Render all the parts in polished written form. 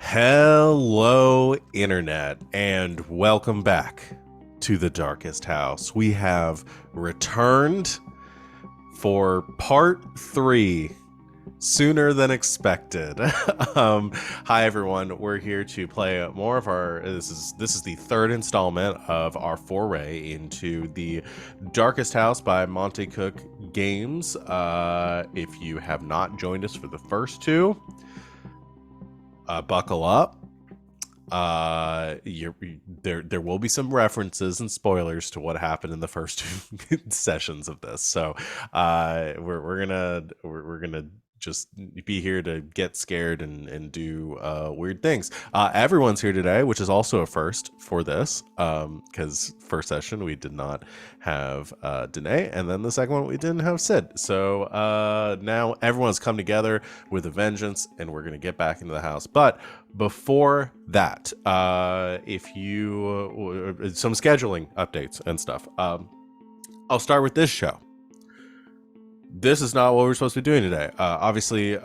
Hello, Internet, and welcome back to the Darkest House. We have returned for part 3 sooner than expected. Hi, everyone. We're here to play more of our. This is the third installment of our foray into the Darkest House by Monte Cook Games. If you have not joined us for the first two, buckle up. There will be some references and spoilers to what happened in the first two sessions of this. So we're gonna just be here to get scared and do weird things. Everyone's here today, which is also a first for this, because first session we did not have Danae, and then the second one we didn't have Sid. So now everyone's come together with a vengeance, and we're gonna get back into the house. But before that, if you some scheduling updates and stuff, I'll start with this show. This is not what we're supposed to be doing today. Obviously,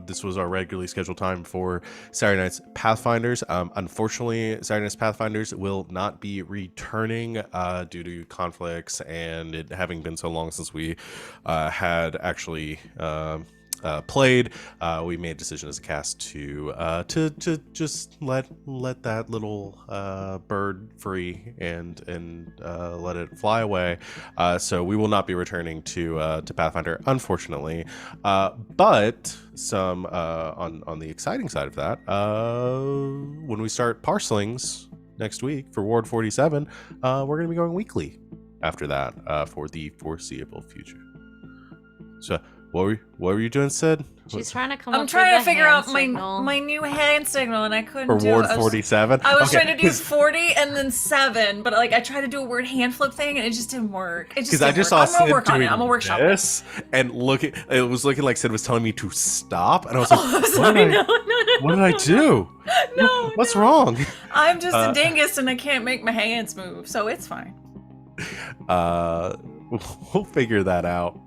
this was our regularly scheduled time for Saturday Night's Pathfinders. Unfortunately, Saturday Night's Pathfinders will not be returning due to conflicts and it having been so long since we had actually played. We made a decision as a cast to just let that little bird free and let it fly away. So we will not be returning to Pathfinder, unfortunately. But some on the exciting side of that, when we start parcelings next week for Ward 47, we're going to be going weekly after that for the foreseeable future. So what were you doing, Sid? She's trying to come I'm up trying with to figure out signal. my new hand signal, and I couldn't For do Ward it. 47? I was Okay, trying to do 40 and then 7, but like I tried to do a weird hand flip thing, and it just didn't work. Because I just saw I'm Sid gonna work on doing it. I'm gonna workshop this, and it was looking like Sid was telling me to stop, and I was like, Oh, sorry. No. what did I do? No, What's no. wrong? I'm just a dingus, and I can't make my hands move, so it's fine. We'll figure that out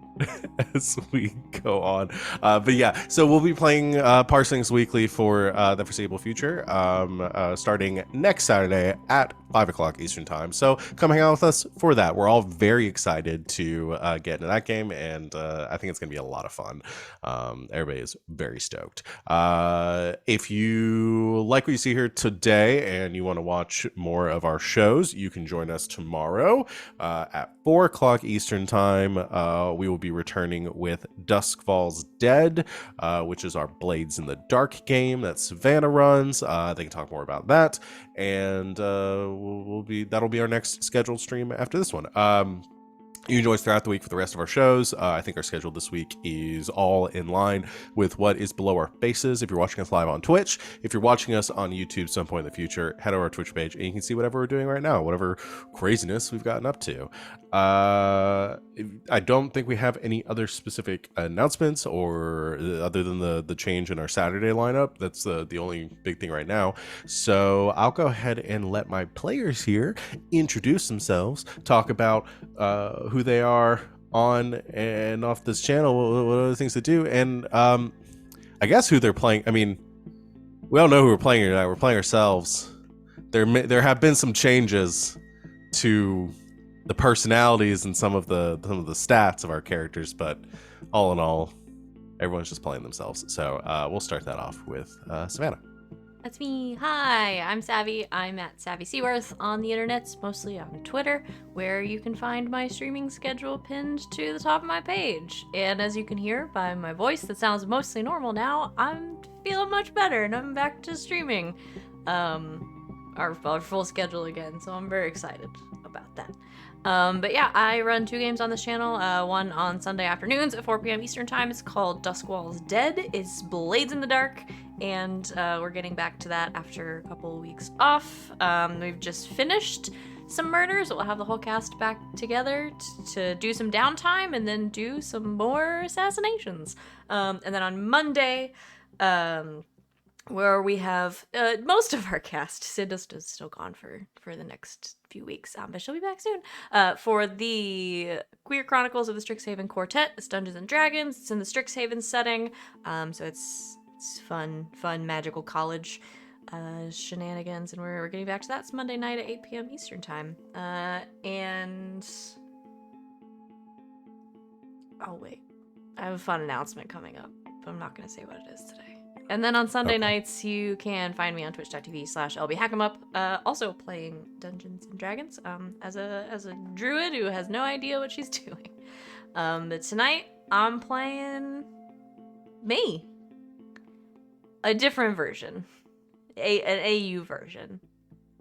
as we go on. But yeah, so we'll be playing Parsings Weekly for the foreseeable future, starting next Saturday at 5 o'clock Eastern Time. So come hang out with us for that. We're all very excited to get into that game, and I think it's going to be a lot of fun. Everybody is very stoked. If you like what you see here today and you want to watch more of our shows, you can join us tomorrow at 4 o'clock Eastern Time. We will be returning with Dusk Falls Dead, which is our Blades in the Dark game that Savannah runs. They can talk more about that, and that'll be our next scheduled stream after this one. You can join us throughout the week for the rest of our shows. I think our schedule this week is all in line with what is below our faces. If you're watching us live on Twitch, if you're watching us on YouTube some point in the future, head over our Twitch page and you can see whatever we're doing right now, whatever craziness we've gotten up to. I don't think we have any other specific announcements or other than the change in our Saturday lineup. That's the only big thing right now. So I'll go ahead and let my players here introduce themselves, talk about who they are on and off this channel, what other things to do, and I guess who they're playing. I mean, we all know who we're playing tonight. We're playing ourselves. There have been some changes to the personalities and some of the stats of our characters, but all in all, everyone's just playing themselves. So we'll start that off with Savannah. That's me. Hi, I'm Savvy. I'm at Savvy Seaworth on the internet, mostly on Twitter, where you can find my streaming schedule pinned to the top of my page. And as you can hear by my voice that sounds mostly normal now, I'm feeling much better and I'm back to streaming our full schedule again, so I'm very excited about that. But yeah, I run 2 games on this channel. One on Sunday afternoons at 4 p.m. Eastern Time. It's called Dusk Walls Dead. It's Blades in the Dark, and we're getting back to that after a couple of weeks off. We've just finished some murders. We'll have the whole cast back together to do some downtime and then do some more assassinations. And then on Monday, where we have most of our cast. Sid is still gone for the next few weeks, but she'll be back soon for the Queer Chronicles of the Strixhaven Quartet. It's Dungeons and Dragons. It's in the Strixhaven setting, so it's fun magical college shenanigans, and we're getting back to that. It's Monday night at 8 p.m. Eastern time. And oh wait, I have a fun announcement coming up, but I'm not gonna say what it is today. And then on Sunday nights, you can find me on twitch.tv/lbhackemup, also playing Dungeons and Dragons, as a druid who has no idea what she's doing. But tonight I'm playing me, a different version, an AU version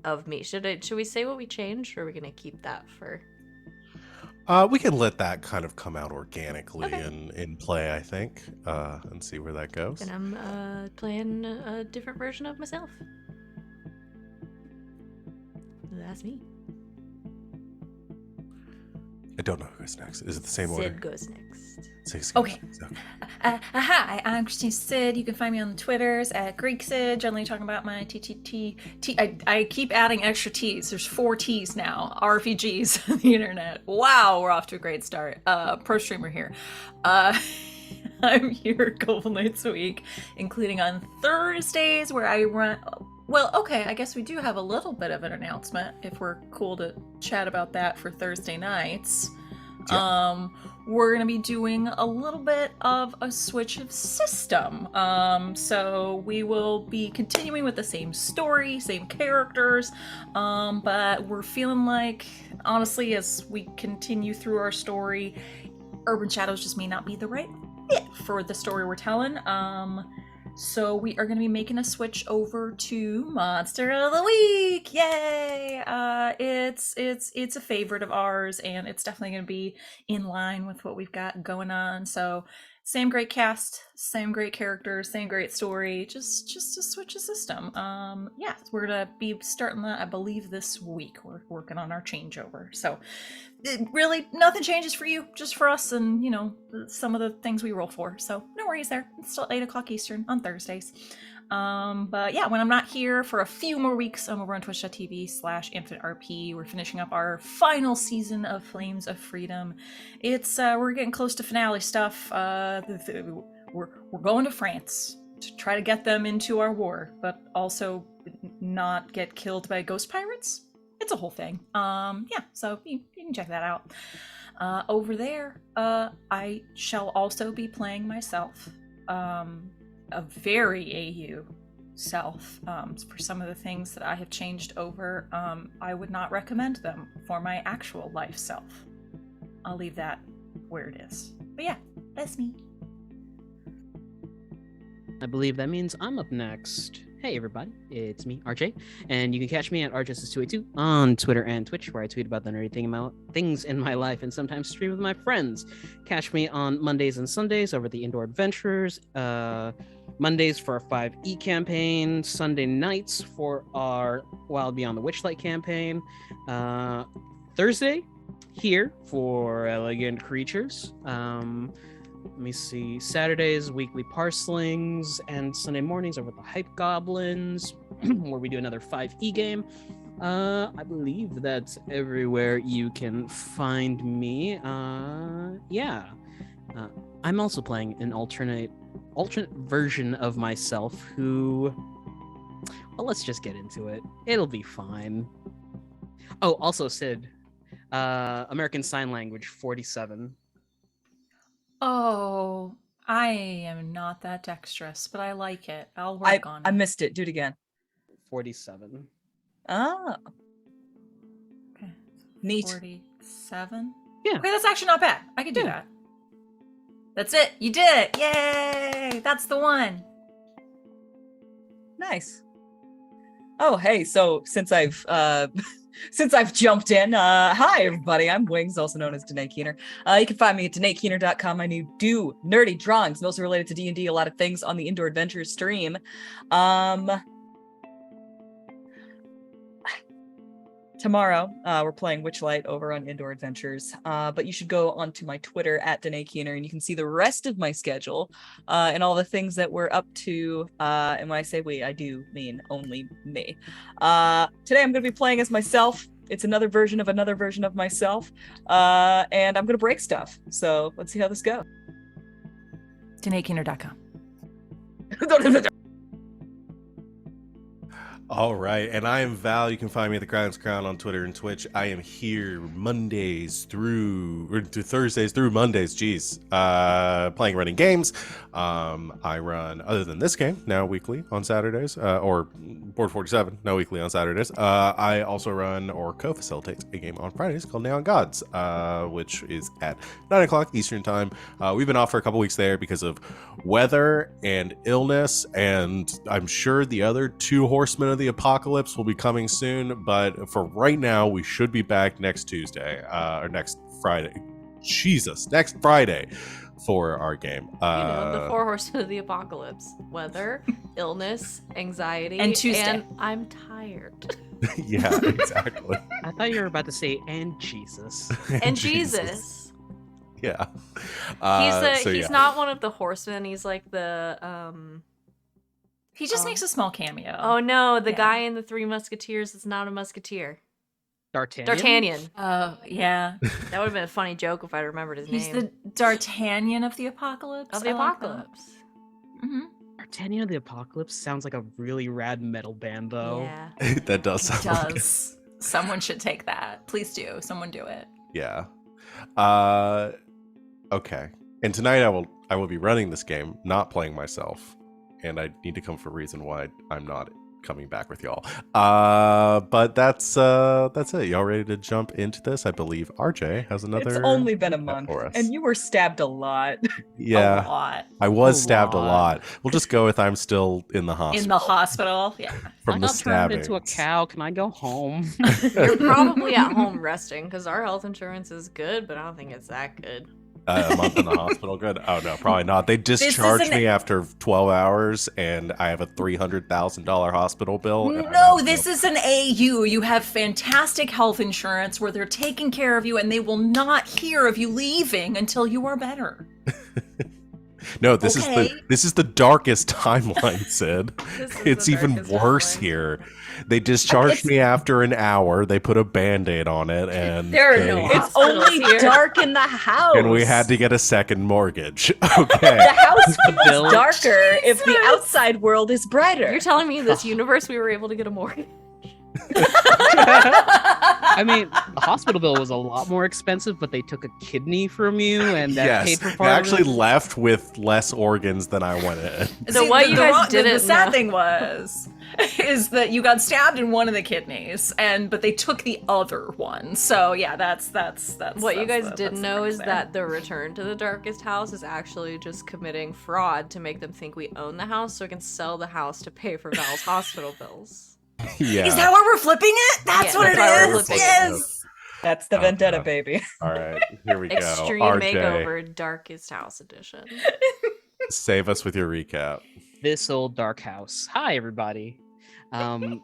of me. Should we say what we changed, or are we gonna keep that for? We can let that kind of come out organically Okay. in play, I think, and see where that goes. And I'm playing a different version of myself. That's me. I don't know who goes next. Is it the same order? Sid goes next. Sid Okay. goes next. Hi, I'm Christine Sid. You can find me on the Twitters at Greek Sid, generally talking about my I keep adding extra T's. There's 4 T's now. RPGs on the internet. Wow, we're off to a great start. Pro streamer here. I'm here a couple nights a week, including on Thursdays where I run. Well, okay, I guess we do have a little bit of an announcement if we're cool to chat about that for Thursday nights. Yeah. We're gonna be doing a little bit of a switch of system. So we will be continuing with the same story, same characters, but we're feeling like, honestly, as we continue through our story, Urban Shadows just may not be the right fit for the story we're telling. So we are going to be making a switch over to Monster of the Week. Yay! It's a favorite of ours, and it's definitely going to be in line with what we've got going on. So same great cast, same great characters, same great story. Just to switch a system. Yeah, we're gonna be starting that, I believe, this week. We're working on our changeover. So really nothing changes for you, just for us, and some of the things we roll for. So no worries there. It's still 8 o'clock Eastern on Thursdays. But yeah, when I'm not here for a few more weeks, I'm over on twitch.tv/InfiniteRP. We're finishing up our final season of Flames of Freedom. It's we're getting close to finale stuff. We're going to France to try to get them into our war, but also not get killed by ghost pirates. It's a whole thing. Yeah, so you can check that out. Over there, I shall also be playing myself. A very AU self. For some of the things that I have changed over, I would not recommend them for my actual life self. I'll leave that where it is. But yeah, that's me. I believe that means I'm up next. Hey everybody, it's me, RJ, and you can catch me at rjustice282 on Twitter and Twitch, where I tweet about the nerdy things in my life and sometimes stream with my friends. Catch me on Mondays and Sundays over at the Indoor Adventurers, Mondays for our 5E campaign, Sunday nights for our Wild Beyond the Witchlight campaign, Thursday here for Elegant Creatures, let me see, Saturdays, weekly parslings, and Sunday mornings over at the Hype Goblins, where we do another 5E game. I believe that's everywhere you can find me. Yeah. I'm also playing an alternate version of myself who, well, let's just get into it. It'll be fine. Oh, also Sid, American Sign Language 47. Oh, I am not that dexterous, but I like it. I'll work on it. I missed it. Do it again. 47. Oh. Okay. Neat. 47? Yeah. Okay, that's actually not bad. I can do that. That's it. You did it. Yay! That's the one. Nice. Oh, hey, so since I've jumped in, hi everybody, I'm Wings, also known as Danae Keener. You can find me at DanaeKeener.com. I do nerdy drawings, mostly related to D&D, a lot of things on the Indoor Adventures stream. Tomorrow, we're playing Witchlight over on Indoor Adventures, but you should go onto my Twitter at Danae Keener, and you can see the rest of my schedule and all the things that we're up to. And when I say we, I do mean only me. Today, I'm going to be playing as myself. It's another version of myself, and I'm going to break stuff. So let's see how this goes. DanaeKeener.com. All right, and I am Val. You can find me at the Crown's Crown on Twitter and Twitch. I am here Thursdays through Mondays. Geez, playing running games. I run, other than this game, now weekly on Saturdays, or Board 47, now weekly on Saturdays. I also run or co-facilitate a game on Fridays called Neon Gods, which is at 9 o'clock Eastern Time. We've been off for a couple weeks there because of weather and illness, and I'm sure the other two horsemen of the apocalypse will be coming soon, but for right now we should be back next Tuesday, or next Friday. Next Friday for our game. The four horsemen of the apocalypse: weather, illness, anxiety, And Tuesday. and I'm tired. Yeah, exactly. I thought you were about to say, and Jesus. And Jesus. Yeah. He's not one of the horsemen. He's like the He just makes a small cameo. Oh no, the Yeah. guy in the Three Musketeers is not a musketeer. D'Artagnan? D'Artagnan. Oh, yeah. That would have been a funny joke if I remembered his He's name. the D'Artagnan of the apocalypse. Of the I like that. apocalypse. Mhm. D'Artagnan of the Apocalypse sounds like a really rad metal band, though. Yeah. That does It sound like it. does. Someone should take that. Please do. Someone do it. Yeah. Okay. And tonight I will be running this game, not playing myself. And I need to come for a reason why I'm not coming back with y'all. But that's it. Y'all ready to jump into this? I believe RJ has another. It's only been a chat month, for us. and you were stabbed a lot. A Yeah, lot. I was A stabbed a lot. lot. We'll just go with I'm still in the hospital In the hospital. Yeah. from I the got turned into a stabbings. cow. Can I go home? You're probably at home resting because our health insurance is good, but I don't think it's that good. A month in the hospital, good? Oh no, probably not. They discharged isn't- me after 12 hours, and I have a $300,000 hospital bill. and I'm No, out this is an AU. You have fantastic health insurance where they're taking care of you and they will not hear of you leaving until you are better. No, this Okay. is the darkest timeline, Sid. This is It's the even darkest worse timeline. here. They discharged me after an hour. They put a Band-Aid on it, and There are they- no It's Hospitals only here. dark in the house. and we had to get a second mortgage. Okay. The house bill. is darker if the outside world is brighter. You're telling me in this universe we were able to get a mortgage? I mean, the hospital bill was a lot more expensive, but they took a kidney from you, and that paid Yes, for they part of actually it. left with less organs than I went in. So what you guys the didn't sad know- thing was is that you got stabbed in one of the kidneys, but they took the other one. So yeah, that's What you guys that's didn't the know crux is there. that the return to the darkest house is actually just committing fraud to make them think we own the house so we can sell the house to pay for Val's hospital bills. Yeah. Is that why we're flipping it? That's Yeah, what that's why it we're is. flipping it. Yes. That's the Oh, vendetta, God. baby. All right, here we go. Extreme RJ, Makeover Darkest House Edition. save us with your recap. This old dark house. Hi, everybody. I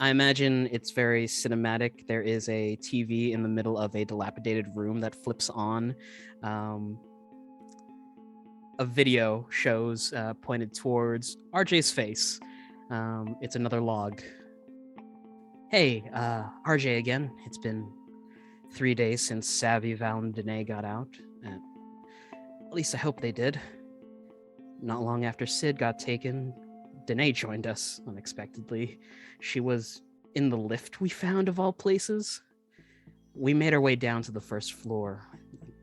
imagine it's very cinematic. There is a TV in the middle of a dilapidated room that flips on. A video shows pointed towards RJ's face. It's another log. Hey, RJ again. It's been 3 days since Savvy, Val, and Danae got out. At least I hope they did. Not long after Sid got taken, Danae joined us unexpectedly. She was in the lift we found, of all places. We made our way down to the first floor.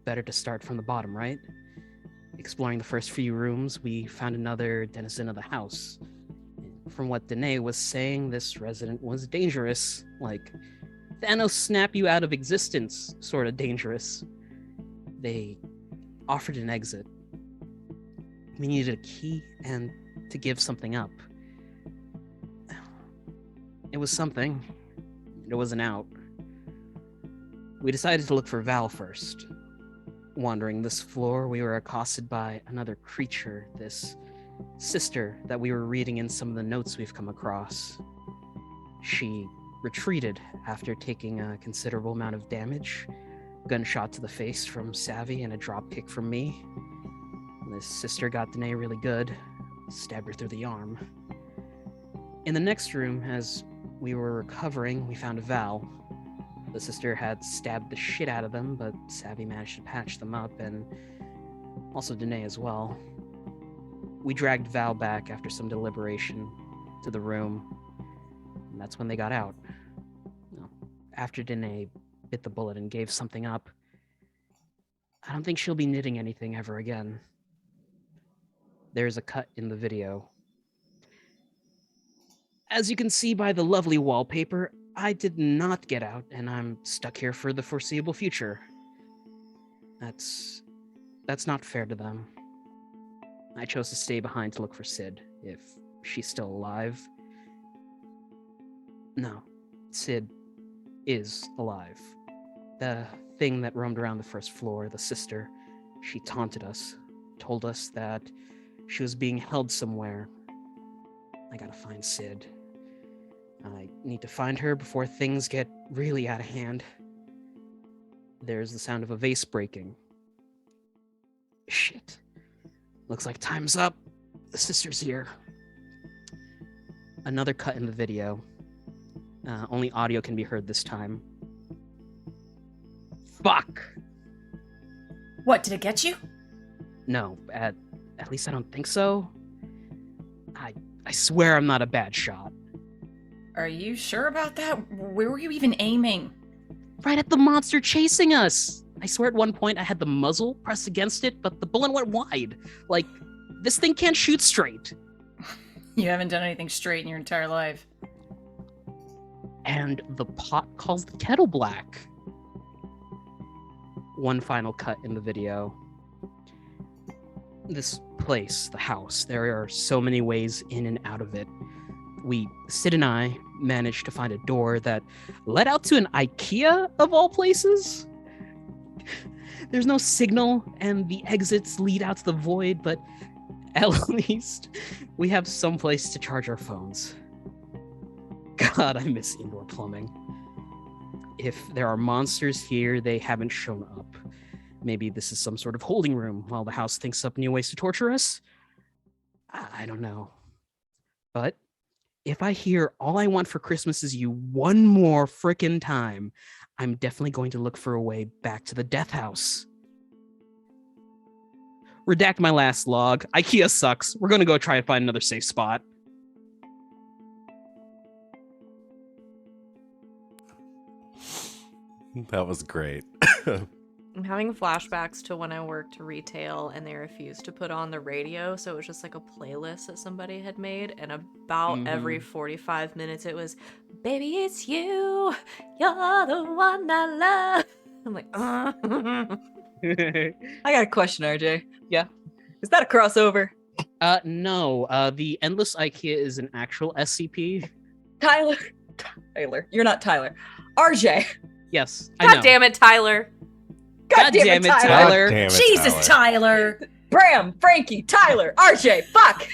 Better to start from the bottom, right? Exploring the first few rooms, we found another denizen of the house. From what Danae was saying, this resident was dangerous, like Thanos snap you out of existence sort of dangerous. They offered an exit. We needed a key and to give something up. It was something. It wasn't out. We decided to look for Val first. Wandering this floor, we were accosted by another creature, this sister that we were reading in some of the notes we've come across. She retreated after taking a considerable amount of damage. Gunshot to the face from Savvy and a drop kick from me. This sister got Danae really good. Stabbed her through the arm. In the next room, as we were recovering, we found Val. The sister had stabbed the shit out of them, but Savvy managed to patch them up, and also Danae as well. We dragged Val back after some deliberation to the room. and that's when they got out. You know, after Danae bit the bullet and gave something up, I don't think she'll be knitting anything ever again. There's a cut in the video. As you can see by the lovely wallpaper, I did not get out, and I'm stuck here for the foreseeable future. That's not fair to them. I chose to stay behind to look for Sid, if she's still alive. No, Sid is alive. The thing that roamed around the first floor, the sister, she taunted us, told us that she was being held somewhere. I gotta find Sid. I need to find her before things get really out of hand. There's the sound of a vase breaking. Shit. Looks like time's up. The sister's here. Another cut in the video. Only audio can be heard this time. Fuck! What, did it get you? No, at least I don't think so. I swear I'm not a bad shot. Are you sure about that? Where were you even aiming? Right at the monster chasing us! I swear at one point I had the muzzle pressed against it, but the bullet went wide. Like, this thing can't shoot straight. You haven't done anything straight in your entire life. And the pot calls the kettle black. One final cut in the video. This place, the house, there are so many ways in and out of it. Sid and I managed to find a door that led out to an IKEA of all places. There's no signal and the exits lead out to the void, but at least we have some place to charge our phones. God, I miss indoor plumbing. If there are monsters here, they haven't shown up. Maybe this is some sort of holding room while the house thinks up new ways to torture us? I don't know. But if I hear all I want for Christmas is you one more frickin' time, I'm definitely going to look for a way back to the death house. Redact my last log. IKEA sucks. We're gonna go try and find another safe spot. That was great. I'm having flashbacks to when I worked retail and they refused to put on the radio, so it was just like a playlist that somebody had made, and about every 45 minutes it was, "Baby, it's you, you're the one I love." I'm like, I got a question, RJ. Yeah. Is that a crossover? No. The Endless IKEA is an actual SCP. Tyler. You're not Tyler. RJ. Yes, I know. God damn it, Tyler. God damn it, Tyler. God damn it, Jesus, Tyler! Bram, Frankie, Tyler, RJ, fuck!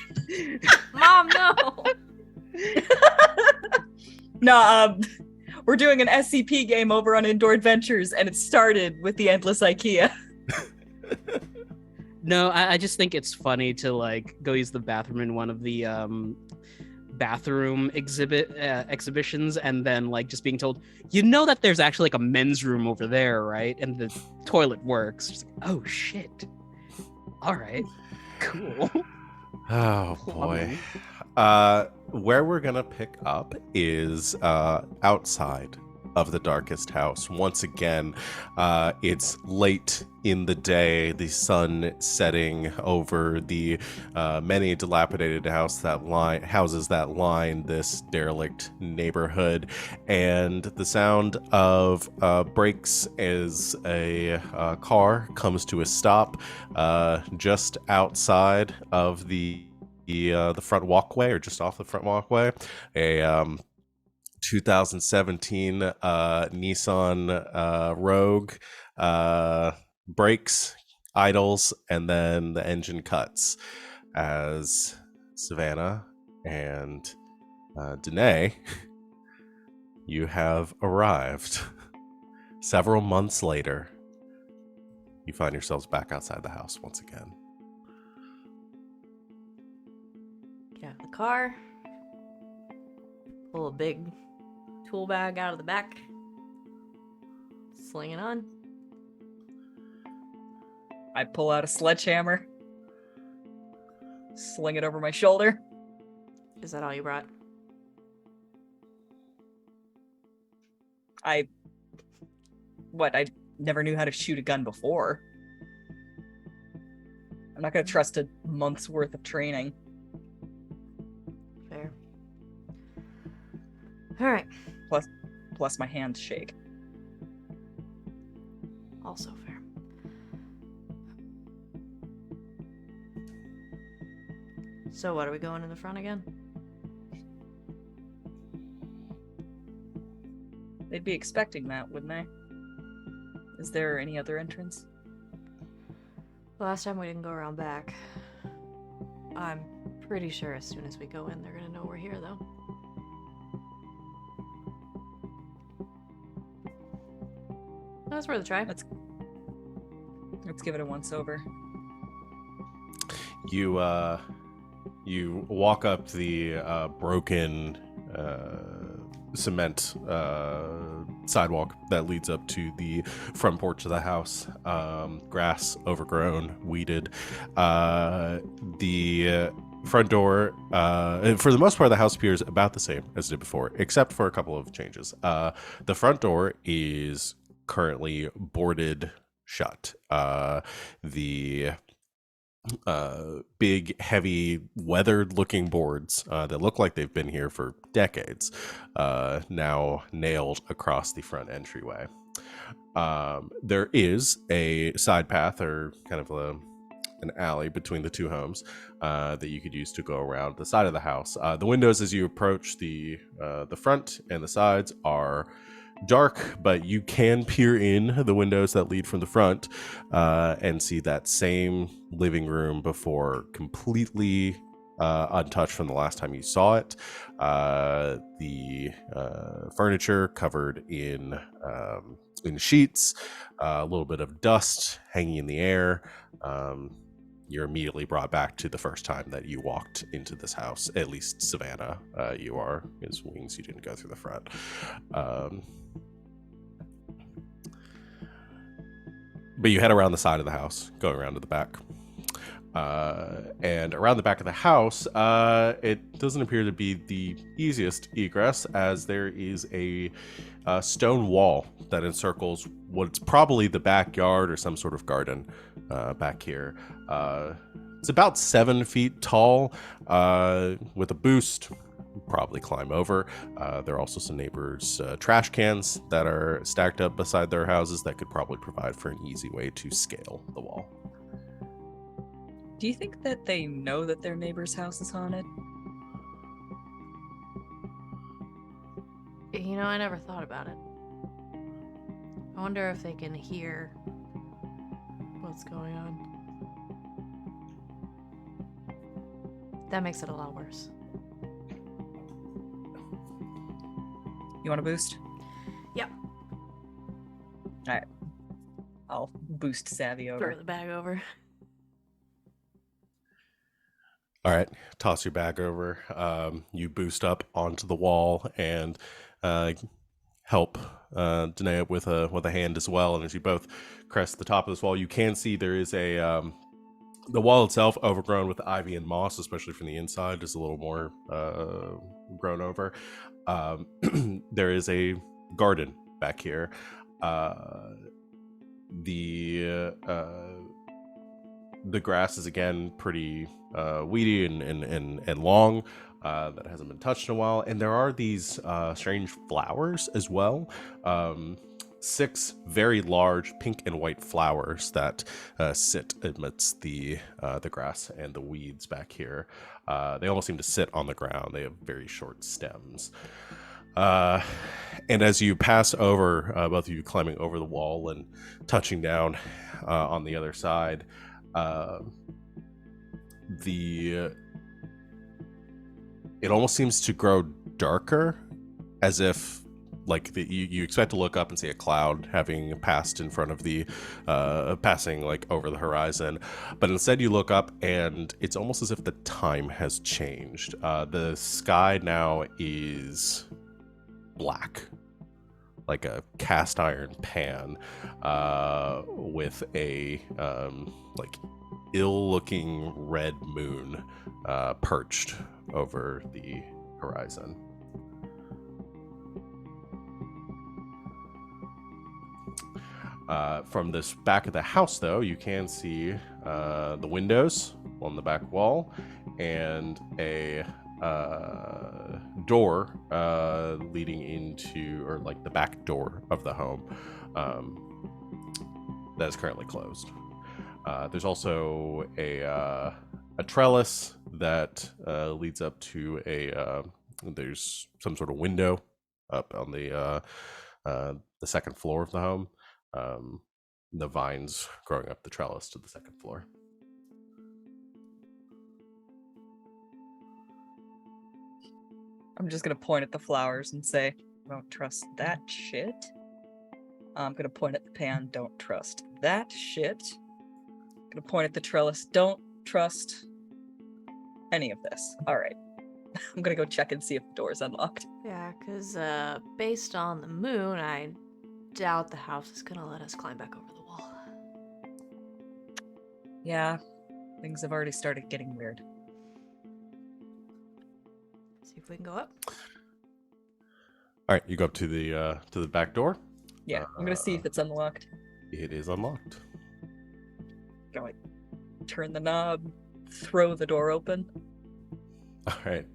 Mom, no. No, we're doing an SCP game over on Indoor Adventures, and it started with the Endless IKEA. No, I just think it's funny to like go use the bathroom in one of the bathroom exhibitions, and then like just being told, you know that there's actually like a men's room over there, right? And the toilet works. Just like, oh shit. All right, cool. Oh boy. Where we're gonna pick up is outside of the darkest house. Once again, it's late in the day, the sun setting over the many dilapidated houses that line this derelict neighborhood, and the sound of brakes as a car comes to a stop just outside of the front walkway, or just off the front walkway. A 2017 Nissan Rogue brakes, idles, and then the engine cuts as Savannah and Danae, you have arrived. Several months later, you find yourselves back outside the house once again. Get out of the car. Pull a big tool bag out of the back. Sling it on. I pull out a sledgehammer, sling it over my shoulder. Is that all you brought? I never knew how to shoot a gun before. I'm not gonna trust a month's worth of training. Fair. All right. Plus my hands shake. Also fair. So what, are we going in the front again? They'd be expecting that, wouldn't they? Is there any other entrance? Last time we didn't go around back. I'm pretty sure as soon as we go in, they're gonna know we're here, though. That's worth a try. Let's give it a once over. You walk up the broken cement sidewalk that leads up to the front porch of the house. Grass, overgrown, weeded. The front door, for the most part, the house appears about the same as it did before, except for a couple of changes. The front door is currently boarded shut. The big, heavy, weathered-looking boards that look like they've been here for decades, now nailed across the front entryway. There is a side path, or kind of an alley between the two homes that you could use to go around the side of the house. The windows, as you approach the front and the sides, are dark, but you can peer in the windows that lead from the front and see that same living room before, completely untouched from the last time you saw it. The furniture covered in sheets, a little bit of dust hanging in the air. You're immediately brought back to the first time that you walked into this house. At least Savannah, you are. His wings, you didn't go through the front. But you head around the side of the house, going around to the back. And around the back of the house, it doesn't appear to be the easiest egress, as there is a stone wall that encircles what's probably the backyard or some sort of garden back here. It's about 7 feet tall, with a boost. Probably climb over. There are also some neighbors' trash cans that are stacked up beside their houses that could probably provide for an easy way to scale the wall. Do you think that they know that their neighbor's house is haunted? You know, I never thought about it. I wonder if they can hear what's going on. That makes it a lot worse. You want to boost? Yep. Alright. I'll boost Savvy over. Throw the bag over. All right, toss your bag over. You boost up onto the wall and help Danae with a hand as well. And as you both crest the top of this wall, you can see there is a the wall itself overgrown with ivy and moss, especially from the inside, is a little more grown over. There is a garden back here. The grass is again pretty weedy and long, that hasn't been touched in a while, and there are these strange flowers as well. 6 very large pink and white flowers that sit amidst the grass and the weeds back here. They almost seem to sit on the ground. They have very short stems. And as you pass over, both of you climbing over the wall and touching down on the other side, it almost seems to grow darker, as if you expect to look up and see a cloud having passed in front of the passing over the horizon, but instead you look up and it's almost as if the time has changed. The sky now is black, like a cast iron pan, with a ill-looking red moon perched over the horizon. From this back of the house, though, you can see the windows on the back wall and a door leading into, or like the back door of the home that is currently closed. There's also a trellis that leads up to there's some sort of window up on the second floor of the home. The vines growing up the trellis to the second floor. I'm just gonna point at the flowers and say, "Don't trust that shit." I'm gonna point at the pan. Don't trust that shit. I'm gonna point at the trellis. Don't trust any of this. All right. I'm gonna go check and see if the door's unlocked. Yeah, because based on the moon, I doubt the house is going to let us climb back over the wall. Yeah, things have already started getting weird. See if we can go up. All right, you go up to the back door. Yeah, I'm gonna see if it's unlocked. It is unlocked. Go like turn the knob, throw the door open. All right.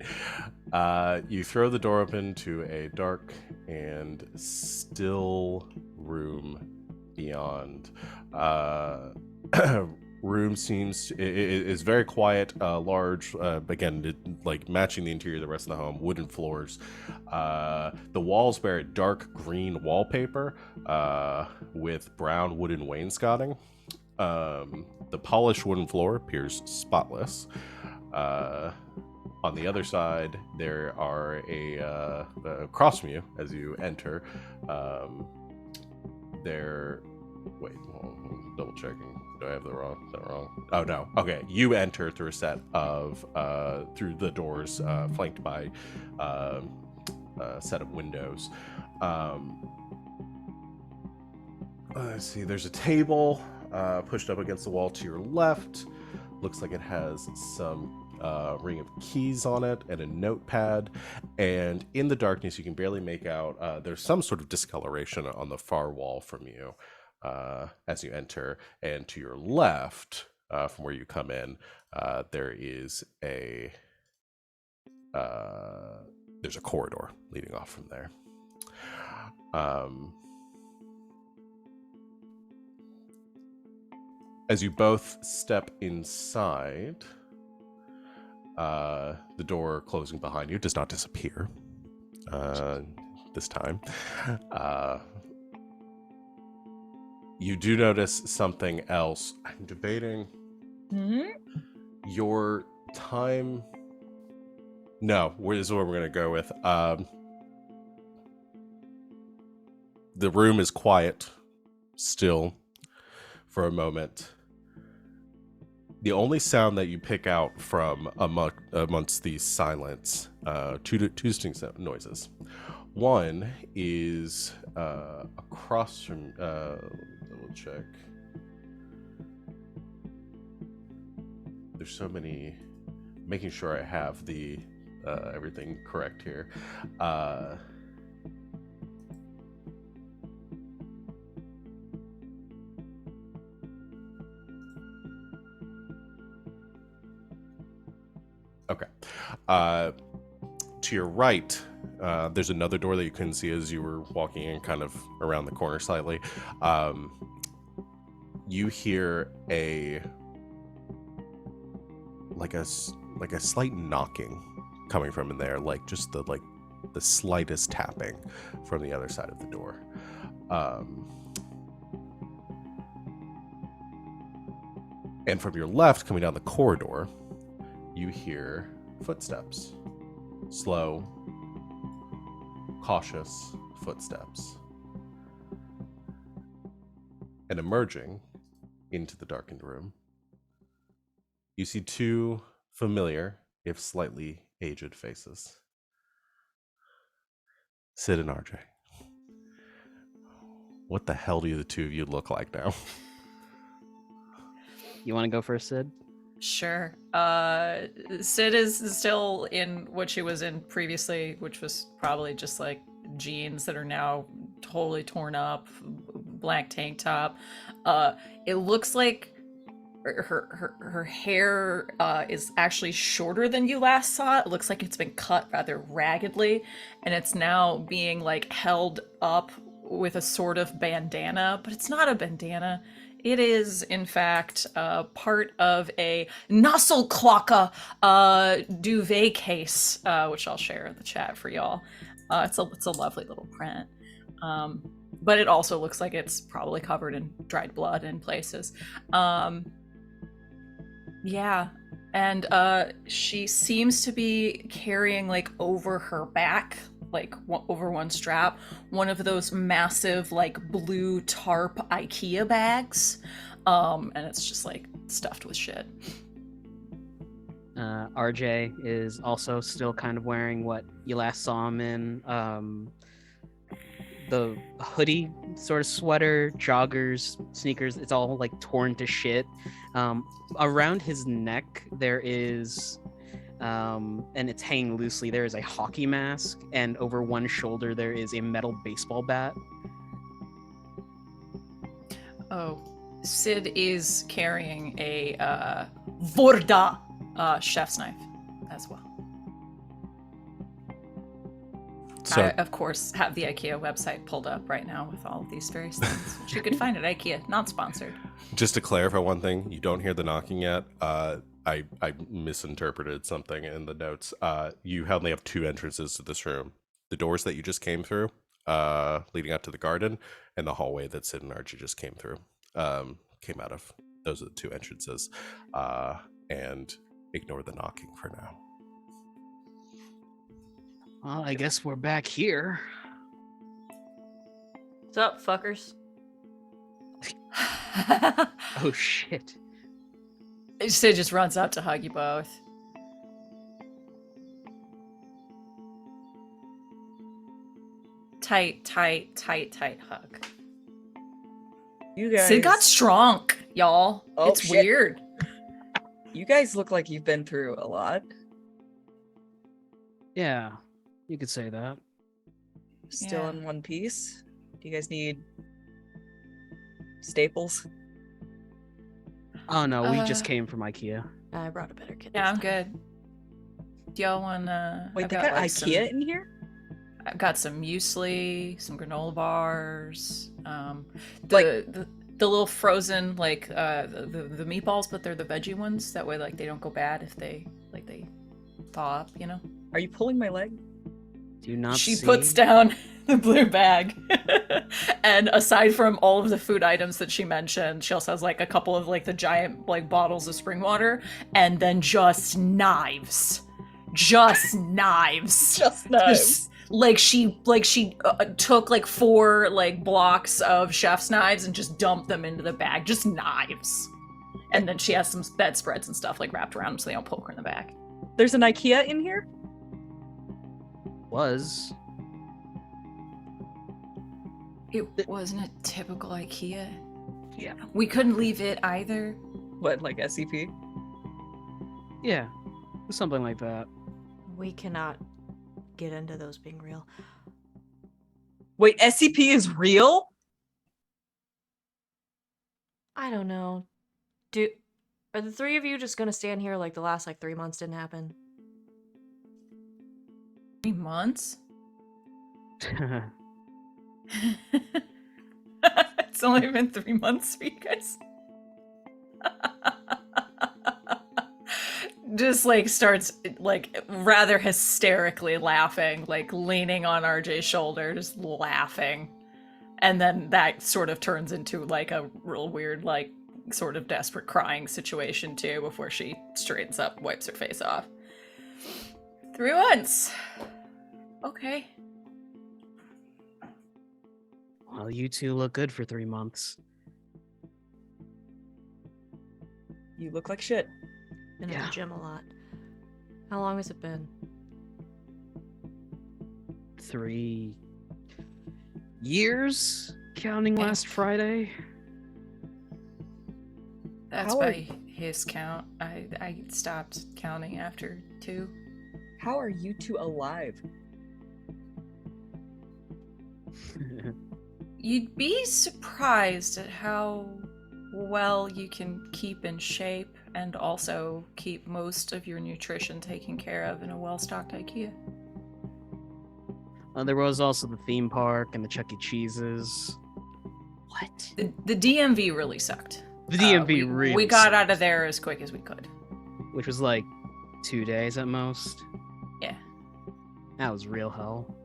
You throw the door open to a dark and still room beyond. Room is very quiet, large. Again, like matching the interior of the rest of the home. Wooden floors. The walls bear a dark green wallpaper with brown wooden wainscoting. The polished wooden floor appears spotless. On the other side, there are across from you as you enter. Wait, double checking. Do I have is that wrong? Oh no. Okay, you enter through a set of through the doors flanked by a set of windows. Let's see. There's a table pushed up against the wall to your left. Looks like it has some ring of keys on it and a notepad, and in the darkness you can barely make out there's some sort of discoloration on the far wall from you as you enter, and to your left from where you come in there is there's a corridor leading off from there. As you both step inside, the door closing behind you does not disappear this time. You do notice something else. I'm debating your time. No, this is what we're going to go with. The room is quiet still for a moment. The only sound that you pick out from amongst these silence, two distinct noises. One is across from. Double check. There's so many. Making sure I have the everything correct here. Okay. To your right, there's another door that you couldn't see as you were walking in, kind of around the corner slightly. You hear a slight knocking coming from in there, like just the slightest tapping from the other side of the door. And from your left, coming down the corridor, you hear footsteps. Slow, cautious footsteps. And emerging into the darkened room, you see two familiar, if slightly aged faces. Sid and RJ. What the hell do the two of you look like now? You want to go first, Sid? Sure. Sid is still in what she was in previously, which was probably just like jeans that are now totally torn up, black tank top. It looks like her hair is actually shorter than you last saw. It looks like it's been cut rather raggedly, and it's now being like held up with a sort of bandana, but it's not a bandana. It is, in fact, part of a Nasselklocke duvet case, which I'll share in the chat for y'all. It's a lovely little print. But it also looks like it's probably covered in dried blood in places. Yeah, and she seems to be carrying, like, over her back, like over one strap, one of those massive, like, blue tarp IKEA bags, and it's just like stuffed with shit. RJ is also still kind of wearing what you last saw him in, the hoodie sort of sweater, joggers, sneakers. It's all like torn to shit. Around his neck there is and it's hanging loosely, there is a hockey mask, and over one shoulder there is a metal baseball bat. Oh, Sid is carrying a Vorda chef's knife as well. So, I, of course, have the IKEA website pulled up right now with all of these various things, which you could find at IKEA, not sponsored. just to clarify one thing, you don't hear the knocking yet. I misinterpreted something in the notes. You only have two entrances to this room: the doors that you just came through, leading out to the garden, and the hallway that Sid and Archie just came through. Came out of. Those are the two entrances, and ignore the knocking for now. Well, I guess we're back here. What's up, fuckers? Oh shit. Sid just runs out to hug you both. Tight hug. You guys. Sid got shrunk, y'all. Oh, it's shit. weird. You guys look like you've been through a lot. Yeah, you could say that. Still Yeah. in one piece. Do you guys need staples? Oh no, we just Uh, came from IKEA. I brought a better kid. Yeah, this I'm time. good. Do y'all want Wait, I've they got like, IKEA in here? I've got some muesli, some granola bars, Like- the little frozen the meatballs, but they're the veggie ones. That way, like, they don't go bad if they thaw up. You know. Are you pulling my leg? Do you not She see? puts down the blue bag, and aside from all of the food items that she mentioned, she also has like a couple of like the giant like bottles of spring water, and then just knives. Just knives. Just knives. Like she took like 4 like blocks of chef's knives and just dumped them into the bag. Just knives. And then she has some bedspreads and stuff like wrapped around them so they don't poke her in the back. There's an IKEA in here? Was. It wasn't a typical IKEA. Yeah. We couldn't leave it either. What, like SCP? Yeah, something like that. We cannot get into those being real. Wait, SCP is real? I don't know. Are the three of you just gonna stand here like the last 3 months didn't happen? 3 months? It's only been 3 months for you guys. Just like starts like rather hysterically laughing, like leaning on RJ's shoulder, just laughing. And then that sort of turns into like a real weird, like sort of desperate crying situation too, before she straightens up, wipes her face off. 3 months. Okay. Well, you two look good for 3 months. You look like shit. Been at Yeah. the gym a lot. How long has it been? 3 years, counting last Friday. That's How by his count. I stopped counting after 2. How are you two alive? You'd be surprised at how well you can keep in shape and also keep most of your nutrition taken care of in a well-stocked IKEA. There was also the theme park and the Chuck E. Cheese's. What? The DMV really sucked. The DMV we, really we got sucked, out of there as quick as we could. which was like 2 days at most. Yeah. That was real hell.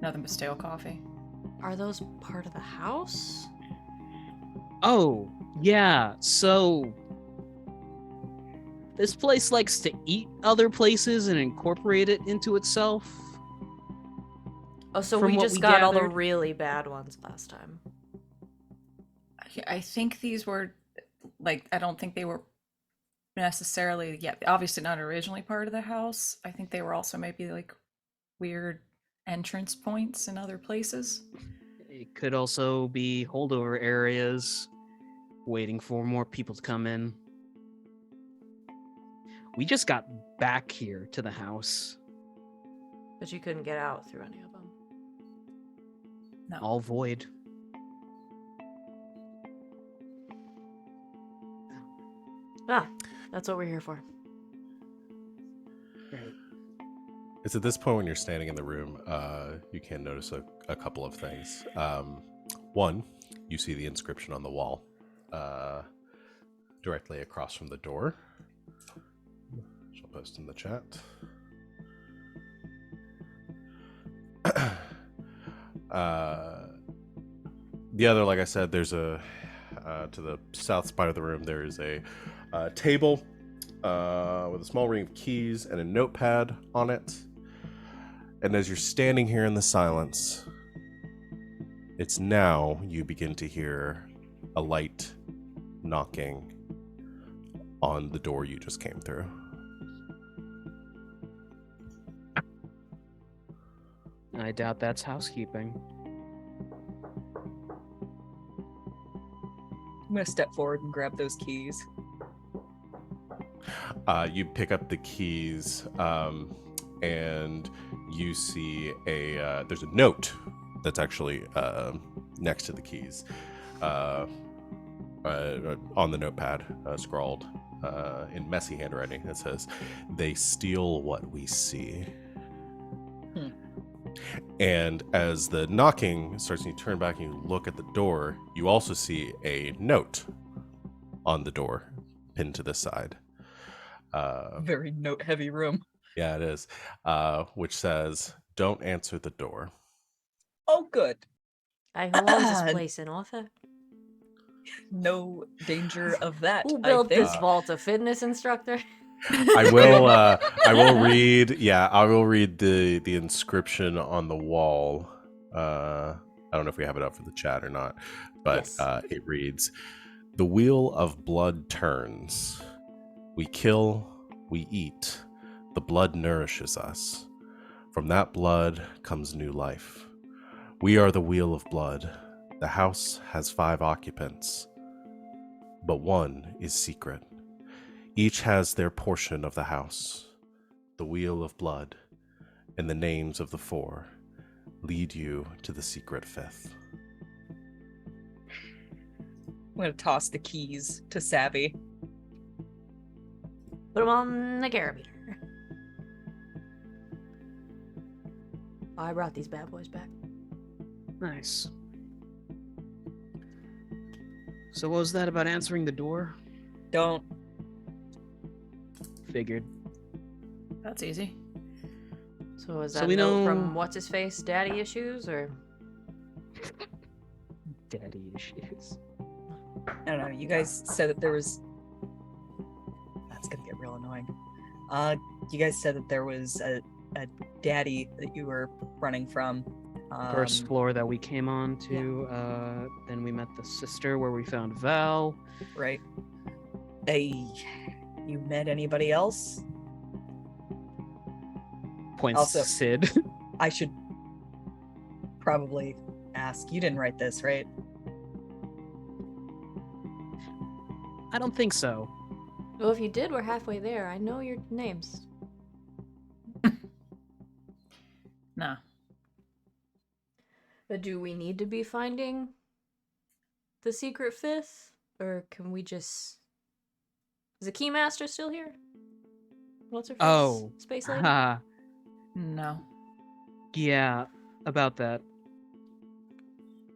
Nothing but stale coffee. Are those part of the house? Oh, yeah. So this place likes to eat other places and incorporate it into itself. Oh, so From we what just we got all the gathered- really bad ones last time. I think these were, like, I don't think they were necessarily, obviously not originally part of the house. I think they were also maybe, like, weird entrance points in other places. It could also be holdover areas waiting for more people to come in. We just got back here to the house. But you couldn't get out through any of them. No. All void. Ah, that's what we're here for. Right. It's at this point when you're standing in the room, you can notice a couple of things. One, you see the inscription on the wall directly across from the door. Which I'll post in the chat. The other, like I said, there's a to the south side of the room. There is a table with a small ring of keys and a notepad on it. And as you're standing here in the silence, it's now you begin to hear a light knocking on the door you just came through. I doubt that's housekeeping. I'm gonna step forward and grab those keys. You pick up the keys, and you see there's a note that's actually next to the keys, on the notepad, scrawled in messy handwriting. It says, "They steal what we see." And as the knocking starts and you turn back and you look at the door, you also see a note on the door pinned to the side. Very note-heavy room. Yeah, it is. Which says, "Don't answer the door." Oh, good. Who owns this place in Arthur? No danger of that. Who I built think. this vault? A fitness instructor? I will. I will read. Yeah, I will read the inscription on the wall. I don't know if we have it up for the chat or not, but Yes. it reads, "The wheel of blood turns. We kill, we eat. The blood nourishes us. From that blood comes new life. We are the wheel of blood. The house has 5 occupants, but one is secret. Each has their portion of the house. The wheel of blood and the names of the 4 lead you to the secret 5th." I'm gonna toss the keys to Savvy. Put them on the carabiner. I brought these bad boys back. Nice. So what was that about answering the door? Don't. Figured. That's easy. So is So that we note know- from what's his face, daddy issues, or Daddy issues. I don't know. You guys said that there was. That's gonna get real annoying. You guys said that there was a daddy that you were running from. First floor that we came on to, then we met the sister where we found Val. Right. You met anybody else? Points Also- to Sid. I should probably ask. You didn't write this, right? I don't think so. well, if you did, we're halfway there. I know your names. Nah. But do we need to be finding the secret fifth? Or can we just... Is the Keymaster still here? What's her face? Oh, Space Lady? ha, No. yeah, about that.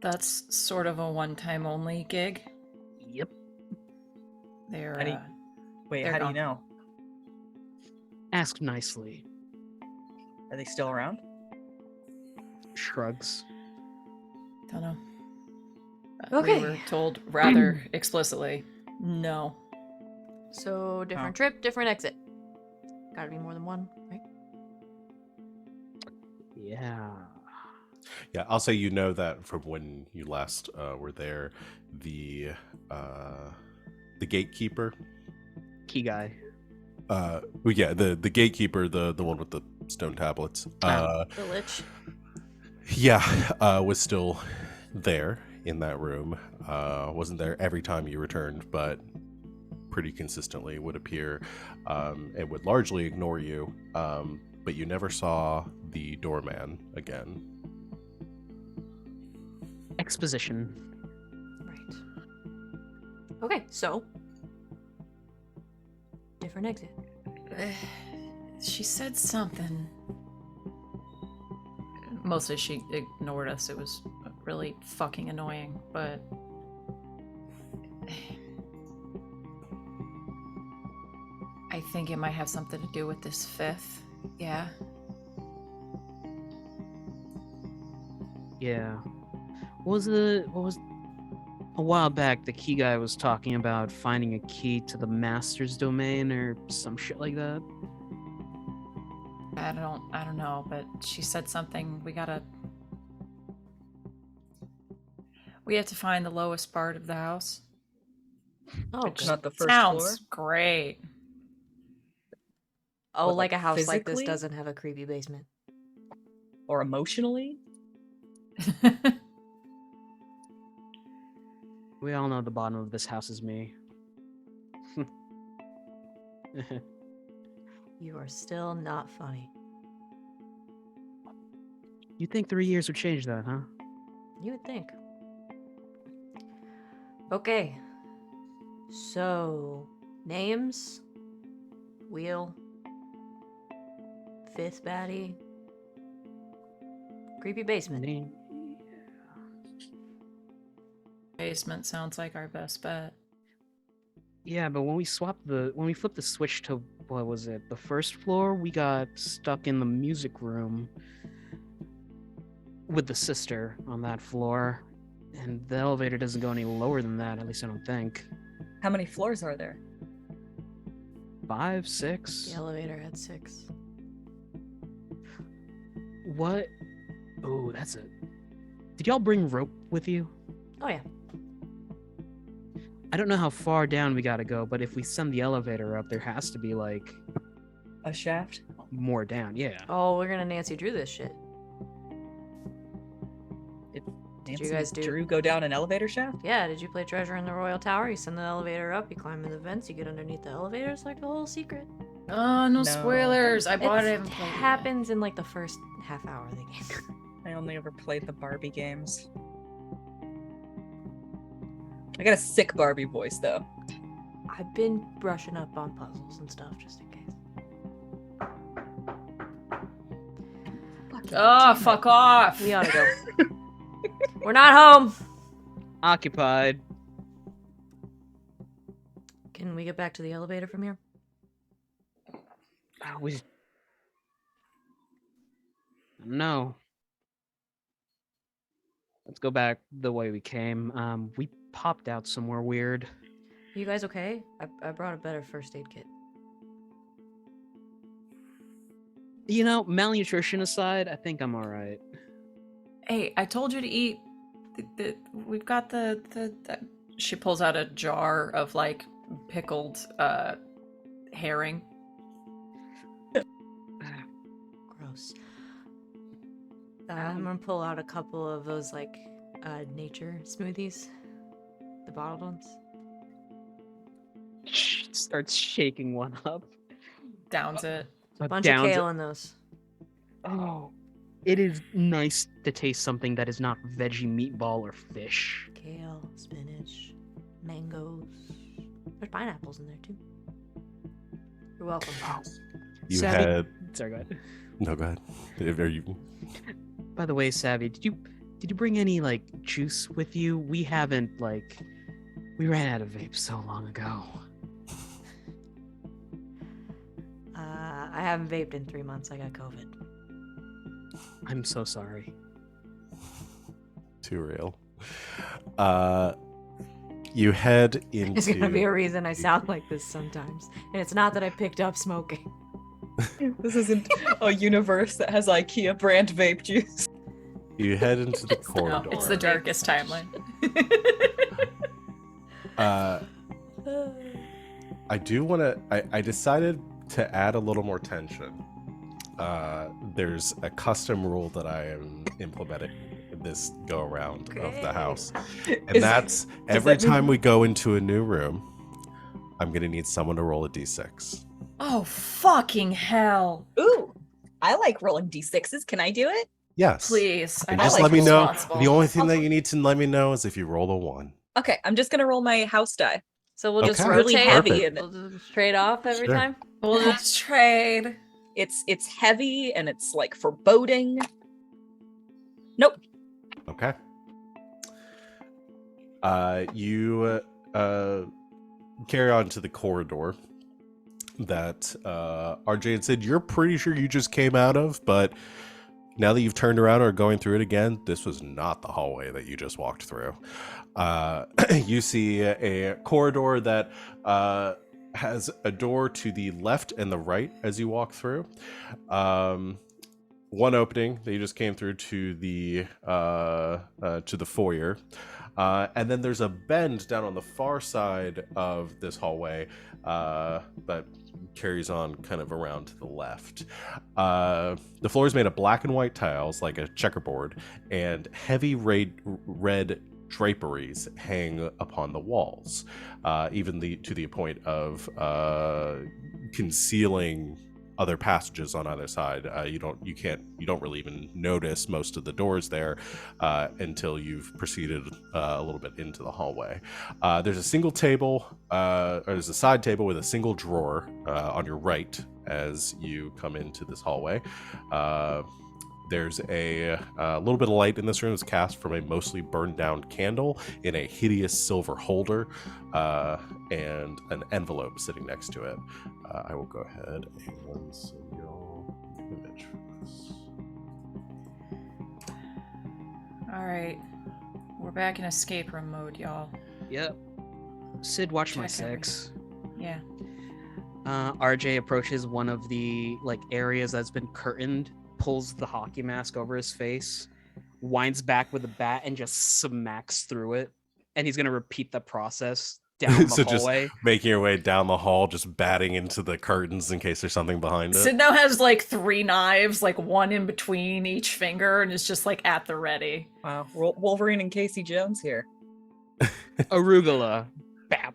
That's sort of a one-time only gig. Yep. They're, How do you- Wait, they're how do you gone. know? Ask nicely. Are they still around? Shrugs. Don't know. Okay. We were told rather explicitly, no. So, different trip, different exit. Gotta be more than one, right? Yeah. Yeah, I'll say you know that from when you last were there, the gatekeeper. Key guy. Well, yeah, the gatekeeper, the one with the stone tablets. The Lich. Yeah, was still there in that room. Wasn't there every time you returned, but pretty consistently would appear, and would largely ignore you. But you never saw the doorman again. Exposition. Right. Okay, so... Different exit. She said something. Mostly she ignored us. It was really fucking annoying, but... I think it might have something to do with this fifth. Yeah. Yeah. What was a while back the key guy was talking about finding a key to the master's domain or some shit like that? I don't know, but she said something. We have to find the lowest part of the house. Oh, Which good. Not the first sounds floor? great. Oh, What, like like a house like this physically? doesn't have a creepy basement. Or emotionally? We all know the bottom of this house is me. You are still not funny. You think 3 years would change that, huh? You would think. Okay. So, names, wheel, fifth baddie, creepy basement. Name. Basement sounds like our best bet. Yeah, but when we flipped the switch to what was it, the first floor, we got stuck in the music room with the sister on that floor, and the elevator doesn't go any lower than that. At least I don't think. How many floors are there? 5, 6. The elevator had 6. What? Oh, that's it. Did y'all bring rope with you? Oh yeah. I don't know how far down we gotta go, but if we send the elevator up, there has to be like A shaft? more down. Yeah. Oh, we're gonna Nancy Drew this shit. Nancy you guys do- Drew go down an elevator shaft? Yeah, did you play Treasure in the Royal Tower? You send the elevator up, you climb in the vents, you get underneath the elevator. It's like the whole secret. Oh, no No. spoilers. I bought it. I It haven't played it yet. happens in like the first half hour of the game. I only ever played the Barbie games. I got a sick Barbie voice though. I've been brushing up on puzzles and stuff just in case. Oh, fuck off. We ought to go. We're not home. Occupied. Can we get back to the elevator from here? We. No. Let's go back the way we came. We popped out somewhere weird. You guys okay? I brought a better first aid kit. You know, malnutrition aside, I think I'm all right. Hey, I told you to eat. We've got the. She pulls out a jar of like pickled herring. Gross. I'm gonna pull out a couple of those like nature smoothies, the bottled ones. Starts shaking one up. Downs it. Bunch of Downs kale in those. Oh, It is nice to taste something that is not veggie meatball or fish. Kale, spinach, mangoes. There's pineapples in there too. You're welcome. You Savvy- had Sorry, go ahead. no, go ahead. Are you? By the way, Savvy, did you bring any like juice with you? We haven't we ran out of vape so long ago. I haven't vaped in 3 months. I got COVID. I'm so sorry. Too real. You head into. There's gonna be a reason I sound like this sometimes, and it's not that I picked up smoking. This isn't a universe that has IKEA brand vape juice. You head into the It's not. corridor. It's the darkest timeline. I do want to. I decided to add a little more tension. There's a custom rule that I am implementing this go around of the house, and that's every that mean- time we go into a new room, I'm gonna need someone to roll a d6. Oh, fucking hell. Ooh, I like rolling d6s. Can I do it? Yes. Please. And I'm just like let me know. responsible. The only thing that you need to let me know is if you roll a 1. Okay, I'm just gonna roll my house die. So we'll just Okay. rotate. Really heavy Perfect. and We'll just trade off every Sure. time. We'll just trade. it's heavy and it's like foreboding. Nope. Okay. You carry on to the corridor that RJ had said you're pretty sure you just came out of, but now that you've turned around or are going through it again, this was not the hallway that you just walked through. You see a corridor that has a door to the left and the right as you walk through. One opening that you just came through to the foyer, and then there's a bend down on the far side of this hallway that carries on kind of around to the left. The floor is made of black and white tiles, like a checkerboard, and heavy red draperies hang upon the walls, even to the point of concealing other passages on either side. You don't really even notice most of the doors there until you've proceeded a little bit into the hallway. There's a single table, or there's a side table with a single drawer on your right as you come into this hallway. There's a little bit of light in this room is cast from a mostly burned down candle in a hideous silver holder, and an envelope sitting next to it. I will go ahead and send y'all an image for this. All right. We're back in escape room mode, y'all. Yep. Sid, watch my Check everything. sex. Yeah. RJ approaches one of the areas that's been curtained, pulls the hockey mask over his face, winds back with a bat, and just smacks through it. And he's gonna repeat the process down the So hallway. just making your way down the hall, just batting into the curtains in case there's something behind it. Sid now has like 3 knives, like one in between each finger, and is just like at the ready. Wow, Wolverine and Casey Jones here. Arugula. Bap.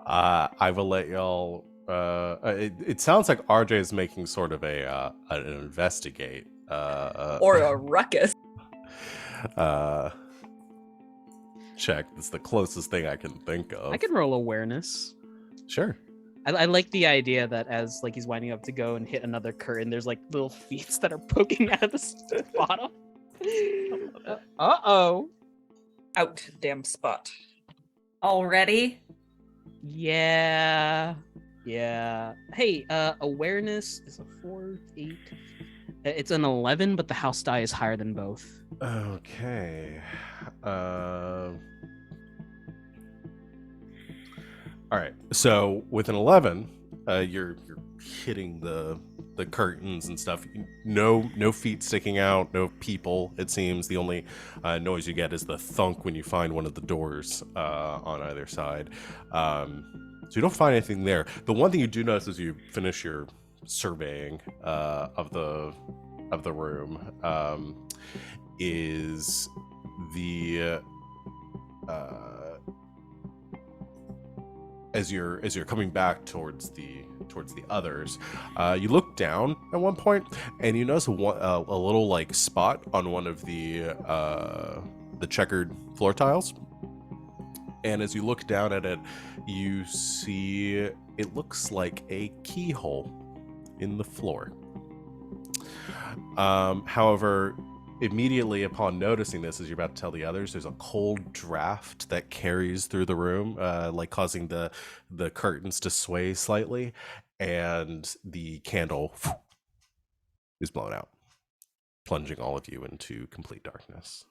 I will let y'all. It sounds like RJ is making sort of an investigate. Or a ruckus. Check. That's the closest thing I can think of. I can roll awareness. Sure. I like the idea that as he's winding up to go and hit another curtain, there's little feet that are poking out of the bottom. Uh-oh. Out, damn spot. Already? Yeah. Hey, awareness is a 4, 8. It's an 11, but the house die is higher than both. Okay. All right. So with an 11, you're hitting the curtains and stuff. No feet sticking out. No people. It seems the only noise you get is the thunk when you find one of the doors on either side. So you don't find anything there. The one thing you do notice as you finish your surveying of the room is as you're coming back towards the others, you look down at one point and you notice a little like spot on one of the checkered floor tiles. And as you look down at it, you see it looks like a keyhole in the floor. However, immediately upon noticing this, as you're about to tell the others, there's a cold draft that carries through the room, like causing the curtains to sway slightly, and the candle is blown out, plunging all of you into complete darkness.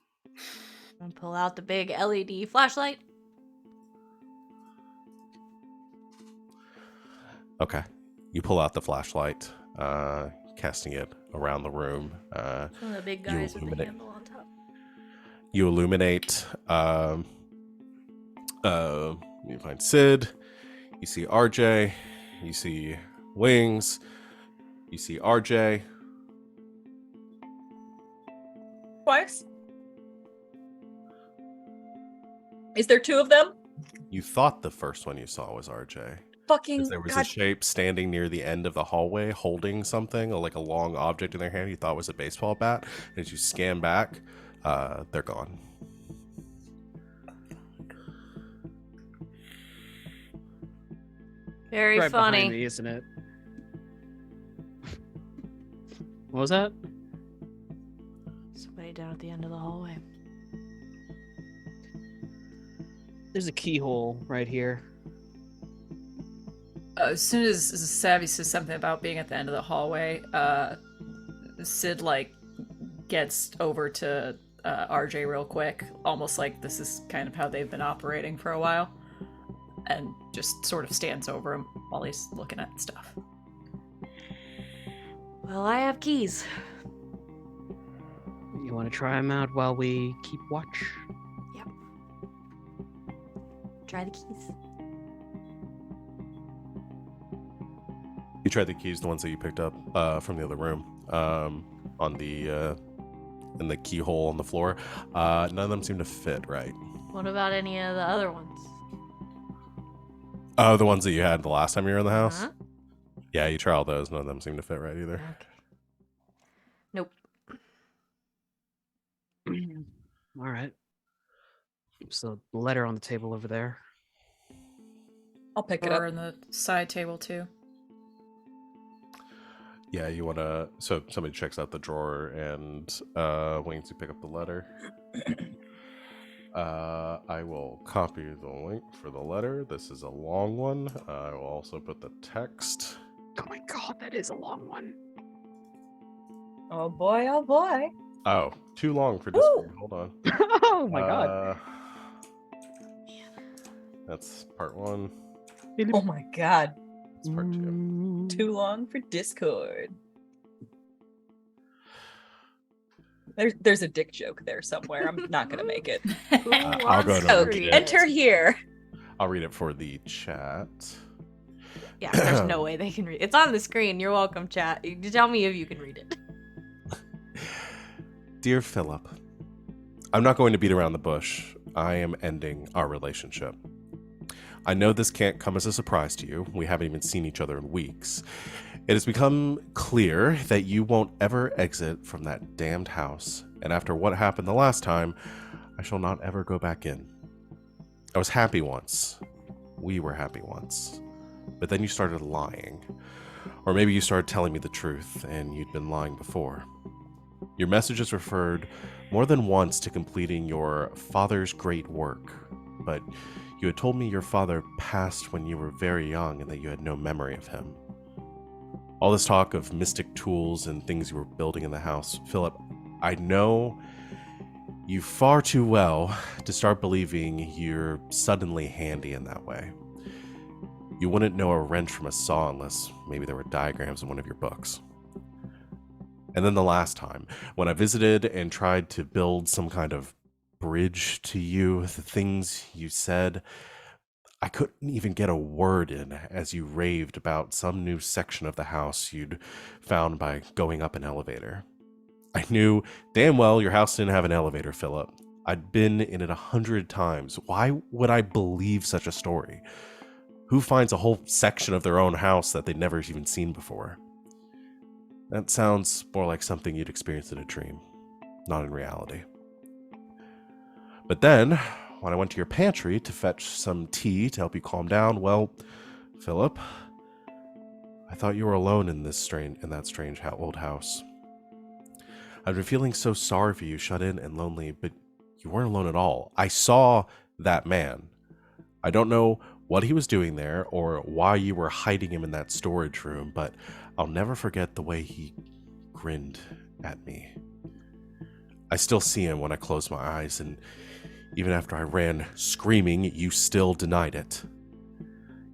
And pull out the big LED flashlight. Okay. You pull out the flashlight, casting it around the room. One of the big guys with the illuminate- handle on top. You illuminate. You find Sid. You see RJ. You see Wings. You see RJ. Twice? Is there two of them? You thought the first one you saw was RJ. Fucking Because there was God. a shape standing near the end of the hallway holding something, like a long object in their hand you thought was a baseball bat. And as you scan back, they're gone. Very right funny. behind me, isn't it? What was that? Somebody down at the end of the hallway. There's a keyhole right here. As soon as Savvy says something about being at the end of the hallway, Sid like gets over to RJ real quick, almost like this is kind of how they've been operating for a while, and just sort of stands over him while he's looking at stuff. Well, I have keys. You want to try them out while we keep watch? Try the keys. You tried the keys, the ones that you picked up from the other room, on the in the keyhole on the floor. None of them seem to fit right. What about any of the other ones? Oh, the ones that you had the last time you were in the house? Huh? Yeah, you try all those. None of them seem to fit right either. Okay. Nope. All right. So the letter on the table over there. I'll pick it Or up. in the side table too. Yeah, you want to... So somebody checks out the drawer and Wings, you pick up the letter. I will copy the link for the letter. This is a long one. I will also put the text. Oh my god, that is a long one. Oh boy, oh boy. Oh, too long for Discord. Hold on. Oh my god. That's part one. Oh my god. That's part two. Too long for Discord. There's a dick joke there somewhere. I'm not gonna make it. Who I'll go wants to to the read chat. it? Enter here. I'll read it for the chat. Yeah, there's no way they can read. It's on the screen. You're welcome, chat. You tell me if you can read it. Dear Philip, I'm not going to beat around the bush. I am ending our relationship. I know this can't come as a surprise to you. We haven't even seen each other in weeks. It has become clear that you won't ever exit from that damned house, and after what happened the last time, I shall not ever go back in. I was happy once. We were happy once. But then you started lying. Or maybe you started telling me the truth, and you'd been lying before. Your messages referred more than once to completing your father's great work, but you had told me your father passed when you were very young and that you had no memory of him. All this talk of mystic tools and things you were building in the house, Philip, I know you far too well to start believing you're suddenly handy in that way. You wouldn't know a wrench from a saw unless maybe there were diagrams in one of your books. And then the last time, when I visited and tried to build some kind of bridge to you, the things you said, I couldn't even get a word in as you raved about some new section of the house you'd found by going up an elevator. I knew damn well your house didn't have an elevator, Philip. I'd been in it 100 times. Why would I believe such a story? Who finds a whole section of their own house that they'd never even seen before? That sounds more like something you'd experience in a dream, not in reality. But then, when I went to your pantry to fetch some tea to help you calm down, well, Philip, I thought you were alone in that strange old house. I've been feeling so sorry for you, shut in and lonely, but you weren't alone at all. I saw that man. I don't know what he was doing there or why you were hiding him in that storage room, but I'll never forget the way he grinned at me. I still see him when I close my eyes, and even after I ran screaming, you still denied it.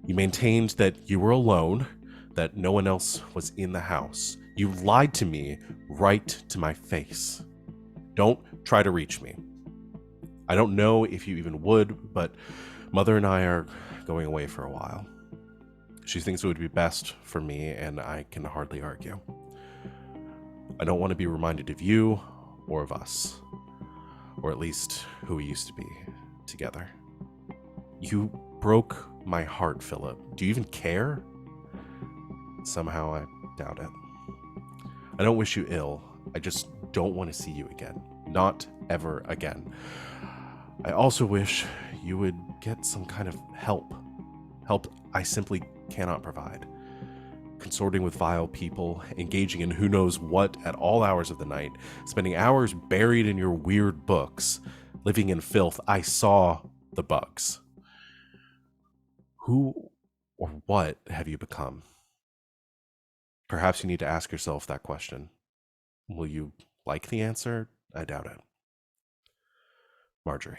You maintained that you were alone, that no one else was in the house. You lied to me right to my face. Don't try to reach me. I don't know if you even would, but Mother and I are going away for a while. She thinks it would be best for me, and I can hardly argue. I don't want to be reminded of you or of us, or at least who we used to be together. You broke my heart, Philip. Do you even care? Somehow I doubt it. I don't wish you ill. I just don't want to see you again. Not ever again. I also wish you would get some kind of help. Help I simply cannot provide. Consorting with vile people, engaging in who knows what at all hours of the night, spending hours buried in your weird books, living in filth. I saw the bugs. Who or what have you become? Perhaps you need to ask yourself that question. Will you like the answer? I doubt it. Marjorie.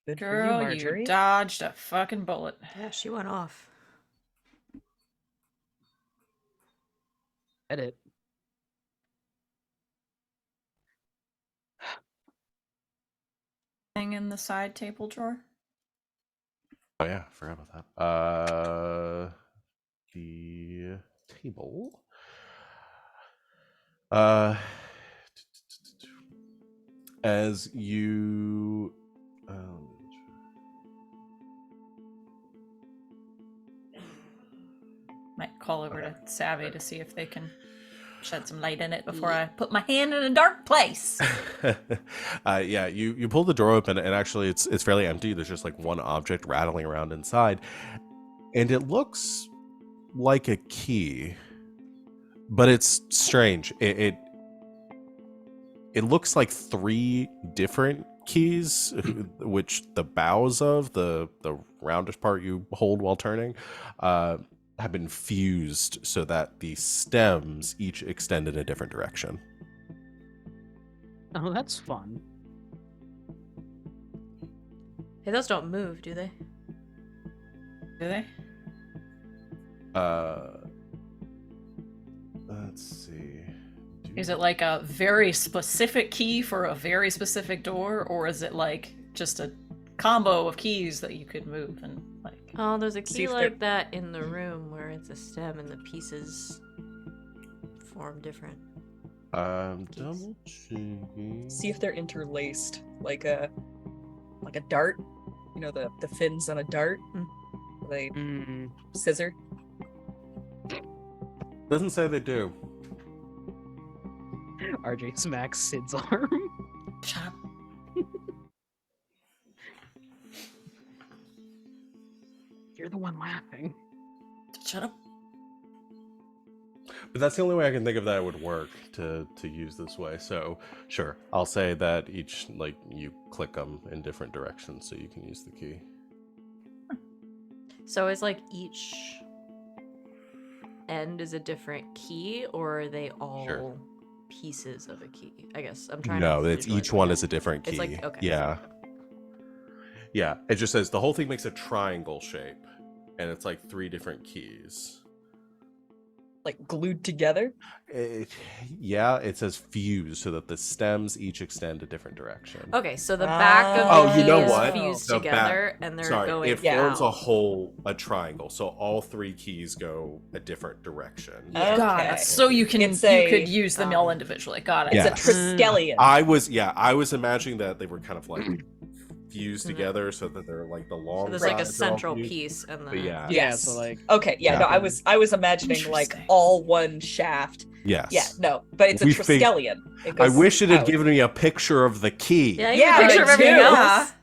Good for you, Girl, Marjorie. you dodged a fucking bullet. Yeah, she went off. Edit. Thing in the side table drawer. Oh yeah, I forgot about that. The table. As you Might call over to Savvy to see if they can shed some light in it before I put my hand in a dark place. yeah, you pull the door open, and actually it's fairly empty. There's just like one object rattling around inside, and it looks like a key, but it's strange. It looks like 3 different keys, which the bows of the roundish part you hold while turning have been fused so that the stems each extend in a different direction. Oh, that's fun. Hey, those don't move, do they? Do they? Let's see. Is it like a very specific key for a very specific door, or is it like just a combo of keys that you could move and like? Oh, there's a See key if like that in the room where it's a stem and the pieces form different. Double checking. See if they're interlaced, like a dart. You know the fins on a dart. They scissor. Doesn't say they do. RJ smacks Sid's arm. Shut up. You're the one laughing. Shut up. But that's the only way I can think of that it would work to use this way. So sure, I'll say that each, like, you click them in different directions so you can use the key. So is like each end is a different key, or are they all Sure. pieces of a key? I guess I'm trying No, to it's visualize each what one that- is a different key. It's like, okay. Yeah. Yeah, it just says the whole thing makes a triangle shape, and it's like 3 different keys. Like glued together. Yeah, it says fused so that the stems each extend a different direction. Okay, so the back of Oh, the you key know is what? fused The back- together, and they're Sorry, going it forms down. a triangle, so all 3 keys go a different direction. Yeah. Got Okay. it. So you can It's you a, could use them all individually. Got it. Yeah. It's a triskelion. I was imagining that they were kind of like fused Mhm. together so that they're like the long So there's like a sides are all central fused. piece, and But then yeah. Yeah, so like Okay, yeah, no, Yeah. I was imagining like Interesting. all one shaft. Yes. Yeah, no, but it's a We fig- Triskelion. It I goes wish it had out. given me a picture of the key. yeah, you Yeah, have a picture of me everything too. else.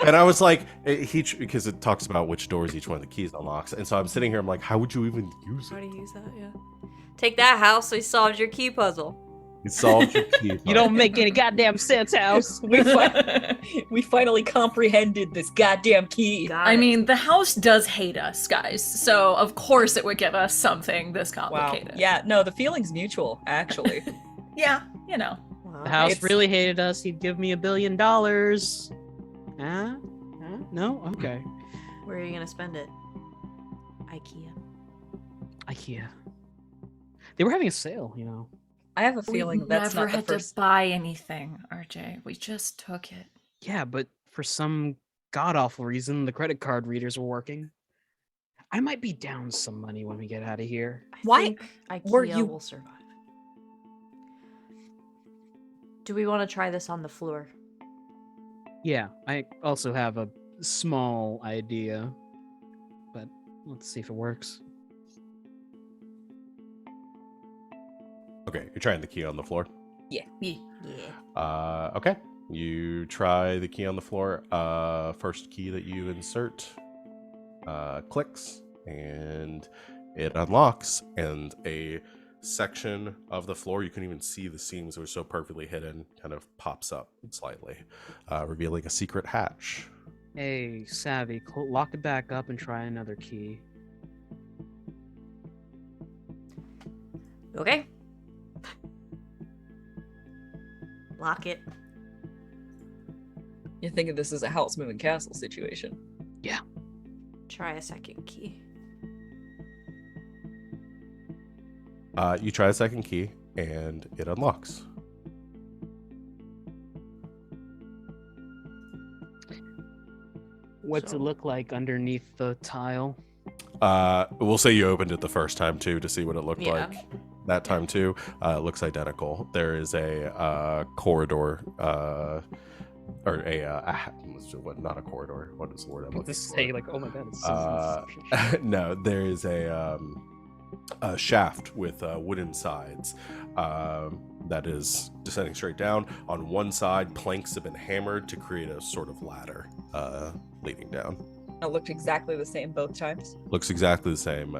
And I was like, because it talks about which doors each one of the keys unlocks. And so I'm sitting here, I'm like, how would you even use How it? do you use that? Yeah. Take that, house. So you solved your key puzzle. You solved your key. you don't make any goddamn sense, house. We finally comprehended this goddamn key. Got I it. mean, the house does hate us, guys. So of course it would give us something this Wow. complicated. Yeah, no, the feeling's mutual, actually. Yeah, you know. Wow. The house It's- really hated us. He'd give me $1 billion. Huh? No? Okay. Where are you gonna spend it? IKEA. IKEA. They were having a sale, you know. I have a feeling we that's never not the had first. to buy anything, RJ. We just took it. Yeah, but for some god awful reason, the credit card readers were working. I might be down some money when we get out of here. I Why think IKEA were you- will survive. Do we want to try this on the floor? Yeah, I also have a small idea, but let's see if it works. Okay, you're trying the key on the floor. Yeah. Yeah. Okay. You try the key on the floor. First key that you insert clicks and it unlocks, and a section of the floor, you can even see the seams were so perfectly hidden, kind of pops up slightly, revealing a secret hatch. Hey, Savvy, lock it back up and try another key. Okay. Lock it. You're thinking this is a house moving castle situation. Try a second key. You try a second key, and it unlocks. What's So- it look like underneath the tile? We'll say you opened it the first time too to see what it looked Yeah. like. That time too, it looks identical. There is a corridor, or what? Not a corridor. What is the word I'm To looking say for? like, oh my god, it's No, there is a shaft with wooden sides that is descending straight down. On one side, planks have been hammered to create a sort of ladder leading down. It looked exactly the same both times. Looks exactly the same.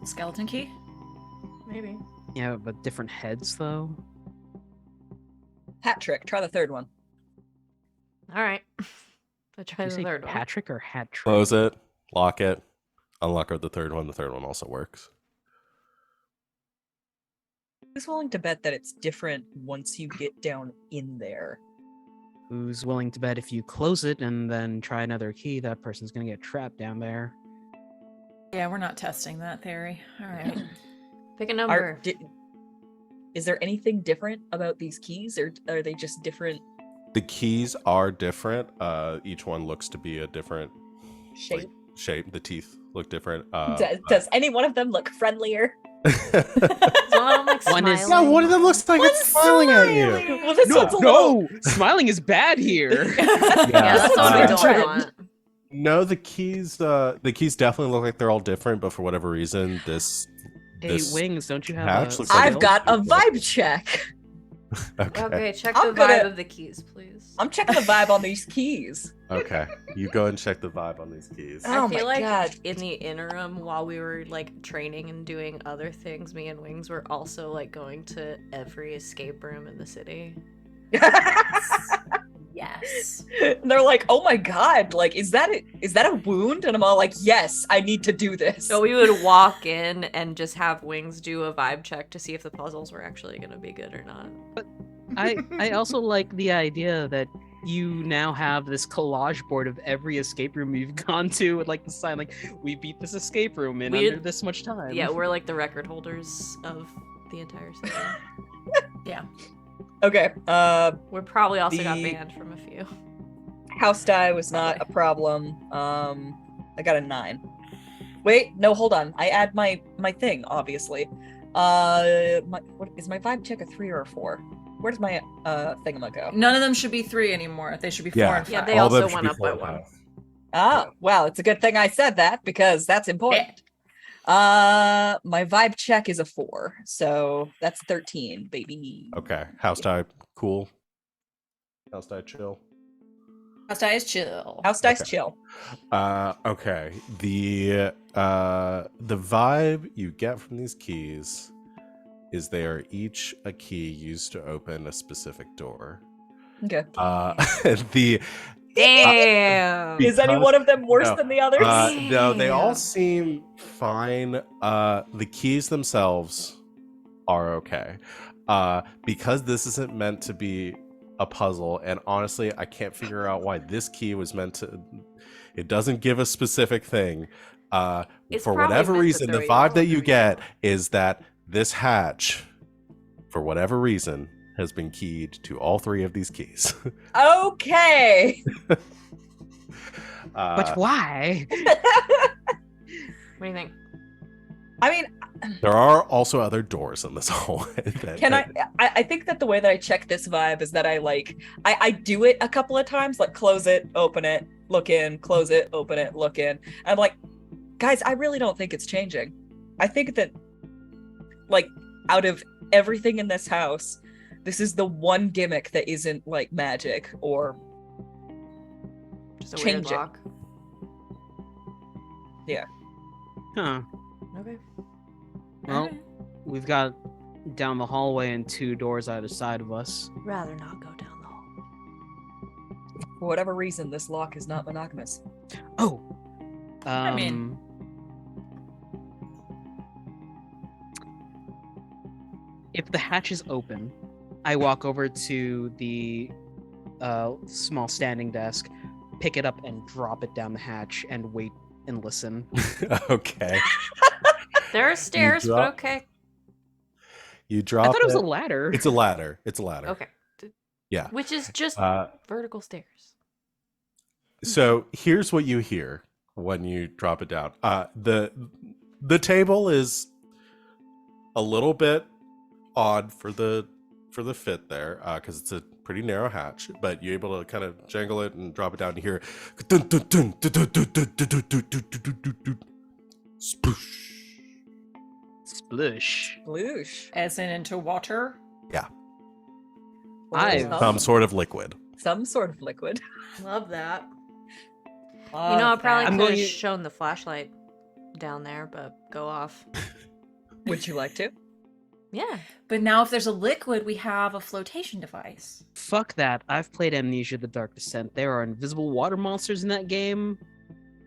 Skeleton key? Maybe. Yeah, but different heads though. Hat trick. Try the third one. All right. Let's try Did the you say third one. Patrick or hat trick? Close it, lock it, unlock the third one. The third one also works. Who's willing to bet that it's different once you get down in there? Who's willing to bet if you close it and then try another key, that person's gonna get trapped down there? Yeah, we're not testing that theory. All right. Pick a number. Is there anything different about these keys, or are they just different The keys are different. Each one looks to be a different shape? shape. The teeth look different. Does any one of them look friendlier? Some of them, like, One is- Yeah, smiling. one of them looks like it's smiling at you. Well, this one's a little... Smiling is bad here. Yeah, that's what we Uh, don't trend. want. No, the keys definitely look like they're all different, but for whatever reason, this Hey, Wings, don't you have hatch a looks like I've it's got a different. vibe check. Okay. Okay, check I'm the vibe gonna- of the keys, please. I'm checking the vibe on these keys. Okay. You go and check the vibe on these keys. Oh I feel my like God. in the interim, while we were like training and doing other things, me and Wings were also like going to every escape room in the city. Yes. And they're like, "Oh my god! Like, is that a wound?" And I'm all like, "Yes, I need to do this." So we would walk in and just have Wings do a vibe check to see if the puzzles were actually going to be good or not. I also like the idea that you now have this collage board of every escape room you've gone to with like the sign like we beat this escape room in We- under this much time. Yeah, we're like the record holders of the entire city. Yeah. Okay. We probably also got The- banned from a few. House die was not a problem. I got a 9. Wait, no, hold on. I add my thing, obviously. What is my vibe check, a 3 or a 4? Where's my thingama go? None of them should be 3 anymore. They should be 4 Yeah. and 5. Yeah, they All of them also should went be up by 4 and 1. 5. Oh, well, it's a good thing I said that because that's important. My vibe check is a 4, so that's 13, baby. Okay. House type, cool. House type, chill. House die is chill. House dice Okay. chill. Okay. The vibe you get from these keys is they are each a key used to open a specific door. Okay. The Damn. Is any because- one of them worse no, than the others? no, they all Damn. seem fine. The keys themselves are okay. Because this isn't meant to be a puzzle, and honestly, I can't figure out why this key was meant to. It doesn't give a specific thing. It's For probably whatever meant to reason, throw the you vibe off. that you get is that this hatch, for whatever reason, has been keyed to all 3 of these keys. Okay. But why? What do you think? I mean, There are also other doors in this hallway. I think that the way that I check this vibe is that I do it a couple of times, like close it, open it, look in, close it, open it, look in. I'm like, guys, I really don't think it's changing. I think that, like, out of everything in this house, this is the one gimmick that isn't like magic or Just a Change weird it. lock. Huh. Okay. Well, we've got down the hallway and 2 doors either side of us. Rather not go down the hall. for whatever reason this lock is not monogamous. Oh. I mean- If the hatch is open, I walk over to the small standing desk, pick it up and drop it down the hatch and wait and listen. Okay. There are stairs, but drop- okay. You I drop thought it was a ladder. It's a ladder. It's a ladder. Okay. Yeah. Which is just vertical stairs. So here's what you hear when you drop it down. The table is a little bit odd for the fit there because it's a pretty narrow hatch, but you're able to kind of jangle it and drop it down. And you hear sploosh. Sploosh. Sploosh. As in into water. I've- Some sort of liquid. Some sort of liquid. Love that. You Love know, I probably that. I'm could going have to- shown the flashlight down there, but go off. Would you like to? Yeah. But now if there's a liquid, we have a flotation device. Fuck that. I've played Amnesia: The Dark Descent. There are invisible water monsters in that game.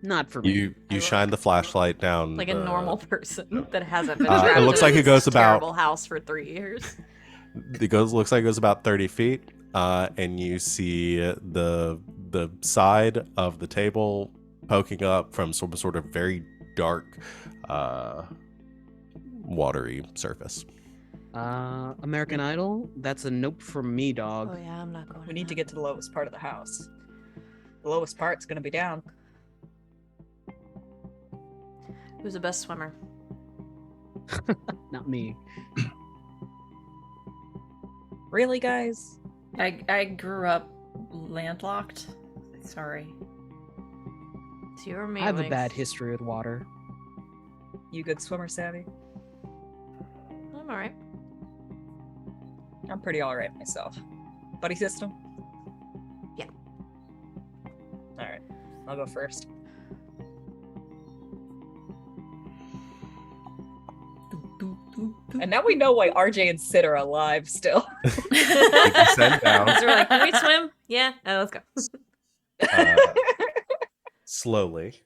Not for me. You I shine the flashlight down. Like a the- normal person that hasn't been It trapped looks in like it this goes about- terrible house for 3 years. Looks like it goes about 30 feet, and you see the side of the table poking up from some sort of very dark, watery surface. American Idol? That's a nope from me, dog. Oh yeah, I'm not going. We need to get to the lowest part of the house. The lowest part's gonna be down. Who's the best swimmer? Not me. Really, guys? I grew up landlocked. Sorry. It's you or me. I have a Wings? bad history with water. You good swimmer, Savvy? I'm alright. I'm pretty alright myself. Buddy system? Yeah. Alright. I'll go first. And now we know why RJ and Sid are alive still. You descend down So we're like, can we swim? Yeah. Let's go. slowly.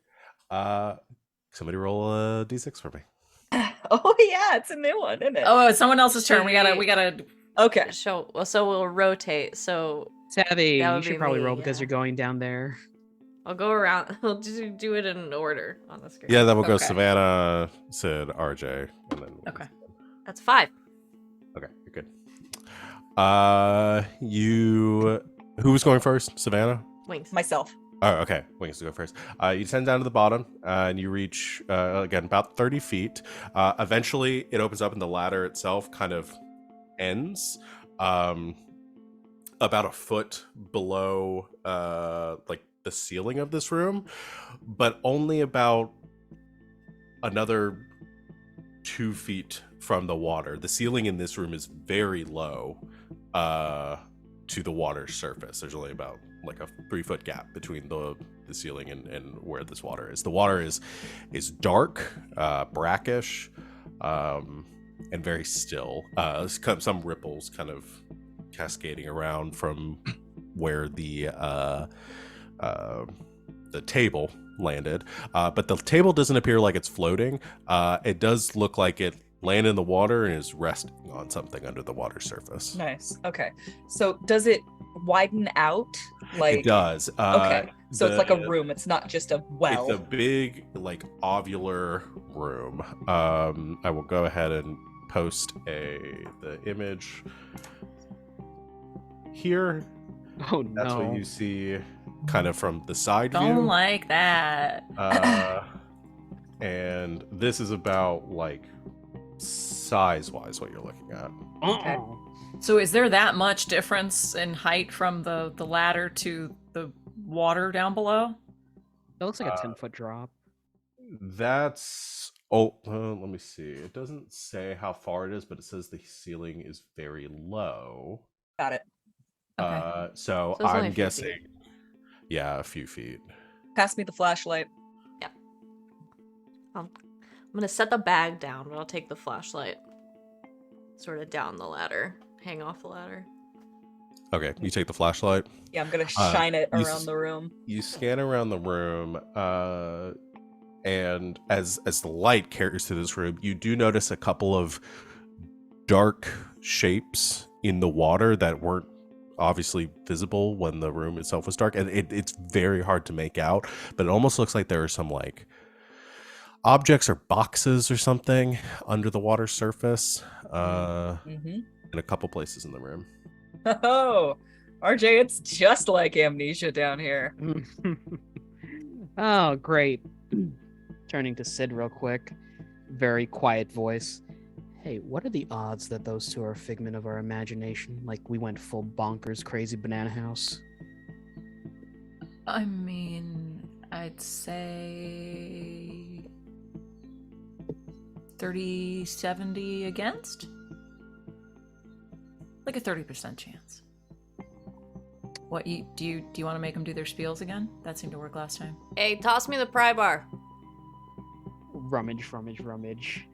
Somebody roll a d6 for me. Oh yeah, it's a new one, isn't it? Oh, it's someone else's turn. We gotta. Okay. So we'll rotate. So Savvy, That you would should be probably me, roll because yeah. you're going down there. I'll go around. I'll do it in order on the screen. Yeah, then we'll go Okay. Savannah, Sid, RJ, and then Okay. That's 5. Okay, you're good. Who was going first? Savannah? Wings. Myself. Oh, okay. Wings to go first. You descend down to the bottom, and you reach again about 30 feet. Eventually, it opens up, and the ladder itself kind of ends. about a foot below like the ceiling of this room, but only about another 2 feet from the water. The ceiling in this room is very low to the water's surface. There's only about like a 3-foot gap between the ceiling and where this water is. The water is dark, brackish, and very still. Some ripples kind of cascading around from where the table landed, but the table doesn't appear like it's floating. It does look like it landed in the water and is resting on something under the water surface. Nice. Okay. So does it widen out? Like It does. Okay. So it's like a room. It's not just a well. It's a big, like, ovular room. I will go ahead and post the image here. Oh no. That's what you see kind of from the side Don't view. like that. And this is about, like, size-wise what you're looking at. Okay. So is there that much difference in height from the ladder to the water down below? That looks like a 10-foot drop. That's... Oh, let me see. It doesn't say how far it is, but it says the ceiling is very low. Got it. Okay. So So it's only a I'm few guessing... feet. Yeah, a few feet. Pass me the flashlight. I'm gonna set the bag down, but I'll take the flashlight sort of down the ladder, hang off the ladder. Okay, you take the flashlight. Yeah, I'm gonna shine it you around the room. You scan around the room, and as the light carries through this room, you do notice a couple of dark shapes in the water that weren't obviously visible when the room itself was dark, and it's very hard to make out, but it almost looks like there are some, like, objects or boxes or something under the water surface in a couple places in the room. Oh, RJ, it's just like amnesia down here. Oh, great. Turning to Sid real quick. Very quiet voice. Hey, what are the odds that those two are a figment of our imagination? Like we went full bonkers crazy banana house? I mean, I'd say 30-70 against? Like a 30% chance. What do you want to make them do their spiels again? That seemed to work last time. Hey, toss me the pry bar. Rummage.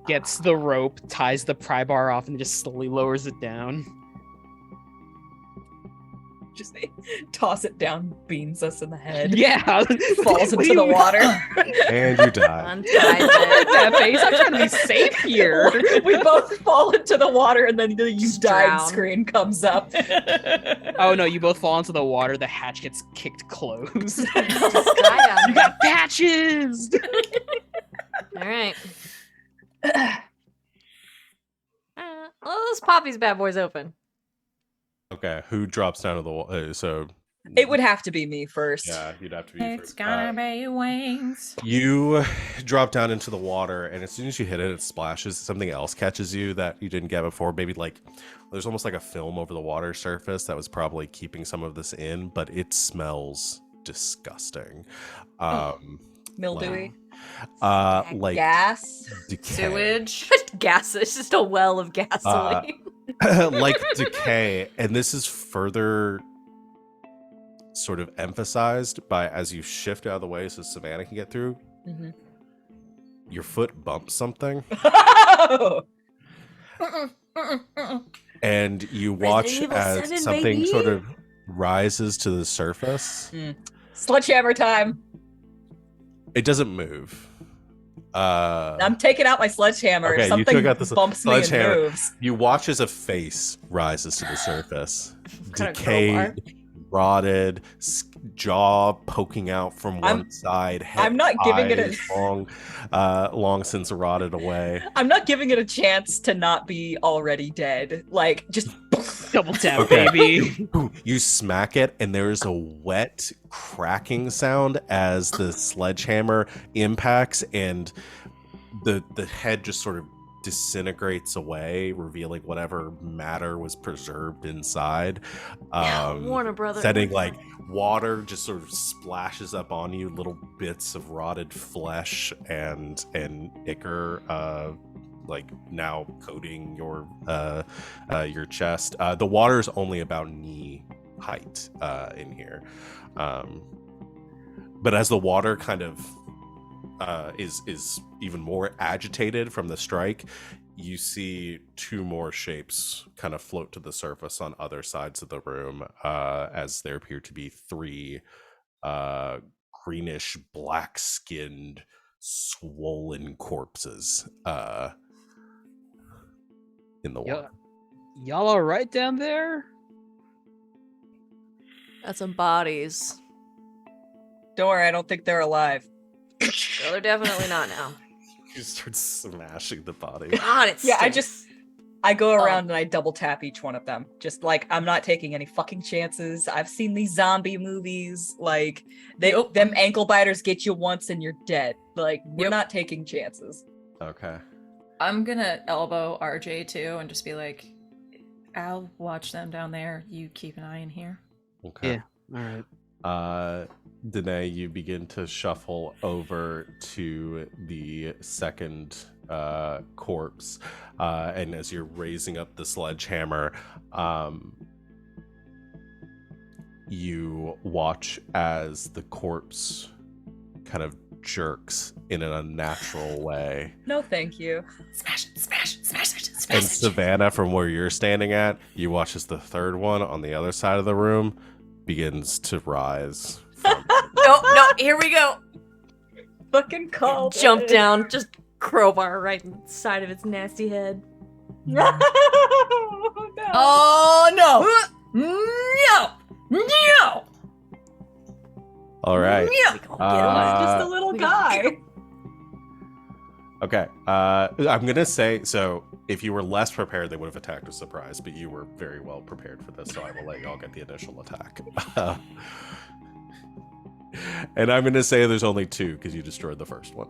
Gets the rope, ties the pry bar off, and just slowly lowers it down. Just toss it down, beans us in the head. Yeah! Falls into the water. And you die. Unties it. That face, I'm trying to be safe here. We both fall into the water, and then the "you Just died" drown. screen comes up. Oh no, you both fall into the water, the hatch gets kicked closed. Just die down. You got patches! All right. Let's pop these bad boys open. Okay, who drops down to the wall? So It would have to be me first. yeah, you'd have to be It's first. gonna be wings. You drop down into the water, and as soon as you hit it, it splashes. Something else catches you that you didn't get before. Maybe like there's almost like a film over the water surface that was probably keeping some of this in, but it smells disgusting. Mildewy. Like Gas. decay. Sewage. Gas. It's just a well of gasoline. Like decay, and this is further sort of emphasized by as you shift out of the way so Savannah can get through. Mhm. Your foot bumps something, and you watch Evil as 7, something baby. sort of rises to the surface. Sledgehammer time. It doesn't move. I'm taking out my sledgehammer. Okay, you Something took out the bumps me and sledgehammer. moves. You watch as a face rises to the surface, Kind of crowbar. decayed, rotted, jaw poking out from one side. Head, I'm not giving it a- eyes long since rotted away. I'm not giving it a chance to not be already dead. Like, just Double tap, Okay. baby. You smack it, and there is a wet cracking sound as the sledgehammer impacts, and the head just sort of disintegrates away, revealing whatever matter was preserved inside. Warner Brother. Setting like water just sort of splashes up on you, little bits of rotted flesh and ichor like now coating your chest. The water is only about knee height in here, but as the water kind of is even more agitated from the strike, you see two more shapes kind of float to the surface on other sides of the room, as there appear to be three greenish, black-skinned, swollen corpses in the water. Y'all all right down there? That's some bodies. Don't worry, I don't think they're alive. No, they're definitely not now. You start smashing the body. God, it's Yeah, I go around and I double tap each one of them. Just like, I'm not taking any fucking chances. I've seen these zombie movies. Like, them ankle biters get you once and you're dead. Like, we're not taking chances. Okay. I'm gonna elbow RJ too and just be like, I'll watch them down there. You keep an eye in here. Okay. Yeah. All right. Danae, you begin to shuffle over to the second corpse, and as you're raising up the sledgehammer, you watch as the corpse kind of jerks in an unnatural way. No, thank you. Smash it, smash it, smash it, smash And it. Savannah, from where you're standing at, you watch as the third one on the other side of the room begins to rise. No, here we go. Fucking call. Jump down, just crowbar right inside of its nasty head. No. Oh no! No! No! All right. We gonna get him. Just a little guy. Okay. I'm gonna say, so if you were less prepared, they would have attacked with surprise, but you were very well prepared for this, so I will let y'all get the initial attack. And I'm gonna say there's only two because you destroyed the first one.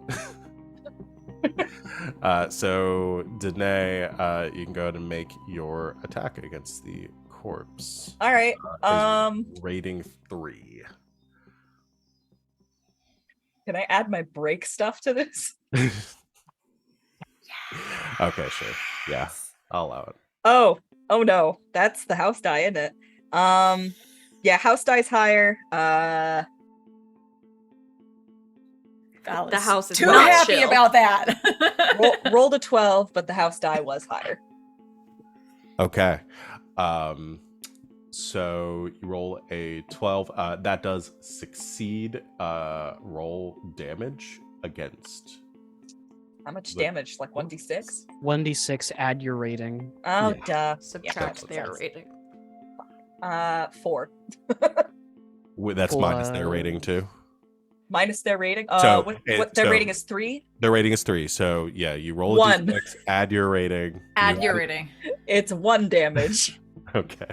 So Danae, you can go ahead and make your attack against the corpse. All right. Rating 3. Can I add my break stuff to this? Okay, sure. Yeah, I'll allow it. Oh no, that's the house die, isn't it? Yeah, house die's higher. The house is too not happy chill. about that. rolled a 12, but the house die was higher. Okay. So you roll a 12. That does succeed. Roll damage against. How much damage? Like 1d6? 1d6, add your rating. Oh, Yeah. duh. Subtract Yeah. their rating. 4. That's minus their rating too. Minus their rating? So, what their rating is 3? Their rating is 3. So yeah, you roll a 1. d6, add your rating. Add You your rating. It's 1 damage. Okay.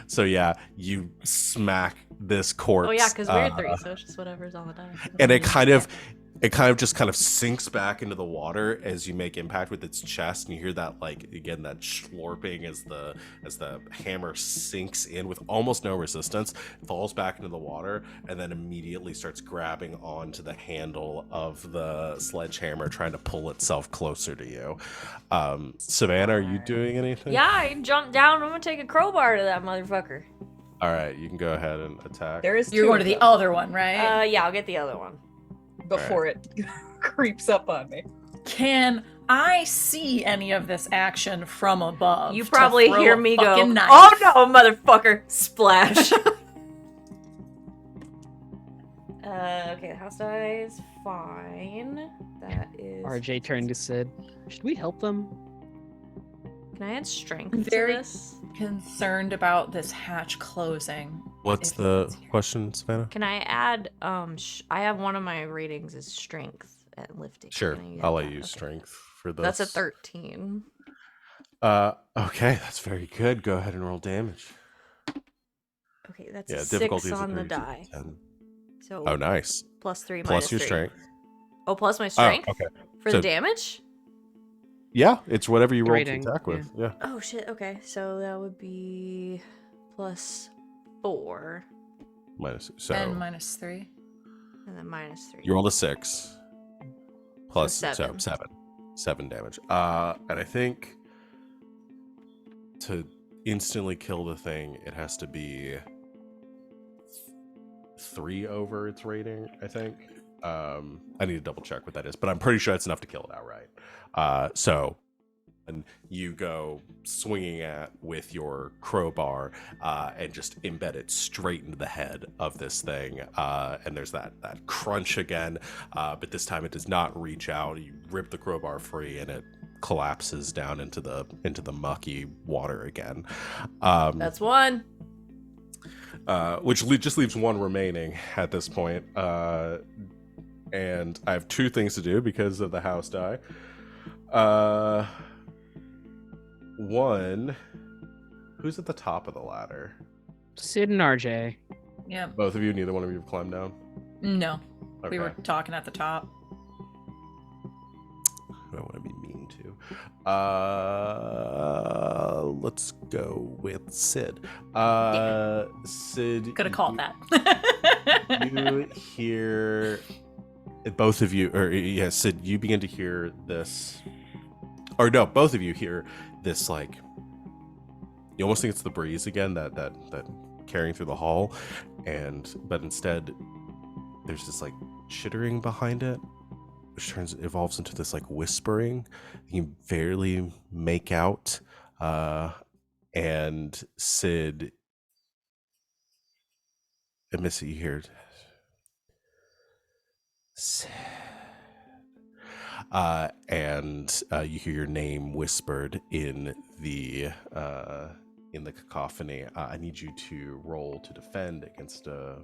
So yeah, you smack this corpse. Oh yeah, because we're 3, so it's just whatever's on the die. And it kind of just sinks back into the water as you make impact with its chest, and you hear that, like, again, that slurping as the hammer sinks in with almost no resistance, falls back into the water, and then immediately starts grabbing onto the handle of the sledgehammer, trying to pull itself closer to you. Savannah, are you doing anything? Yeah, I jumped down. I'm gonna take a crowbar to that motherfucker. All right, you can go ahead and attack. There is 2 You're going to of the them other one, right? Yeah, I'll get the other one. before it creeps up on me. Can I see any of this action from above? You to probably throw hear a me go, fucking knife? "Oh no, motherfucker!" Splash. Okay, the house die is fine. That is. RJ turned to Sid. Should we help them? Can I add strength Very- to this? Concerned about this hatch closing. What's If the it's here. question, Savannah? Can I add? I have one of my ratings is strength at lifting. Sure, Can I I'll add let that? you Okay. strength for this. That's a 13. Okay, that's very good. Go ahead and roll damage. Okay, that's Yeah, a difficulty 6 is a on the 32 die. 10. So Oh, nice. plus 3 Plus minus your 3. strength. Oh, plus my strength Oh, okay. for So- the damage. Yeah, it's whatever you roll to Rating, attack with. Yeah. Oh shit. Okay, so that would be +4, Minus And so -3. and then -3. you rolled a 6 plus so 7. 7 damage. And I think to instantly kill the thing, it has to be 3 over its rating, I think. I need to double check what that is, but I'm pretty sure it's enough to kill it outright. So and you go swinging at with your crowbar and just embed it straight into the head of this thing. And there's that crunch again, but this time it does not reach out. You rip the crowbar free, and it collapses down into the mucky water again. That's 1. Which just leaves 1 remaining at this point. And I have 2 things to do because of the house die. 1, who's at the top of the ladder? Sid and RJ. Yeah. Both of you, neither one of you have climbed down? No. Okay. We were talking at the top. I want to be mean to. Let's go with Sid. Sid. Could have called that. You hear both of you, or yeah, Sid, you begin to hear this, or no, both of you hear this, like, you almost think it's the breeze again, that carrying through the hall, but instead there's this like chittering behind it, which evolves into this like whispering you can barely make out. And Sid, and Missy, you hear Sid. And you hear your name whispered in the cacophony. I need you to roll to defend against a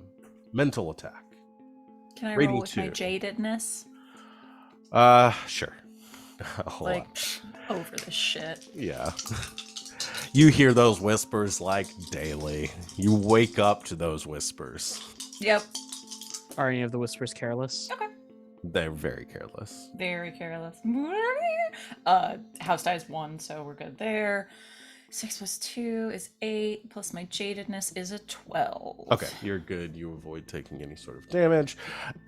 mental attack. Can I Rating roll with my 2. jadedness? Sure. Like, over this shit. Yeah. You hear those whispers like daily. You wake up to those whispers. Yep. Are any of the whispers careless? Okay. They're very careless. Very careless. House die is 1, so we're good there. 6 plus 2 is 8, plus my jadedness is a 12. Okay, you're good. You avoid taking any sort of damage,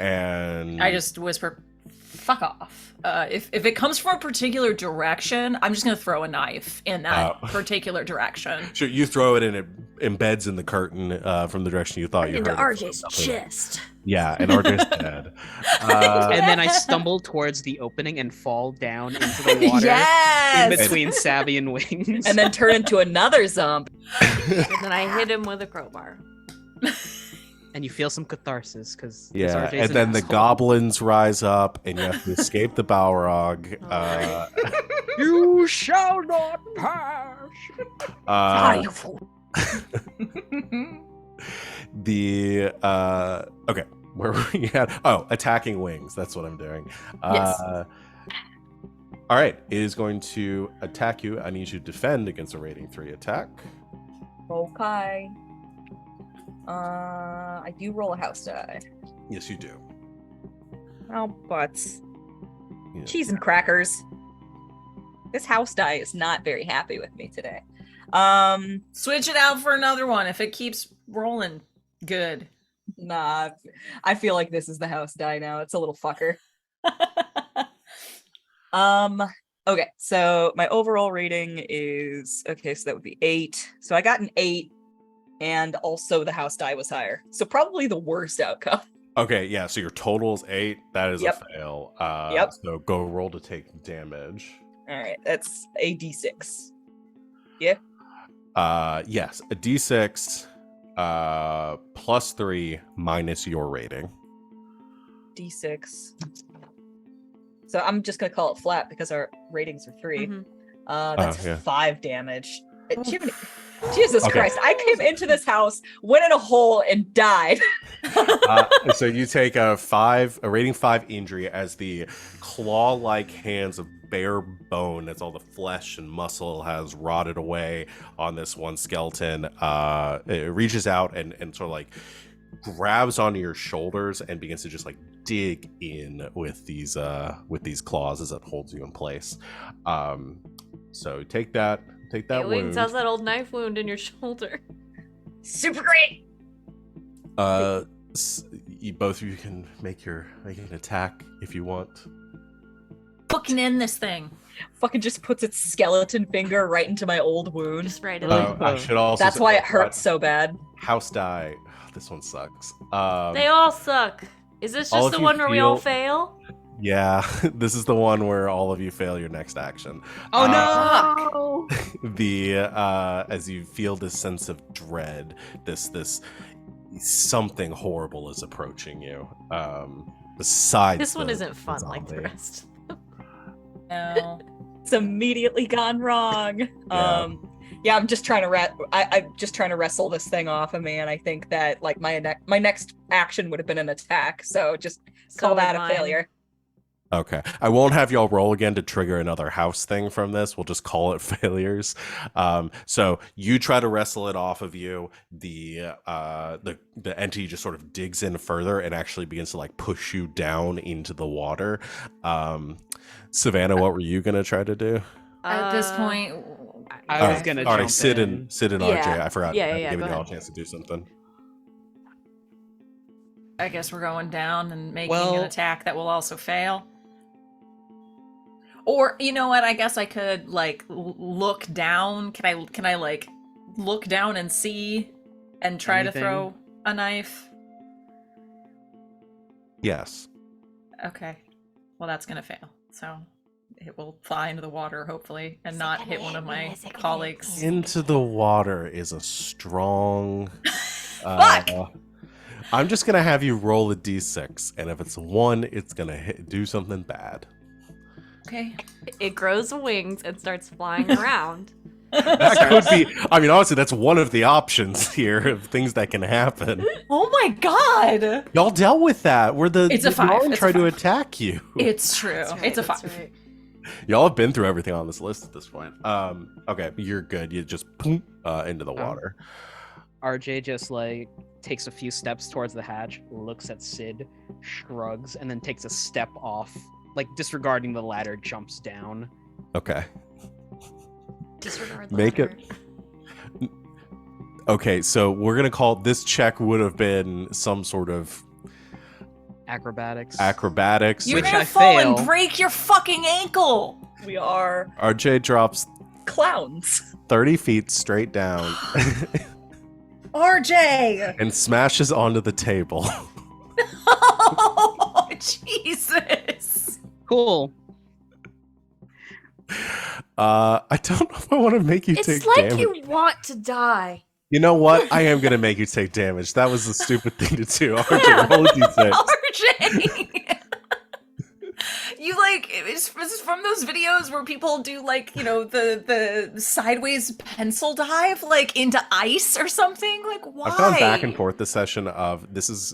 and I just whisper, "Fuck off." If it comes from a particular direction, I'm just gonna throw a knife in that particular direction. Sure, you throw it and it embeds in the curtain from the direction you thought you Into heard it. RJ's chest. Yeah, and RJ's dead. And then I stumble towards the opening and fall down into the water Yes! in between Savvy and Wings. And then turn into another zombie. And then I hit him with a crowbar. And you feel some catharsis because Yeah, RJ's and an then the asshole. goblins rise up, and you have to escape the Balrog. You shall not pass. Uh, okay, where were we at? Oh, attacking wings. That's what I'm doing. Yes. All right, it is going to attack you. I need you to defend against a rating 3 attack. Okay. I do roll a house die. Yes, you do. Oh, butts. Yeah. Cheese and crackers. This house die is not very happy with me today. Switch it out for another one if it keeps rolling good. Nah, I feel like this is the house die now. It's a little fucker. Okay, so my overall rating is, okay, so that would be 8. So I got an 8, and also the house die was higher. So probably the worst outcome. Okay, yeah, so your total is 8. That is Yep. a fail. Yep. So go roll to take damage. Alright, that's a d6. Yes, a d6 plus 3 minus your rating. D6. So I'm just gonna call it flat because our ratings are 3. Mhm. That's yeah. 5 damage. Jesus Okay. Christ, I came into this house, went in a hole, and died. So you take a rating 5 injury as the claw-like hands of bare bone, as all the flesh and muscle has rotted away on this one skeleton. It reaches out and sort of like grabs onto your shoulders and begins to just like dig in with these claws as it holds you in place. So take that Hey, wound. Wings, how's that old knife wound in your shoulder? Super great. Both of you can make an attack if you want. Booking in this thing. Fucking just puts its skeleton finger right into my old wound. Just right in Oh, there. I should also That's say why it that hurts so bad. house die. This one sucks. They all suck. Is this all just of the you one where we all feel- fail? Yeah, this is the one where all of you fail your next action. Oh no! The as you feel this sense of dread, this something horrible is approaching you. Besides This one the isn't fun like the zombie. rest. No. It's immediately gone wrong. Yeah, I'm just trying to I'm just trying to wrestle this thing off of me, and I think that like my next action would have been an attack. So just So call that would a mine. failure. Okay, I won't have y'all roll again to trigger another house thing from this. We'll just call it failures. So you try to wrestle it off of you. The entity just sort of digs in further and actually begins to like push you down into the water. Savannah, what were you gonna try to do? At this point, I was gonna all right, jump Sid in. and RJ. Yeah. I forgot. Yeah, yeah, I yeah, giving go y'all a ahead. chance to do something. I guess we're going down and making Well- an attack that will also fail. Or you know what? I guess I could like look down. Can I like look down and see and try Anything? to throw a knife? Yes. Okay. Well, that's gonna fail. So it will fly into the water, hopefully, and not hit one of my colleagues. Into the water is a strong. Fuck! I'm just gonna have you roll a d6, and if it's a 1, it's gonna do something bad. Okay. It grows wings and starts flying around. That could be. I mean, honestly, that's one of the options here of things that can happen. Oh my god! Y'all dealt with that. Where It's a the 5. Gnarl It's a tried to 5. attack you. It's true. That's right, It's a that's 5. right. Y'all have been through everything on this list at this point. Okay, you're good. You just boom, into the water. RJ just like takes a few steps towards the hatch, looks at Sid, shrugs, and then takes a step off, like disregarding the ladder, jumps down. Okay. Disregard the Make it- ladder. Okay, so we're gonna call this check would have been some sort of Acrobatics. acrobatics. You're Which gonna I fall fail. and break your fucking ankle! We are RJ drops clowns. 30 feet straight down RJ! and smashes onto the table. Oh, Jesus! Cool. I don't know if I want to make you It's take like damage. you want to die. You know what? I am gonna make you take damage. That was a stupid thing to do. RJ, roll a d6. RJ! You like it's from those videos where people do like, you know, the sideways pencil dive like into ice or something? Like why? I've gone back and forth this session of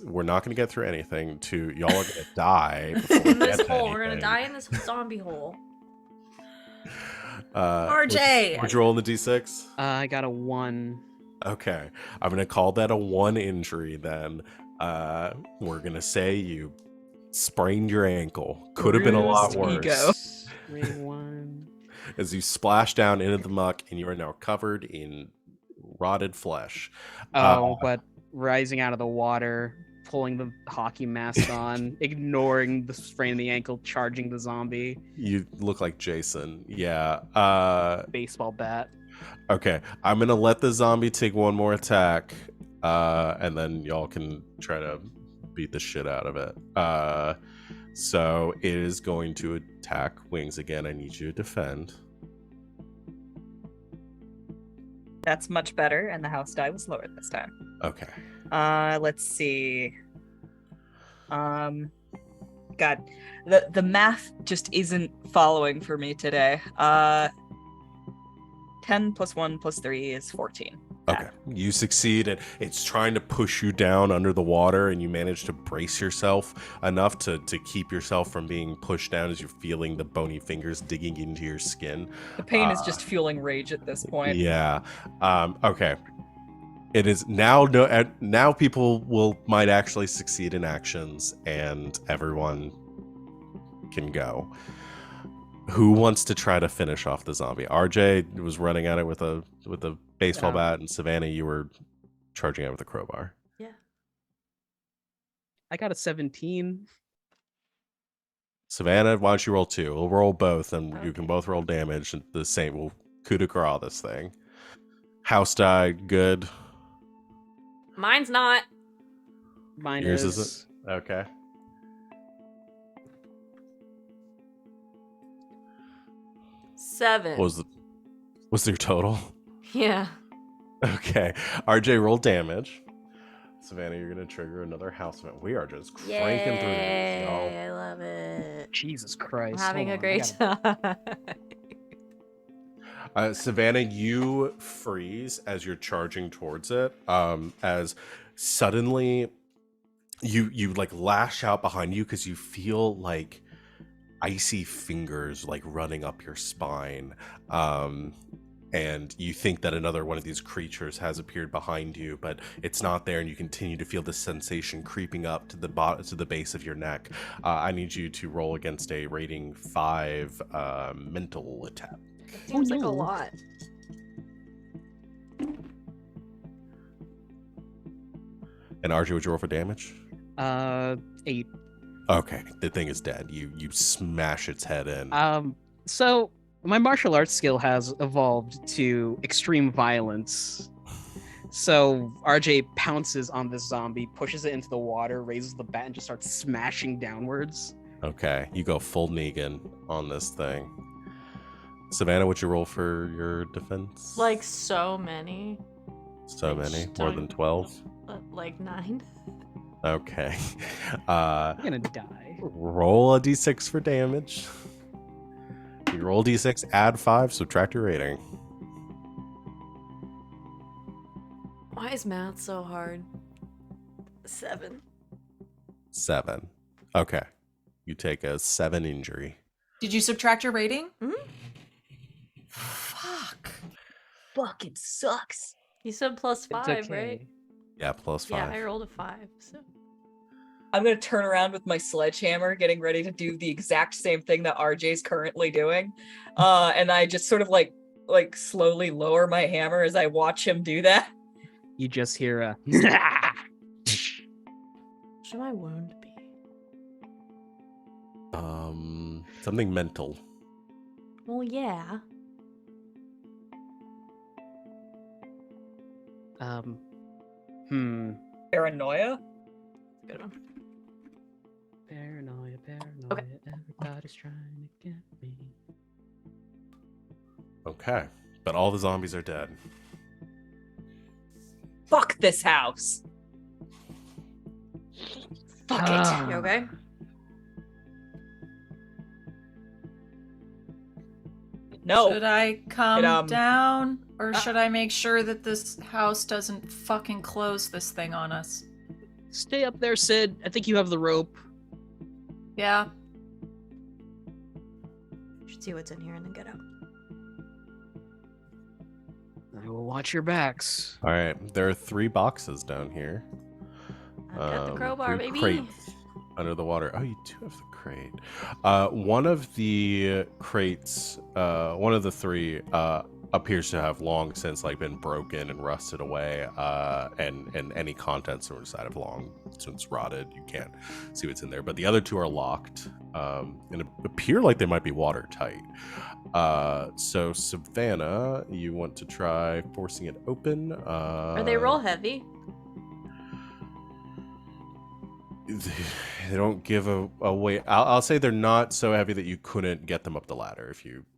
we're not gonna get through anything to y'all are gonna die before we In this get to hole. We're gonna anything. die in this zombie hole. RJ! Would you roll in the d6? I got a 1. Okay, I'm gonna call that a 1 injury then. We're gonna say you sprained your ankle. Could have been a lot Bruised worse. ego. 1. As you splash down into the muck and you are now covered in rotted flesh. Oh, but rising out of the water, pulling the hockey mask on, ignoring the sprain in the ankle, charging the zombie, You look like Jason. Yeah. baseball bat. Okay, I'm gonna let the zombie take one more attack, and then y'all can try to beat the shit out of it. So it is going to attack Wings again. I need you to defend. That's much better, and the house die was lower this time. Okay. Let's see. God, the math just isn't following for me today. 10 plus 1 plus 3 is 14. Okay. You succeed, and it's trying to push you down under the water, and you manage to brace yourself enough to keep yourself from being pushed down as you're feeling the bony fingers digging into your skin. The pain is just fueling rage at this point. Yeah. Okay. It is now. Now people might actually succeed in actions, and everyone can go. Who wants to try to finish off the zombie? RJ was running at it with a baseball bat, and Savannah, you were charging it with a crowbar. Yeah. I got a 17. Savannah, why don't you roll 2? We'll roll both, and you can Okay. both roll damage. And the same. We'll coup de grace this thing. House die, good. Mine's not. Mine Yours is. isn't? Okay. Seven. What was your total? Yeah. Okay. RJ, roll damage. Savannah, you're going to trigger another house event. We are just cranking through these, y'all. Yay, I love it. Jesus Christ. I'm having Hold a on, I great gotta- time. Savannah, you freeze as you're charging towards it. As suddenly you like lash out behind you because you feel like icy fingers like running up your spine. And you think that another one of these creatures has appeared behind you, but it's not there, and you continue to feel this sensation creeping up to the base of your neck. I need you to roll against a rating 5 mental attack. Seems like a no. lot. And RJ, would you roll for damage? 8. Okay, the thing is dead. You smash its head in. So my martial arts skill has evolved to extreme violence. So RJ pounces on this zombie, pushes it into the water, raises the bat, and just starts smashing downwards. Okay, you go full Negan on this thing. Savannah, what'd you roll for your defense? Like so many. So many, Just more don't- than 12. Like 9. Okay. I'm gonna die. Roll a d6 for damage. You roll d6, add 5, subtract your rating. Why is math so hard? 7. 7. Okay. You take a 7 injury. Did you subtract your rating? Mhm. Fuck. Fucking sucks. You said plus 5, It's okay. right? Yeah, plus 5. Yeah, I rolled a 5. So I'm gonna turn around with my sledgehammer, getting ready to do the exact same thing that RJ's currently doing. And I just sort of like slowly lower my hammer as I watch him do that. You just hear a. should my wound be? Something mental. Well, yeah. Paranoia? Good one. Paranoia, paranoia. Okay. Everybody's trying to get me. Okay. But all the zombies are dead. Fuck this house. Fuck Ah. You okay? it. No. Should I calm It, down? Or should I make sure that this house doesn't fucking close this thing on us? Stay up there, Sid. I think you have the rope. Yeah. You should see what's in here and then get out. I will watch your backs. All right. There are 3 boxes down here. I've got the crowbar, 3 baby. crates under the water. Oh, you do have the crate. One of the crates, one of the 3, appears to have long since like been broken and rusted away, and any contents inside have long since rotted. You can't see what's in there. But the other 2 are locked, and appear like they might be watertight. So Savannah, you want to try forcing it open? Are they roll heavy? They don't give a way. I'll say they're not so heavy that you couldn't get them up the ladder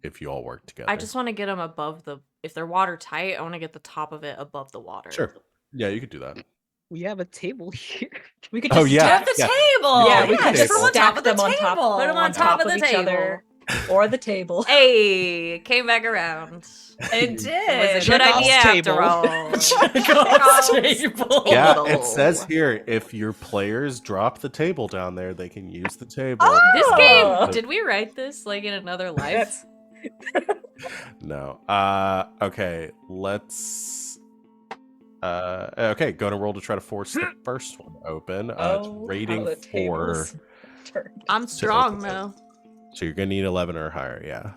if you all work together. I just want to get them above the. If they're watertight, I want to get the top of it above the water. Sure. Yeah, you could do that. We have a table here. We could Oh, just yeah. At the table! Yeah, we could just just put on top stack of the them on top- table. Put them on top of the each table. other or the table. Hey, came back around. It It did. was a good Chekhov's idea table. after all. Chekhov's table. Yeah, it says here if your players drop the table down there, they can use the table. This Oh. game, did we write this like in another life? That's- No. Okay, let's Okay, go to roll to try to force the first one open. It's How rating the 4 tables turned. I'm to strong open it. though. So you're gonna need 11 or higher, yeah.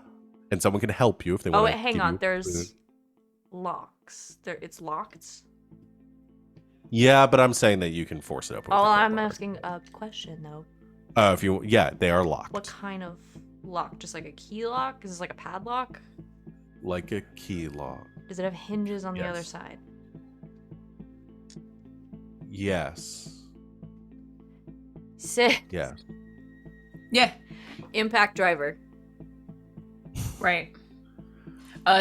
And someone can help you if they Oh, want wait, to. hang give on. you a boon. There's locks. It's locked. Yeah, but I'm saying that you can force it open. Oh, with a I'm crowbar. asking a question though. If you, yeah, they are locked. What kind of lock? Just like a key lock? Is this like a padlock? Like a key lock. Does it have hinges on the other Yes. side? Yes. Sick. Yeah. Yeah, Impact driver. right.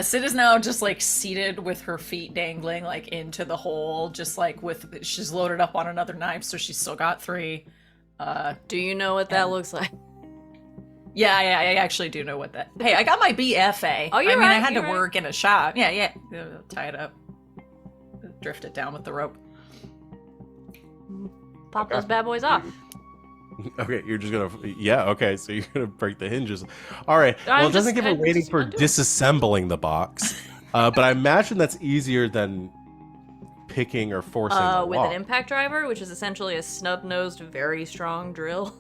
Sid is now just like seated with her feet dangling like into the hole, just like she's loaded up on another knife, so she's still got 3. Do you know what that And- looks like? Yeah, I actually do know what that. Hey, I got my BFA. Oh, you're I mean, I right, had to you're right. work in a shop. Yeah. Tie it up, drift it down with the rope. Pop Okay. those bad boys off. Okay, you're just gonna. Yeah. Okay, so you're gonna break the hinges. All right. Well, I'm it doesn't just- give a I'm rating just for undo it. disassembling the box, but I imagine that's easier than picking or forcing the With lock. an impact driver, which is essentially a snub-nosed, very strong drill.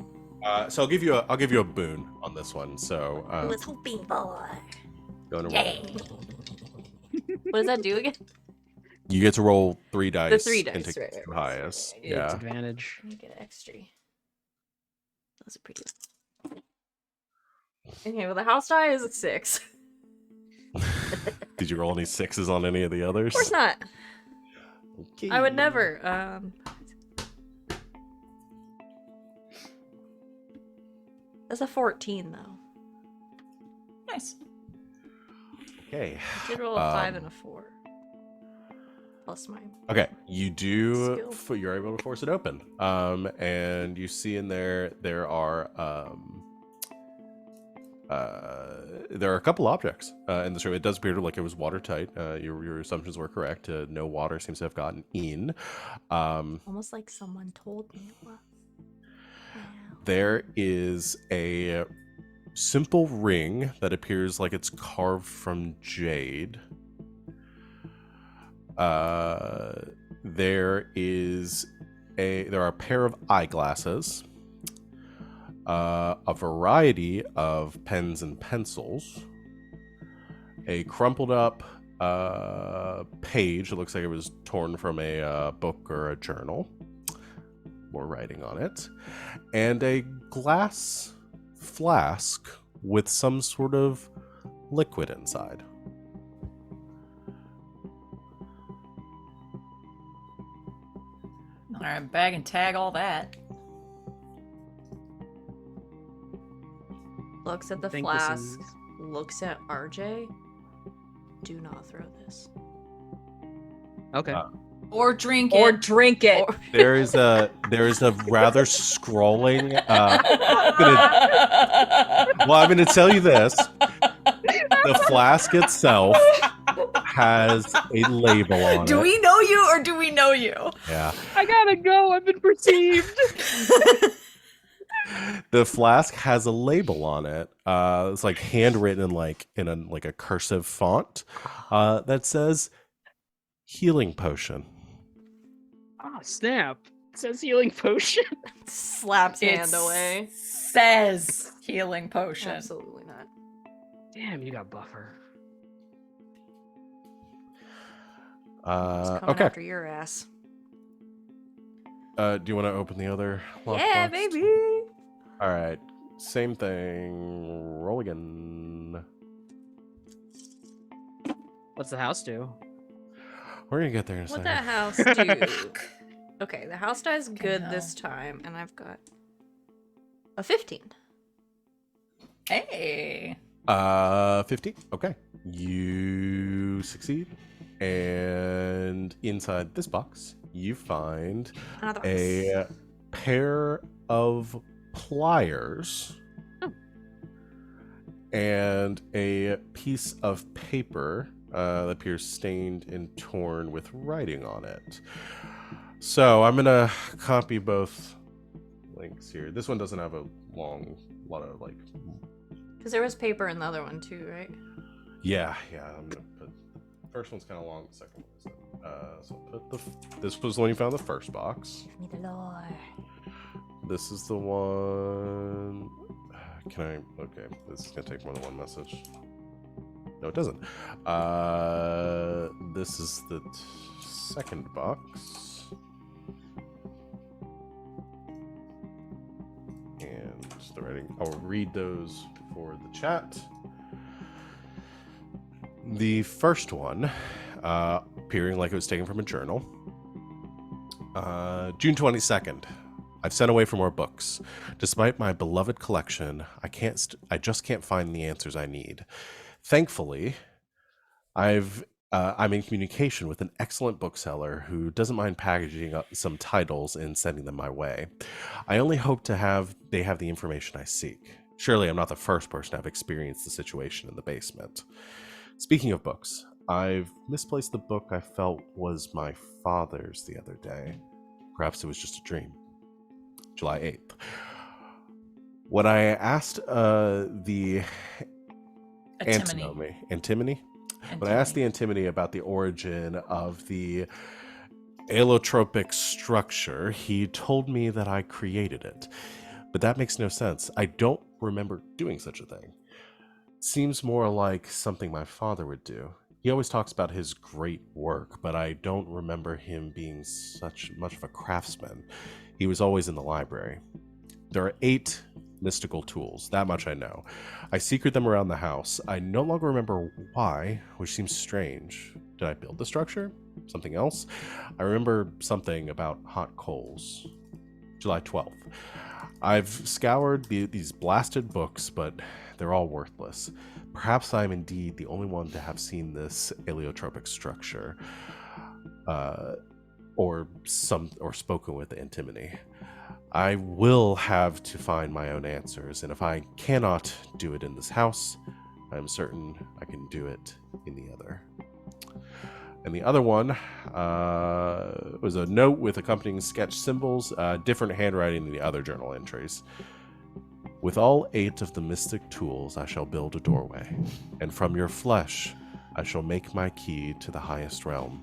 So I'll give you a boon on this one. So was hoping for. go to roll. Yay. What does that do again? You get to roll 3 dice. 3 dice, and take right, the right. highest. It's Yeah. advantage. Let me get an extra. Those are pretty good. Okay, well the house die is a 6. Did you roll any 6s on any of the others? Of course not. Okay. I would never. That's a 14 though. Nice. Okay. I did roll a 5 Um, and a 4. Plus my. Okay, you do. Skill. You're able to force it open. And you see in there are a couple objects in this room. It does appear like it was watertight. Your assumptions were correct. No water seems to have gotten in. Almost like someone told me it was. Wow. There is a simple ring that appears like it's carved from jade. There are a pair of eyeglasses, a variety of pens and pencils, a crumpled up page. It looks like it was torn from a book or a journal. More writing on it, and a glass flask with some sort of liquid inside. All right, bag and tag all that. Looks at the think this flask. is- Looks at RJ. Do not throw this. Okay. Or drink Or it. drink it. Or- There is a rather scrolling. Well, I'm going to tell you this: the flask itself has a label on Do it. we know you or do we know you? Yeah, I gotta go. I've been perceived. the flask has a label on it. It's like handwritten in a cursive font that says "healing potion." Oh snap! It says healing potion. Slaps hand It away. Says healing potion. Absolutely not. Damn, you got buffer. It's coming Okay. after your ass. Do you want to open the other lockbox? Yeah, baby. All right. Same thing. Roll again. What's the house do? We're gonna get there in a What second. that house do? Okay, the house die's good hell. this time, and I've got a 15. Hey. 15. Okay. You succeed. And inside this box, you find Another one. a pair of pliers and a piece of paper that appears stained and torn with writing on it. So I'm gonna copy both links here. This one doesn't have a lot of like. Because there was paper in the other one too, right? Yeah. I'm gonna put. The first one's kind of long. The second one isn't. So put this was the one you found in the first box. Give me the lore. This is the one. Can I? Okay, this is gonna take more than one message. No, it doesn't. This is the second box. And just the writing. I'll read those for the chat. The first one, appearing like it was taken from a journal. June 22nd. I've sent away for more books. Despite my beloved collection, I just can't find the answers I need. Thankfully, I'm in communication with an excellent bookseller who doesn't mind packaging up some titles and sending them my way. I only hope they have the information I seek. Surely I'm not the first person to have experienced the situation in the basement. Speaking of books, I've misplaced the book I felt was my father's the other day. Perhaps it was just a dream. July 8th. When I asked the antimony? When I asked the antimony about the origin of the allotropic structure, he told me that I created it. But that makes no sense. I don't remember doing such a thing. Seems more like something my father would do. He always talks about his great work, but I don't remember him being such much of a craftsman. He was always in the library. There are 8 mystical tools, that much I know. I secret them around the house. I no longer remember why, which seems strange. Did I build the structure? Something else? I remember something about hot coals. July 12th. I've scoured these blasted books, but they're all worthless. Perhaps I'm indeed the only one to have seen this allotropic structure, or spoken with antimony. I will have to find my own answers, and if I cannot do it in this house, I'm certain I can do it in the other. And the other one was a note with accompanying sketch symbols, different handwriting than the other journal entries. With all 8 of the mystic tools, I shall build a doorway, and from your flesh, I shall make my key to the highest realm.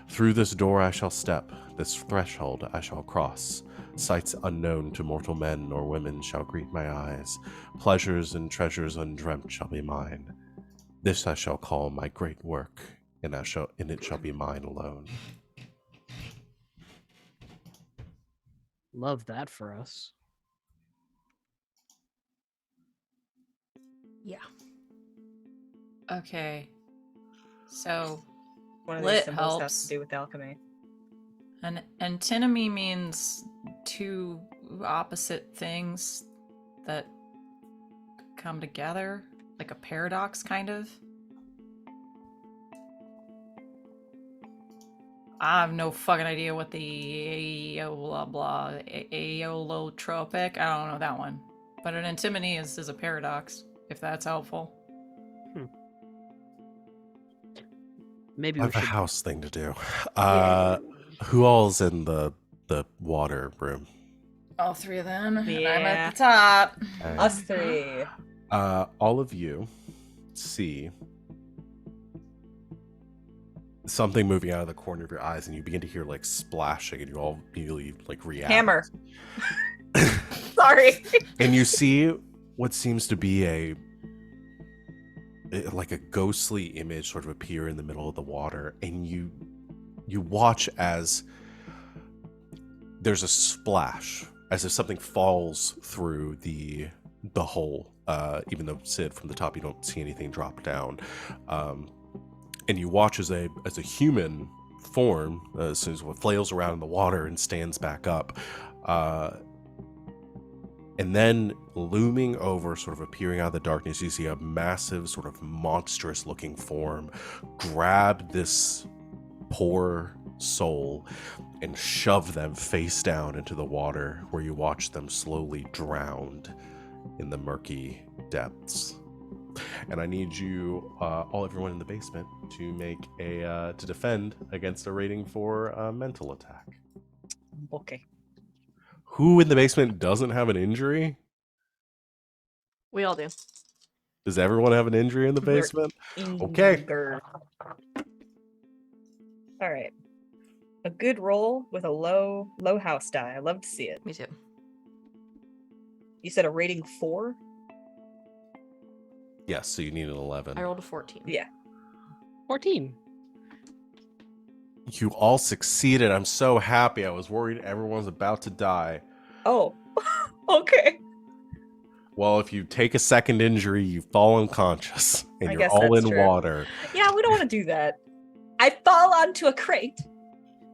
Through this door I shall step, this threshold I shall cross. Sights unknown to mortal men nor women shall greet my eyes. Pleasures and treasures undreamt shall be mine. This I shall call my great work, and it shall be mine alone. Love that for us. Yeah. Okay. So One of Lit these symbols has helps. to do with alchemy. an antinomy means 2 opposite things that come together, like a paradox, kind of. I have no fucking idea what the aolotropic. I don't know that one. But an antimony is a paradox, if that's helpful. Maybe I we have a should. house thing to do. Yeah. Who all's in the water room? All 3 of them. And I'm Yeah. at the top. Okay. Us 3. All of you see something moving out of the corner of your eyes, and you begin to hear like splashing, and you all immediately like react. Hammer. Sorry. And you see what seems to be a ghostly image sort of appear in the middle of the water, and you watch as there's a splash, as if something falls through the hole. Even though, Sid, from the top you don't see anything drop down, and you watch as a human form, as soon as it flails around in the water and stands back up, and then looming over, sort of appearing out of the darkness, you see a massive, sort of monstrous looking form grab this poor soul and shove them face down into the water, where you watch them slowly drowned in the murky depths. And I need you, everyone in the basement, to make to defend against a rating for mental attack. Okay. Who in the basement doesn't have an injury? We all do. Does everyone have an injury in the We're basement? Okay. Inger. All right. A good roll with a low house die. I love to see it. Me too. You said a rating 4? Yes, so you need an 11. I rolled a 14. Yeah. 14. You all succeeded. I'm so happy. I was worried everyone's about to die. Oh. Okay. Well, if you take a second injury, you fall unconscious, and I you're guess all that's in true. water. Yeah, we don't want to do that. I fall onto a crate.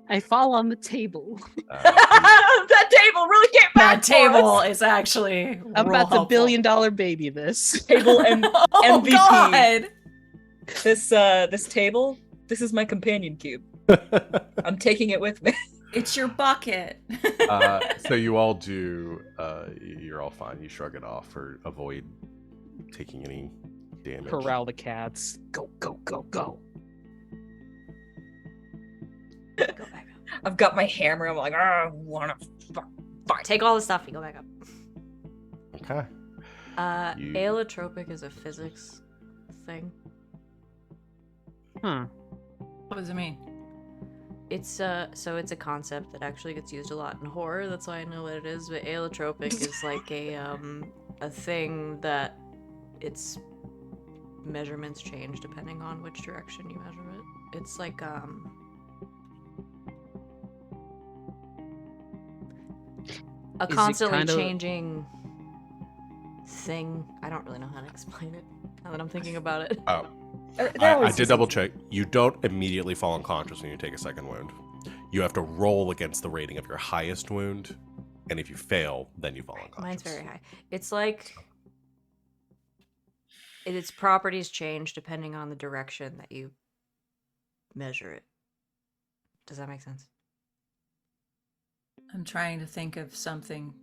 I fall on the table. That table really came back. That table for us. is actually I'm real about to helpful. billion-dollar baby this. Table and Oh, MVP. God. This table. This is my companion cube. I'm taking it with me. It's your bucket. So you all do. You're all fine. You shrug it off or avoid taking any damage. Corral the cats. Go, go, go, go. Go back up. I've got my hammer. I'm like, I wanna fight. Take all the stuff. You go back up. Okay. You- Allotropic is a physics thing. Huh. What does it mean? It's so it's a concept that actually gets used a lot in horror. That's why I know what it is. But allotropic is like a thing that its measurements change depending on which direction you measure it. It's like a Is it constantly kind of- changing thing. I don't really know how to explain it now that I'm thinking about it. Oh, They're I always did double easy. check. You don't immediately fall unconscious when you take a second wound. You have to roll against the rating of your highest wound, and if you fail, then you fall unconscious. Mine's very high. It's like its properties change depending on the direction that you measure it. Does that make sense? I'm trying to think of something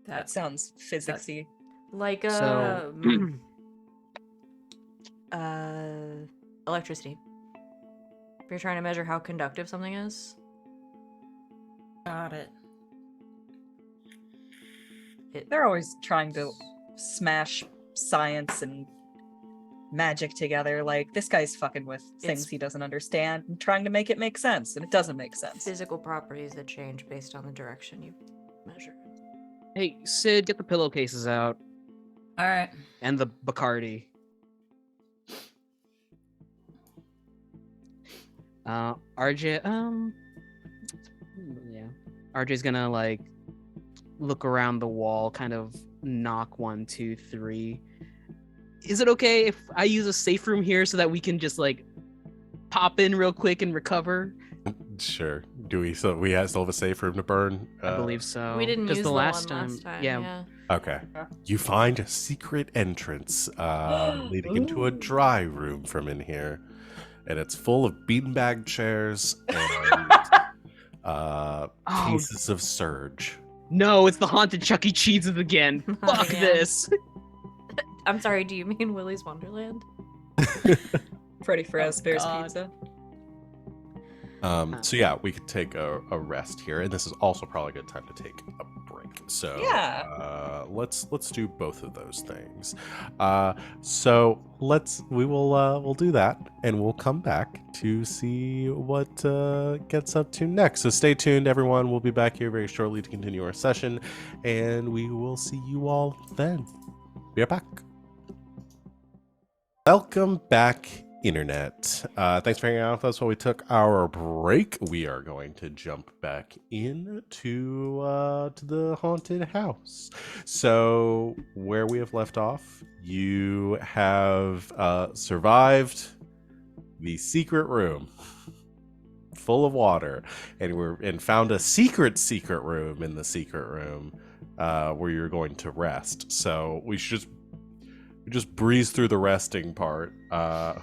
That that sounds physicsy. Like So, electricity. If you're trying to measure how conductive something is, got it. They're always trying to smash science and magic together. Like, this guy's fucking with things It's- he doesn't understand and trying to make it make sense, and it doesn't make sense. physical properties that change based on the direction you measure. hey, Sid, get the pillowcases out All right. and the Bacardi. RJ, yeah. RJ's gonna like look around the wall, kind of knock 1, 2, 3. Is it okay if I use a safe room here so that we can just like pop in real quick and recover? Sure. Do we? So we still have a safe room to burn. I believe so. We didn't use 'cause the last one time, last time. yeah. Okay. You find a secret entrance leading into a dry room from in here, and it's full of beanbag chairs and pieces of serge. No, it's the haunted Chuck E. Cheese's again. Fuck Yeah. this. I'm sorry, do you mean Willy's Wonderland? Freddy Fazbear's God. Pizza. So yeah, we could take a rest here, and this is also probably a good time to take a break. So Yeah. let's do both of those things. So we'll do that, and we'll come back to see what gets up to next. So stay tuned, everyone. We'll be back here very shortly to continue our session, and we will see you all then. Be right back. Welcome back, Internet. Thanks for hanging out with us while we took our break. We are going to jump back in to the haunted house. So where we have left off, you have survived the secret room full of water, and found a secret room in the secret room where you're going to rest. So we should just breeze through the resting part.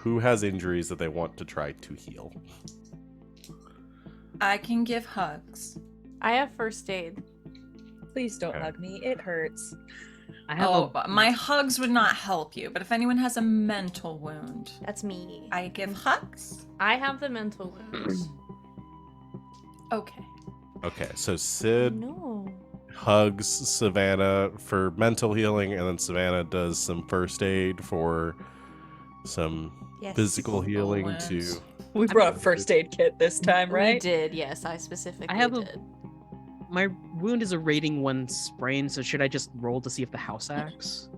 Who has injuries that they want to try to heal? I can give hugs. I have first aid. Please don't Okay. hug me. It hurts. I have Oh, but my hugs would not help you. But if anyone has a mental wound, That's me. I give hugs. I have the mental wounds. Okay. Okay, so Sid No. hugs Savannah for mental healing, and then Savannah does some first aid for some Yes. physical healing to wounds. We brought a first aid kit this time, We right? did, yes. I specifically have a- did. My wound is a rating 1 sprain, so should I just roll to see if the house acts?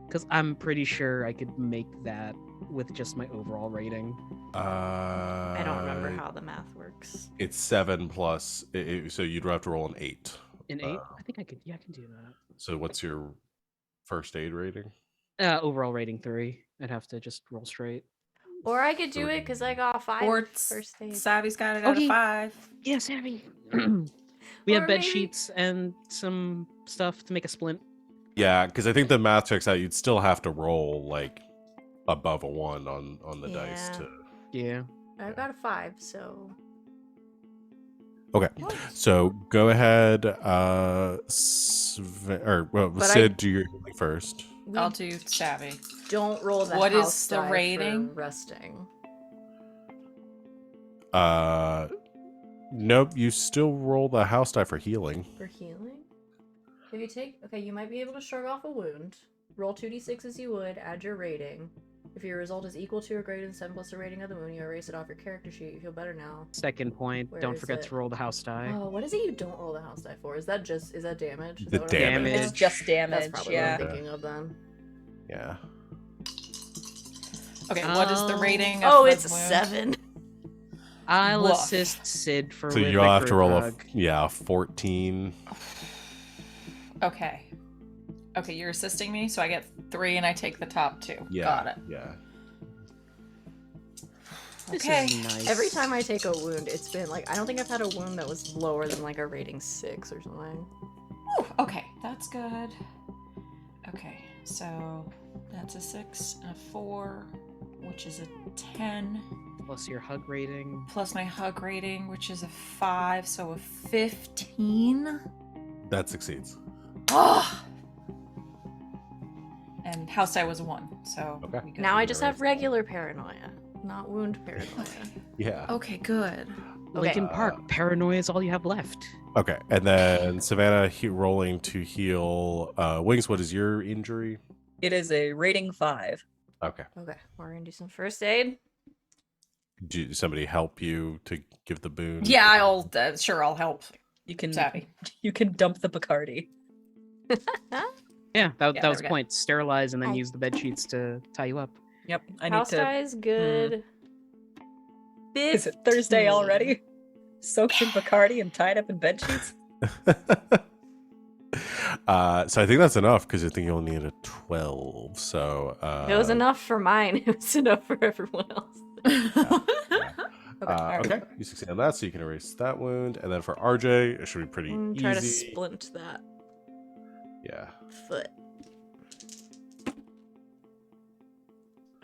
Because I'm pretty sure I could make that with just my overall rating. I don't remember how the math works. It's 7 plus, so you'd have to roll an 8. An 8? I think I could. Yeah, I can do that. So what's your first aid rating? Overall rating 3. I'd have to just roll straight. Or I could do it because I got 5 Or first aid. Savvy's got it out of Okay. 5. Yeah, Sammy. We have Or bed maybe- sheets and some stuff to make a splint. Yeah, because I think the math checks out. You'd still have to roll like above a 1 on the dice Yeah. to. Yeah. I've got a 5, so. Okay, so go ahead, But Sid, do your healing first. We I'll do Savvy. don't roll the What is house the die for rating? resting. Nope, you still roll the house die for healing. For healing? If you take... Okay, you might be able to shrug off a wound. Roll 2d6 as you would, add your rating. If your result is equal to or greater than 7 plus the rating of the wound, you erase it off your character sheet. You feel better now. Second point, Where don't is forget it? to roll the house die. Oh, what is it you don't roll the house die for? Is that damage? Is The that what I'm thinking damage. of? It's just damage, That's probably yeah. what I'm thinking of then. Yeah. Okay, what is the Oh. rating of Oh, the it's a wound? 7. I'll Woof. assist Sid for So with you'll the have to group roll a hug. 14. Okay. Okay, you're assisting me, so I get 3 and I take the top 2. Yeah. Got it. Yeah. This Okay. is nice. Every time I take a wound, it's been like, I don't think I've had a wound that was lower than like a rating 6 or something. Whew, okay, that's good. Okay, so that's a 6 and a 4, which is a 10, Plus your hug rating. plus my hug rating, which is a 5, so a 15. That succeeds. Oh! And house die was a 1, so Okay. we good. Now I just Alright. have regular paranoia, not wound paranoia. Yeah. Okay, good. Lincoln Okay. Park, paranoia is all you have left. Okay, and then Savannah rolling to heal. Wings, what is your injury? It is a rating 5. Okay. Okay, we're gonna do some first aid. Do somebody help you to give the boon? Yeah, I'll sure I'll help. You can Savvy. you can dump the Bacardi. Yeah, that Yeah, was there we go. the point. Sterilize and then I- use the bed sheets to tie you up. Yep, I need House to. die is good. Is it Thursday 15. already? Soaked in Bacardi and tied up in bed sheets. So I think that's enough because I think you only need a 12. So It was enough for mine. It was enough for everyone else. Okay, you succeed on that, so you can erase that wound. And then for RJ, it should be pretty Try to easy. splint that Yeah. foot.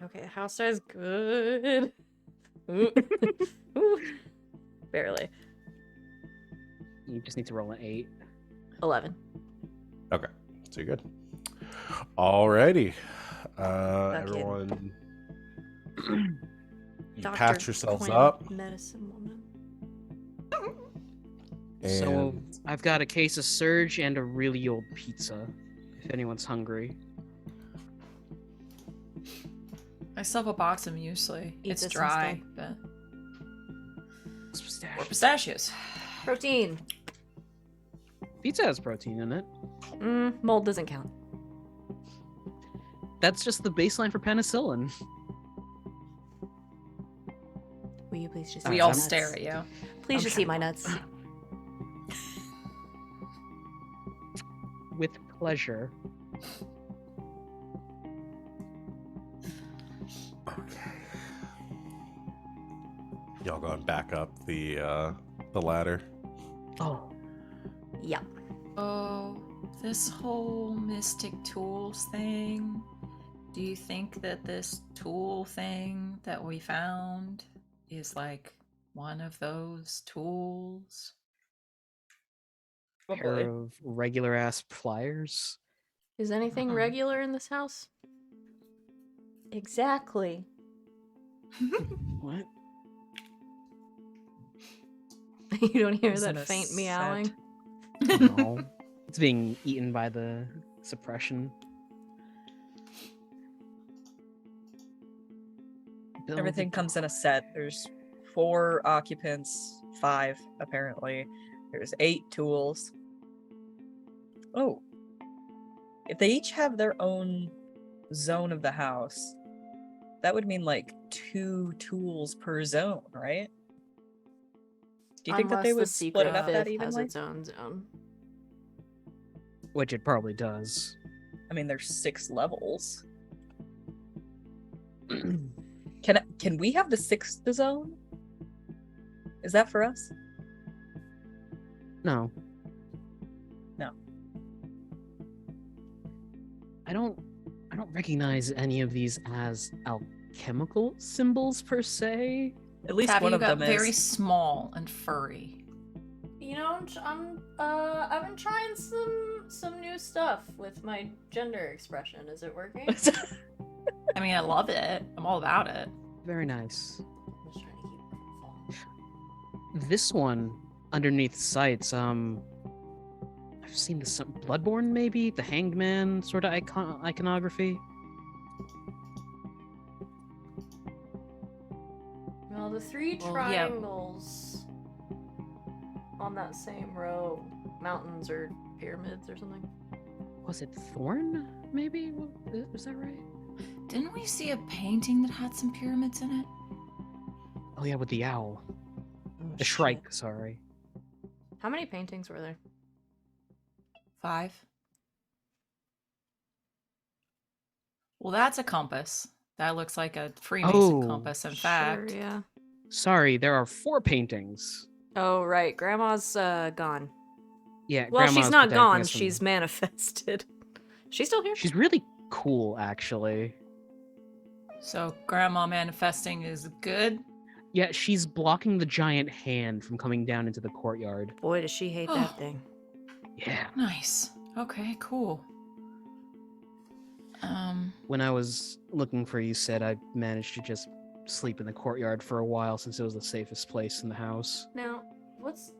Okay, house die is good. Ooh. Ooh. Barely. You just need to roll an 8. 11. Okay, so you're good. Alrighty. Fucking Everyone, you Dr. patch yourselves Quinn, up. Medicine woman. And So I've got a case of Surge and a really old pizza. If anyone's hungry. I still have a box of muesli. Eat It's this dry, instead. but Pistachio. or pistachios. Protein. Pizza has protein in it. Mold doesn't count. That's just the baseline for penicillin. Will you please just We eat all my nuts? stare at you. Please I'm just sure. eat my nuts. With pleasure. okay. Y'all going back up the ladder. Oh. Yeah. Oh, this whole mystic tools thing. Do you think that this tool thing that we found is like one of those tools? Oh Pair boy. of regular ass pliers. Is anything Uh-uh. regular in this house? Exactly. What? You don't hear Isn't that a faint set. meowing? No. It's being eaten by the suppression. Build Everything a comes door. in a set. There's 4 occupants, 5 apparently. There's 8 tools. Oh. If they each have their own zone of the house, that would mean like 2 tools per zone, right? Do you think that Unless they the would split it secret up that fifth has evenly? its own zone. Which it probably does. I mean, there's 6 levels. Can we have the 6th zone? Is that for us? No. No. I don't recognize any of these as alchemical symbols per se. At least Savvy, one you of got them very is. small and furry. You know, I've been trying some new stuff with my gender expression. Is it working? I mean, I love it. I'm all about it. Very nice. I'm just trying to keep it from falling. This one underneath sights, I've seen this some Bloodborne maybe, the Hanged Man sort of iconography. Well, the 3 Well, yeah. triangles on that same row, mountains or pyramids or something. Was it Thorn? Maybe was that right? Didn't we see a painting that had some pyramids in it? Oh yeah, with the owl, Oh, the shit. Shrike. Sorry. How many paintings were there? 5. Well, that's a compass. That looks like a Freemason Oh, compass, in fact. Sure, yeah. Sorry, there are 4 paintings. Oh, right. Grandma's gone. Yeah, Well, she's Grandma's not protecting gone. us from She's them. manifested. She's still here. She's really cool, actually. So, Grandma manifesting is good. Yeah, she's blocking the giant hand from coming down into the courtyard. Boy, does she hate that thing. Yeah. Nice. Okay, cool. When I was looking for you, said I managed to just sleep in the courtyard for a while since it was the safest place in the house. Now, what's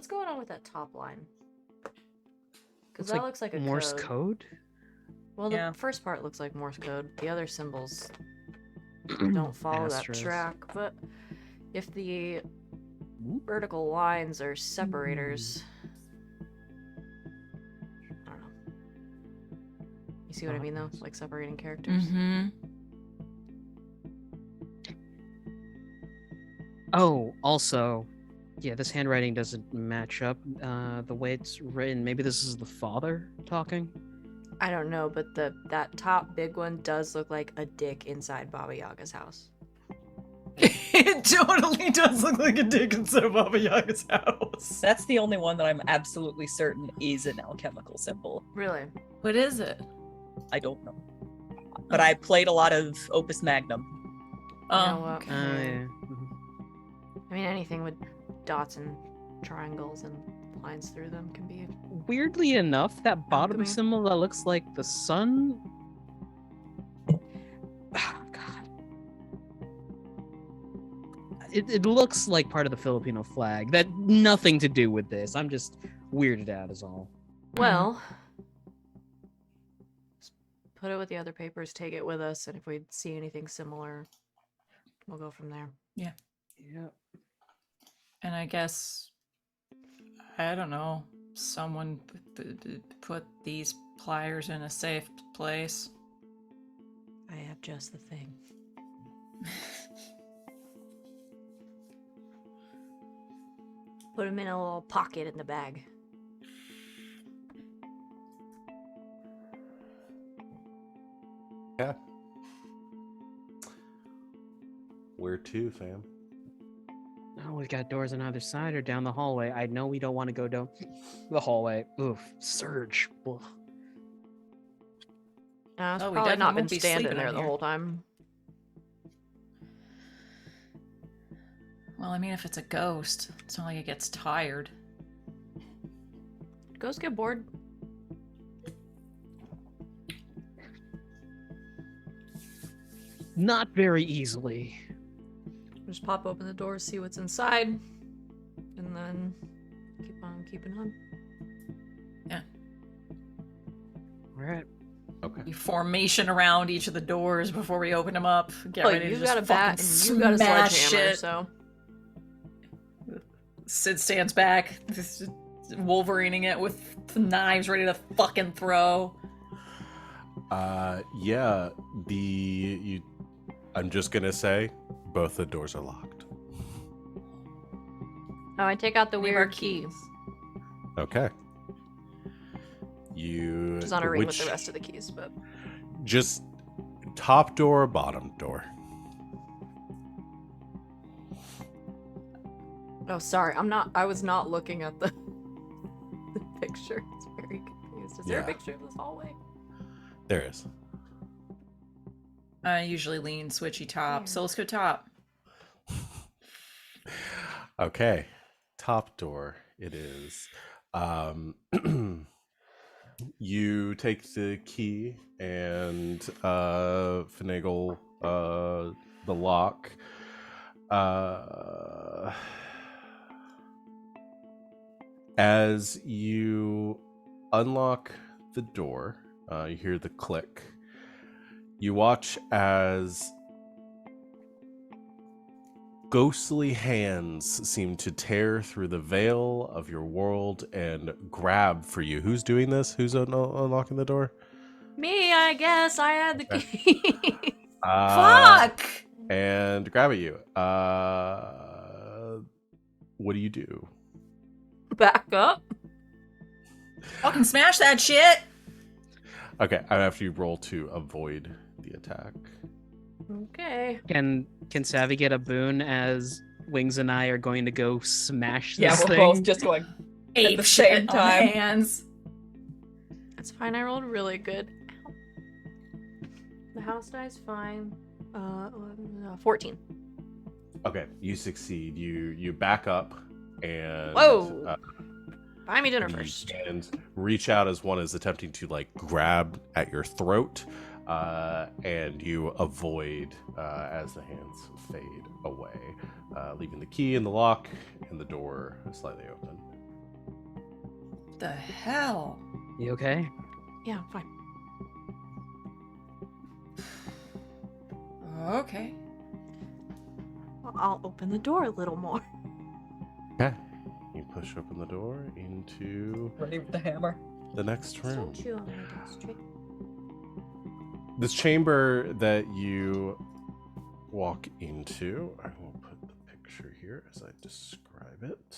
going on with that top line? Because that looks like a Morse code. code? Well, Yeah. the first part looks like Morse code. The other symbols don't follow that Astros. track. But if the vertical lines are separators, I don't know. You see what I mean, though? Like separating characters. Mm-hmm. Oh, also, yeah, this handwriting doesn't match up the way it's written. Maybe this is the father talking? I don't know, but that top big one does look like a dick inside Baba Yaga's house. It totally does look like a dick inside Baba Yaga's house. That's the only one that I'm absolutely certain is an alchemical symbol. Really? What is it? I don't know. But I played a lot of Opus Magnum. know what? Okay. Yeah. Mhm. I mean, anything with dots and triangles and lines through them can be. Weirdly enough, that bottom Alchemy. symbol that looks like the sun. Ah, God. It looks like part of the Filipino flag. That nothing to do with this. I'm just weirded out, is all. Well, just put it with the other papers, take it with us, and if we see anything similar, we'll go from there. Yeah. And I guess, I don't know, someone put these pliers in a safe place. I have just the thing. Put them in a little pocket in the bag. Yeah. Where to, fam? Oh, we got doors on either side or down the hallway. I know we don't want to go down the hallway. Oof, surge. Ugh. It's Oh, we probably definitely not been won't be standing sleeping there in the here. whole time. Well, I mean, if it's a ghost, it's not like it gets tired. Ghosts get bored. Not very easily. Just pop open the door, see what's inside, and then keep on keeping on. Yeah. All right. Okay. Formation around each of the doors before we open them up. Get Oh, ready to you just got a bat fucking and you got a smash sledgehammer, it. so Sid stands back, just Wolverining it with knives ready to fucking throw. Yeah, I'm just gonna say, both the doors are locked. oh, I take out the Leave our weird key, keys. Okay. You which is on a ring with the rest of the keys, but just top door, bottom door. oh, sorry, I was not looking at the picture. It's very confused. Is there a Yeah. picture of this hallway? There is. I usually lean switchy top, so let's go top. Okay. Top door it is. You take the key and finagle the lock. As you unlock the door, you hear the click. You watch as ghostly hands seem to tear through the veil of your world and grab for you. Who's doing this? Who's unlocking the door? Me, I guess. I had the key. Fuck! And grab at you. What do you do? Back up. Fucking smash that shit! Okay, I have to roll to avoid the attack. Okay. Can Savvy get a boon as Wings and I are going to go smash Yeah, this we're thing? both just going Ape the shit same on time. hands. That's fine. I rolled really good. Ow. The house dies fine. 14. Okay, you succeed. You back up and Whoa. Buy me dinner first. and reach out as one is attempting to like grab at your throat, and you avoid as the hands fade away, leaving the key in the lock and the door slightly open. The hell? You okay? Yeah, I'm fine. Okay. Well, I'll open the door a little more. Okay, you push open the door into ready with the hammer. the next room. Don't chew on my desk, Trick. This chamber that you walk into, I will put the picture here as I describe it.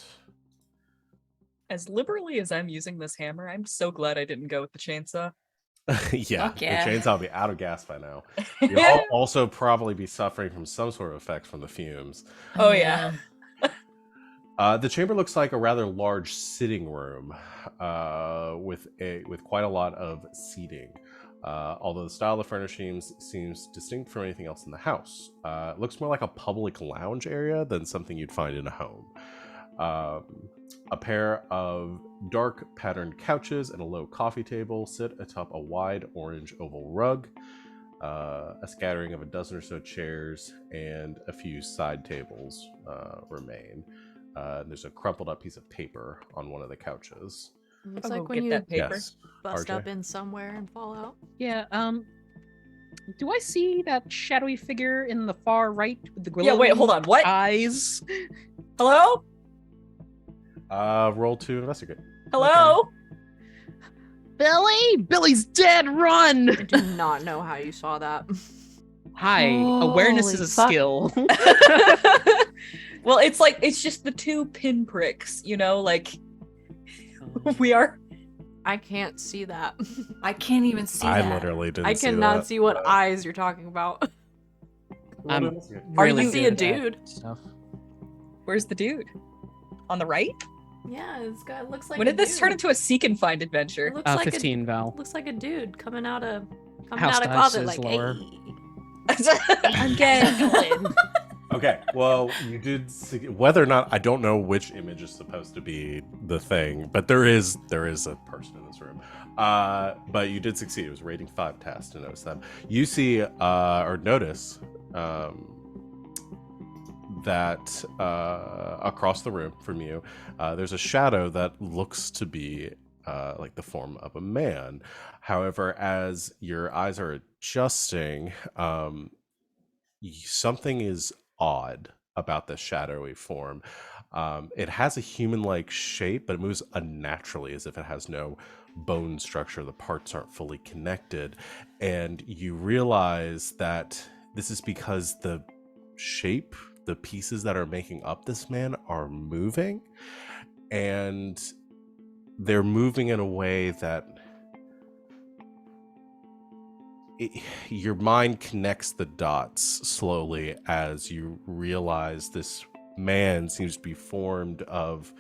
As liberally as I'm using this hammer, I'm so glad I didn't go with the chainsaw. Yeah, Fuck yeah. the chainsaw will be out of gas by now. You'll also probably be suffering from some sort of effect from the fumes. Oh, yeah. The chamber looks like a rather large sitting room with quite a lot of seating. Although the style of furnishings seems distinct from anything else in the house. It looks more like a public lounge area than something you'd find in a home. A pair of dark patterned couches and a low coffee table sit atop a wide orange oval rug. A scattering of a dozen or so chairs and a few side tables remain. There's a crumpled up piece of paper on one of the couches. Looks I'll like go when get you that paper. Yes. bust RJ? up in somewhere and fall out. Yeah, do I see that shadowy figure in the far right with the Yeah, wait, hold glowing on. What? eyes? Hello? Roll to investigate. Hello? Billy! Billy's dead! Run! I do not know how you saw that. Hi, awareness Holy is a fuck. skill. Well, it's just the two pinpricks, you know, like we are. I can't see that. I can't even see I that. literally didn't I see cannot that. see what eyes you're talking about. I'm Are really you- see a good at dude? Stuff. Where's the dude? On the right? Yeah, this guy looks like. When a did this dude. turn into a seek and find adventure? It looks like 15, Val. looks like a dude coming out of House closet, dice is like lower. hey. I'm gay. Okay, well, you did see, whether or not I don't know which image is supposed to be the thing, but there is a person in this room. But you did succeed. It was a rating 5 task to notice them. You see or notice that across the room from you, there's a shadow that looks to be like the form of a man. However, as your eyes are adjusting, something is odd about this shadowy form. It has a human-like shape, but it moves unnaturally, as if it has no bone structure. The parts aren't fully connected, and you realize that this is because the shape, the pieces that are making up this man, are moving, and they're moving in a way that your mind connects the dots slowly as you realize this man seems to be formed of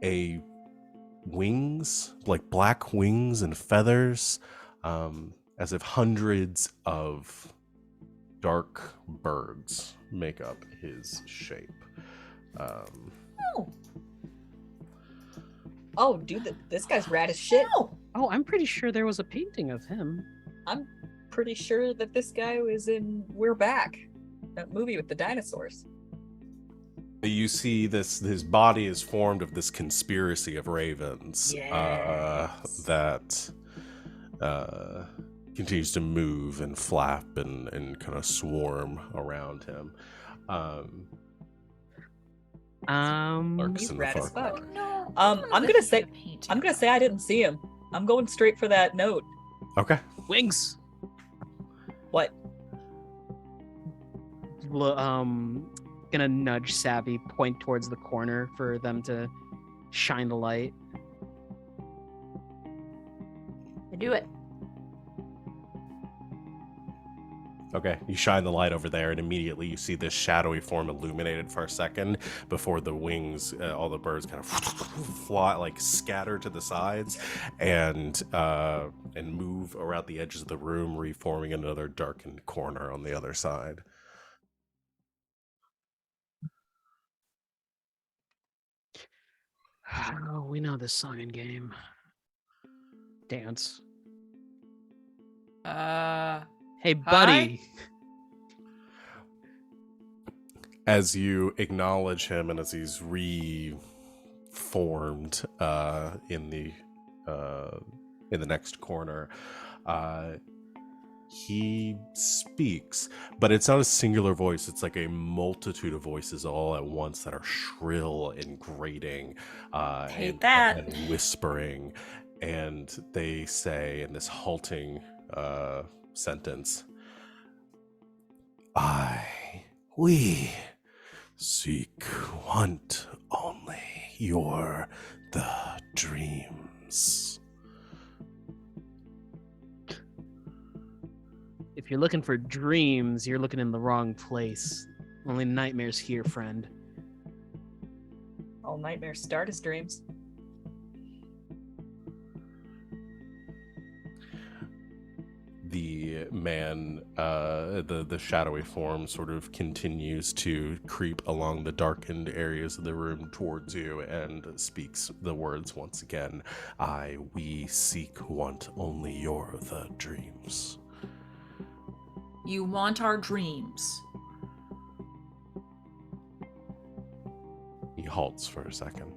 a wings, like black wings and feathers, as if hundreds of dark birds make up his shape. Oh. Oh, dude, this guy's rad as shit. Oh, I'm pretty sure there was a painting of him. I'm pretty sure that this guy was in We're Back, that movie with the dinosaurs. You see this, his body is formed of this conspiracy of ravens that continues to move and flap and kind of swarm around him. Lurks He's in the rad far as fuck. corner. No. I'm gonna say I didn't see him. I'm going straight for that note. Okay. Wings. What? Gonna nudge Savvy, point towards the corner for them to shine the light. I do it. Okay, you shine the light over there, and immediately you see this shadowy form illuminated for a second before the wings, all the birds kind of fly, like scatter to the sides, and move around the edges of the room, reforming another darkened corner on the other side. Oh, we know this song and game. Dance. Hey, buddy. As you acknowledge him, and as he's reformed in the next corner, he speaks, but it's not a singular voice. It's like a multitude of voices all at once that are shrill and grating, and whispering, and they say in this halting sentence, we seek, want only the dreams. If you're looking for dreams, you're looking in the wrong place. Only nightmares here, friend. All nightmares start as dreams. The man, the shadowy form sort of continues to creep along the darkened areas of the room towards you and speaks the words once again. We seek, want only the dreams. You want our dreams. He halts for a second.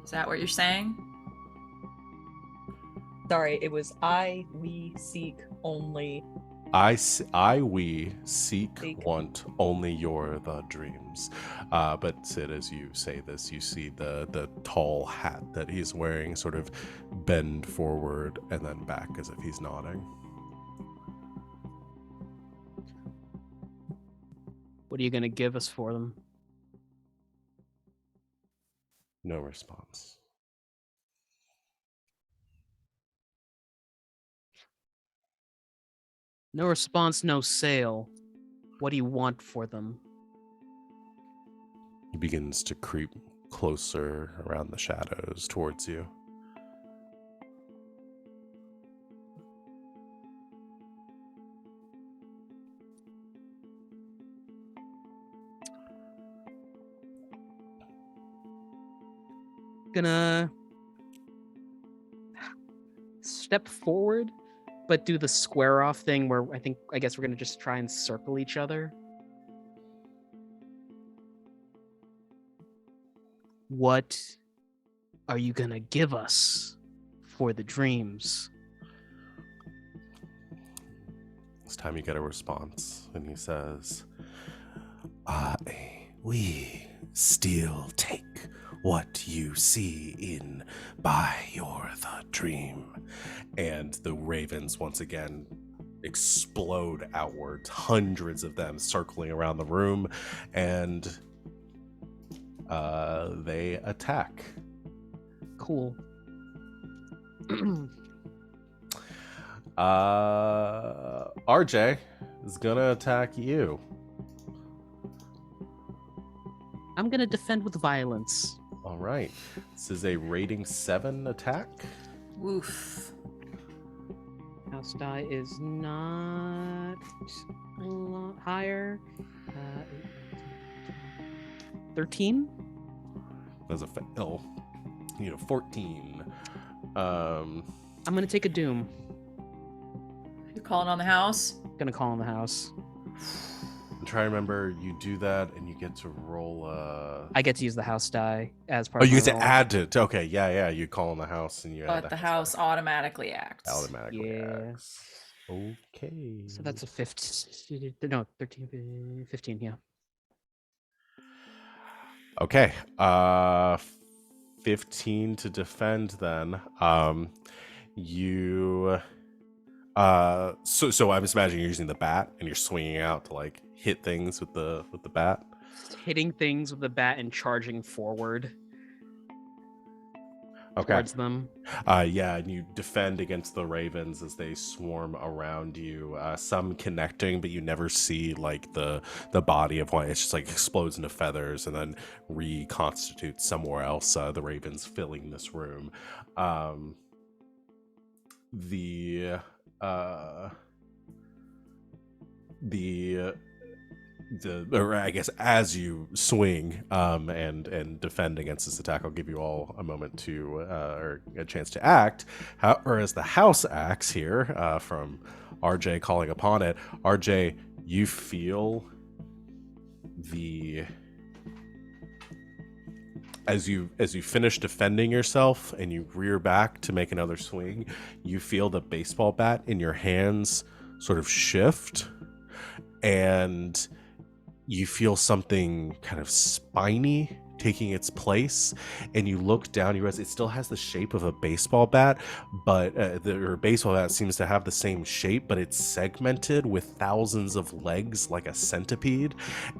Is that what you're saying? Sorry, it was we seek only. We seek, want only the dreams. But Sid, as you say this, you see the tall hat that he's wearing sort of bend forward and then back as if he's nodding. What are you going to give us for them? No response. No response, no sale. What do you want for them? He begins to creep closer around the shadows towards you. Gonna step forward, but do the square off thing where I guess we're gonna just try and circle each other. What are you gonna give us for the dreams? This time you get a response, and he says, we still take what you see in by your the dream. And the ravens once again explode outwards, hundreds of them circling around the room, and they attack. Cool. RJ is gonna attack you. I'm gonna defend with violence. All right, this is a rating 7 attack. Woof. House die is not a lot higher. 13. That's a fail. You know, 14. I'm gonna take a doom. You're calling on the house? Gonna call in the house. Try to remember, you do that and you get to roll I get to use the house die as part Oh, of you my get to roll. add it. Okay, yeah. You call in the house and you add But the house automatically acts. automatically Yeah. acts. Okay. So that's a 15. No, 13, 15, yeah. Okay. 15 to defend then. You so I'm just imagining you're using the bat and you're swinging out to like hit things with the bat. Hitting things with the bat and charging forward Okay. towards them. Yeah, and you defend against the ravens as they swarm around you. Some connecting, but you never see like the body of one. It's just like explodes into feathers and then reconstitutes somewhere else. The ravens filling this room. Or I guess as you swing and defend against this attack, I'll give you all a moment to or a chance to act. Or as the house acts here from RJ calling upon it, RJ, you feel as you finish defending yourself and you rear back to make another swing, you feel the baseball bat in your hands sort of shift, and you feel something kind of spiny taking its place, and you look down, you realize it still has the shape of a baseball bat, but the baseball bat seems to have the same shape, but it's segmented with thousands of legs like a centipede,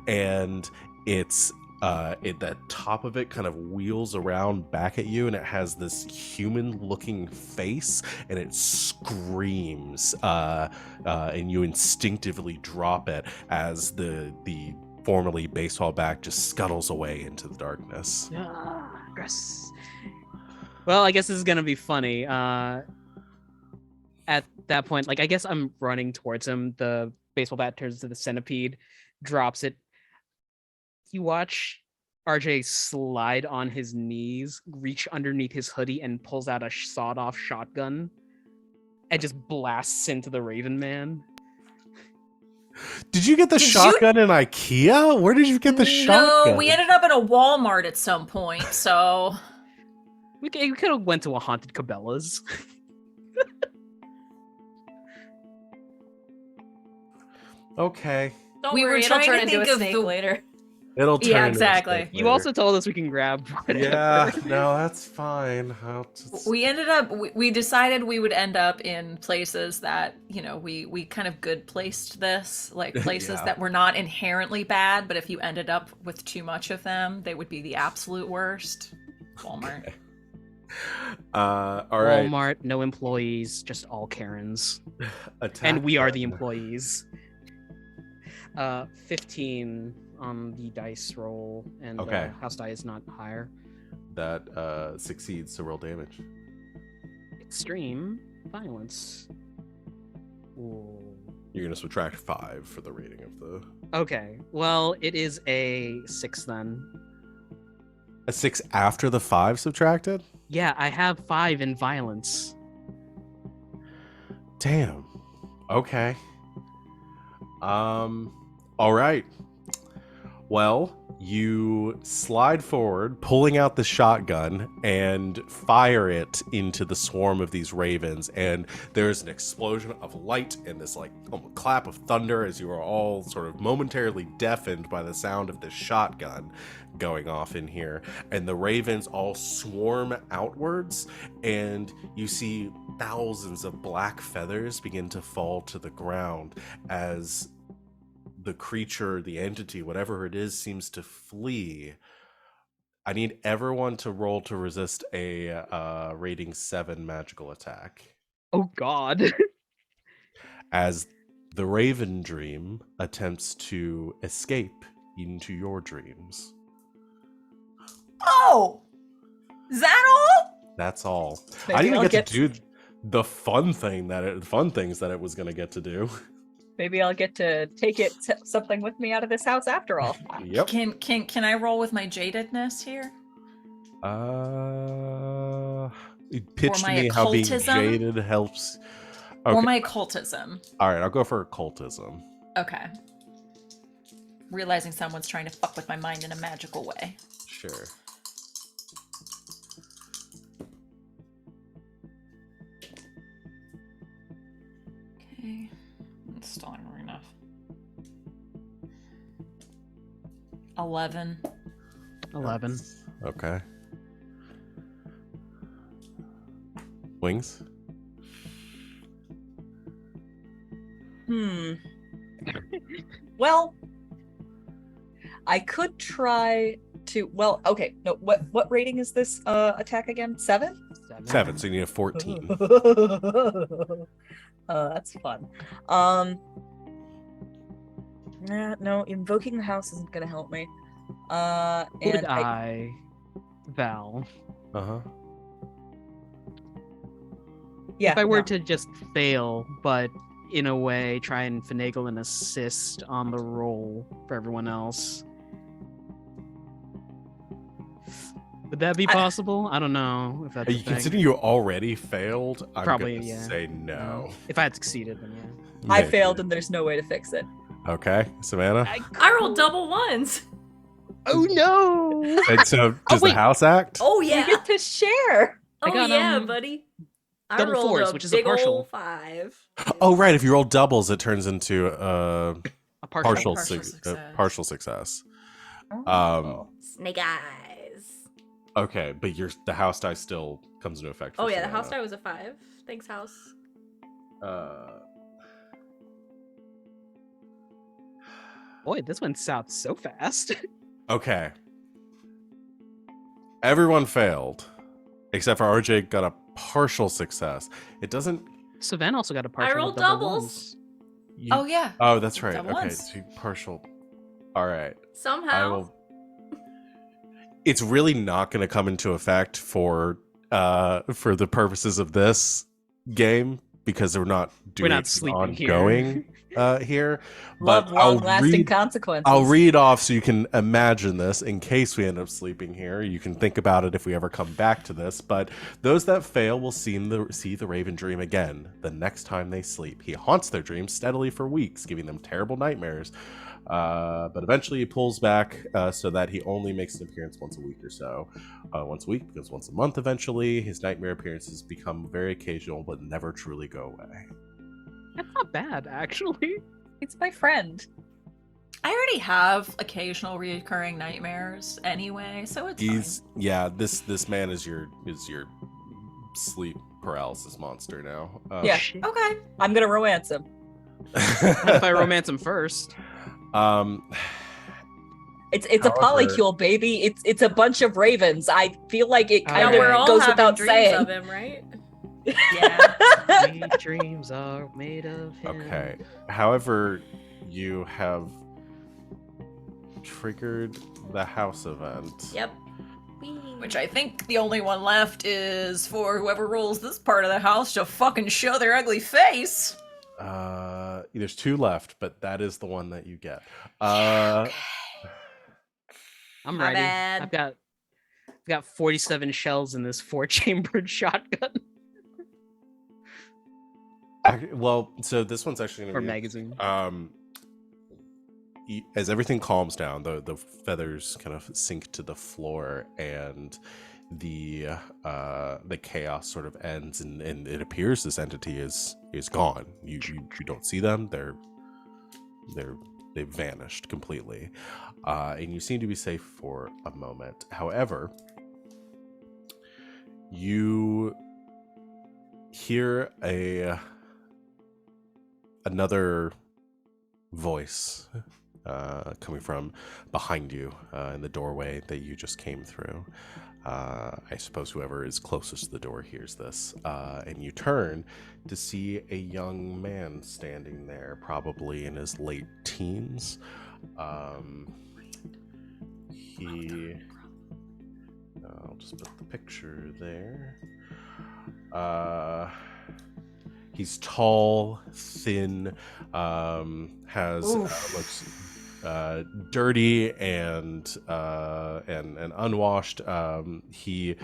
and it's the top of it kind of wheels around back at you, and it has this human looking face, and it screams, and you instinctively drop it as the formerly baseball bat just scuttles away into the darkness. Gross. Well, I guess this is gonna be funny. At that point, like, I guess I'm running towards him. The baseball bat turns to the centipede, drops it. You watch RJ slide on his knees, reach underneath his hoodie, and pulls out a sawed-off shotgun, and just blasts into the Raven Man. Did you get the shotgun in IKEA? Where did you get the shotgun? No, we ended up in a Walmart at some point, so... We could have went to a haunted Cabela's. Okay. Don't We were worry, it'll trying turn to into think a of snake the- later. It'll turn Yeah, into a exactly. snake You later. also told us we can grab whatever. Yeah, no, that's fine. We decided we would end up in places that, you know, we kind of good placed this, like places Yeah. that were not inherently bad, but if you ended up with too much of them, they would be the absolute worst. Walmart. Okay. All right. Walmart, no employees, just all Karens. Attack And we are the then. employees. 15 on the dice roll, and Okay. house die is not higher. That succeeds to roll damage. Extreme violence. Ooh. You're gonna subtract 5 for the rating of the. Okay, well, it is a 6 then. A 6 after the 5 subtracted? Yeah, I have 5 in violence. Damn. Okay. All right. Well, You slide forward, pulling out the shotgun, and fire it into the swarm of these ravens. And there's an explosion of light and this like clap of thunder as you are all sort of momentarily deafened by the sound of this shotgun going off in here. And the ravens all swarm outwards, and you see thousands of black feathers begin to fall to the ground as the creature, the entity, whatever it is, seems to flee. I need everyone to roll to resist a rating 7 magical attack. Oh God. As the Raven Dream attempts to escape into your dreams. Oh! Is that all? That's all. Maybe I didn't I'll even get get to do the fun things that it was going to get to do. Maybe I'll get to take something with me out of this house after all. Yep. Can I roll with my jadedness here? Pitch to my me how being occultism? jaded helps. Or Okay. my occultism? All right, I'll go for occultism. Okay. Realizing someone's trying to fuck with my mind in a magical way. Sure. Okay. It's still not really enough. 11. 11. Okay. Wings? Well, I could try to. Well, okay. No, what rating is this attack again? 7? 7, so you need a 14. That's fun. No, invoking the house isn't gonna help me. Could And I, Val, Uh-huh. yeah, if I were no. to just fail, but in a way try and finagle and assist on the roll for everyone else, would that be possible? I don't know if that's a thing. Considering you already failed, I'm Probably, gonna yeah. say no. If I had succeeded, then yeah. I Maybe. failed, and there's no way to fix it. Okay, Savannah? I rolled double ones. Oh no! And so, does the wait. house act? Oh You yeah. get to share. I Oh got, yeah, buddy. I double rolled fours, a which is a big partial. ol' 5. Oh, right. If you roll doubles, it turns into A partial success. partial success. Snake eyes. Okay, but the house die still comes into effect. For Oh yeah, the Savannah. house die was a 5. Thanks, house. Boy, this went south so fast. Okay. Everyone failed, except for RJ got a partial success. It doesn't. Savannah also got a partial. rolled with double doubles. ones. Oh yeah. Oh, that's right. Double Okay, ones. so partial. All right. I Somehow. will. It's really not going to come into effect for the purposes of this game because we're not doing not it sleeping here. ongoing here. Love But I'll long-lasting read. consequences. I'll read off so you can imagine this in case we end up sleeping here. You can think about it if we ever come back to this. But those that fail will see the Raven dream again the next time they sleep. He haunts their dreams steadily for weeks, giving them terrible nightmares. But eventually he pulls back so that he only makes an appearance once a week or so. Once a week becomes once a month eventually. His nightmare appearances become very occasional but never truly go away. That's not bad, actually. It's my friend. I already have occasional reoccurring nightmares anyway, so it's fine. This man is your sleep paralysis monster now. Yeah. Shit. Okay. I'm gonna romance him. What if I romance him first? It's a However- polycule, baby. It's a bunch of ravens. I feel like it Yeah, kind Yeah, of we're all goes having without dreams saying. of him, right? Yeah. Sweet dreams are made of him. Okay. However, you have triggered the house event. Yep. Which I think the only one left is for whoever rules this part of the house to fucking show their ugly face. There's 2 left, but that is the one that you get. I'm My ready. bad. I've got 47 shells in this 4-chambered shotgun Well, so this one's actually or going to be magazine. as everything calms down, the feathers kind of sink to the floor, and the chaos sort of ends, and it appears this entity is gone. You don't see them. They've vanished completely, and you seem to be safe for a moment. However, you hear another voice coming from behind you in the doorway that you just came through. I suppose whoever is closest to the door hears this, and you turn to see a young man standing there, probably in his late teens. I'll just put the picture there. He's tall, thin, looks dirty and unwashed. He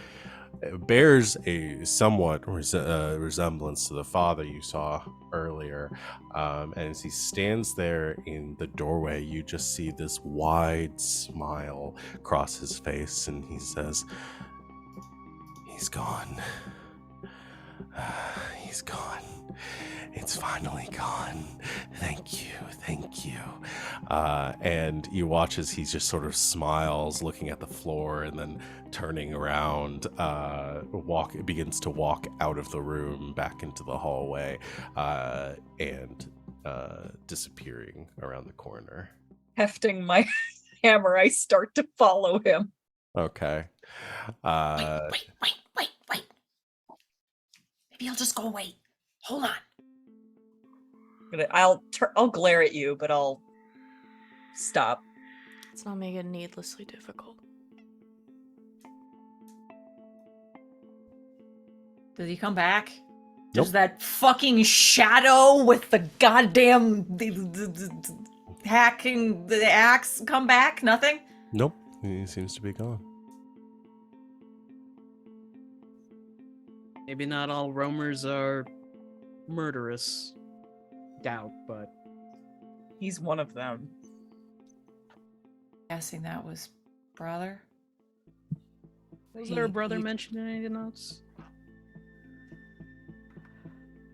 bears a somewhat resemblance to the father you saw earlier. And as he stands there in the doorway, you just see this wide smile cross his face, and he says, "He's gone. He's gone. It's finally gone. Thank you. And you watch as he just sort of smiles, looking at the floor, and then turning around, begins to walk out of the room back into the hallway, and disappearing around the corner. Hefting my hammer, I start to follow him. Okay. Wait. Maybe I'll just go away. Hold on. I'll glare at you, but I'll stop. Let's not make it needlessly difficult. Does he come back? Nope. Does that fucking shadow with the goddamn hacking the axe come back? Nothing? Nope. He seems to be gone. Maybe not all roamers are murderous. Doubt, but He's one of them. Guessing that was brother. was there a brother He- mentioned in any of the notes?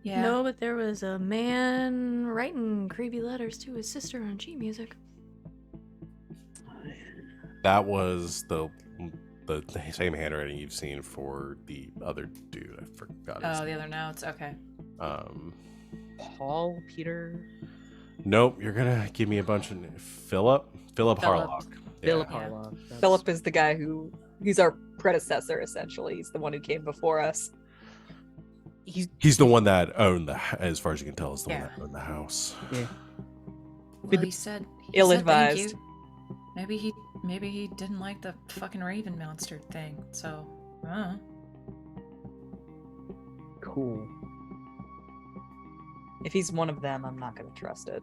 Yeah. No, but there was a man writing creepy letters to his sister on sheet music. That was the same handwriting you've seen for the other dude. I forgot his Oh, the name. other notes. Okay. Paul, Peter, Nope. You're gonna give me a bunch of Philip Harlock. Philip Yeah. Harlock. That's- Philip is the guy he's our predecessor, essentially. He's the one who came before us. He's the one that owned as far as you can tell, is the one Yeah. that owned the house. Yeah. Well, he said Ill-advised. thank you. Maybe he didn't like the fucking raven monster thing. So, I don't know. Cool. If he's one of them, I'm not gonna trust it.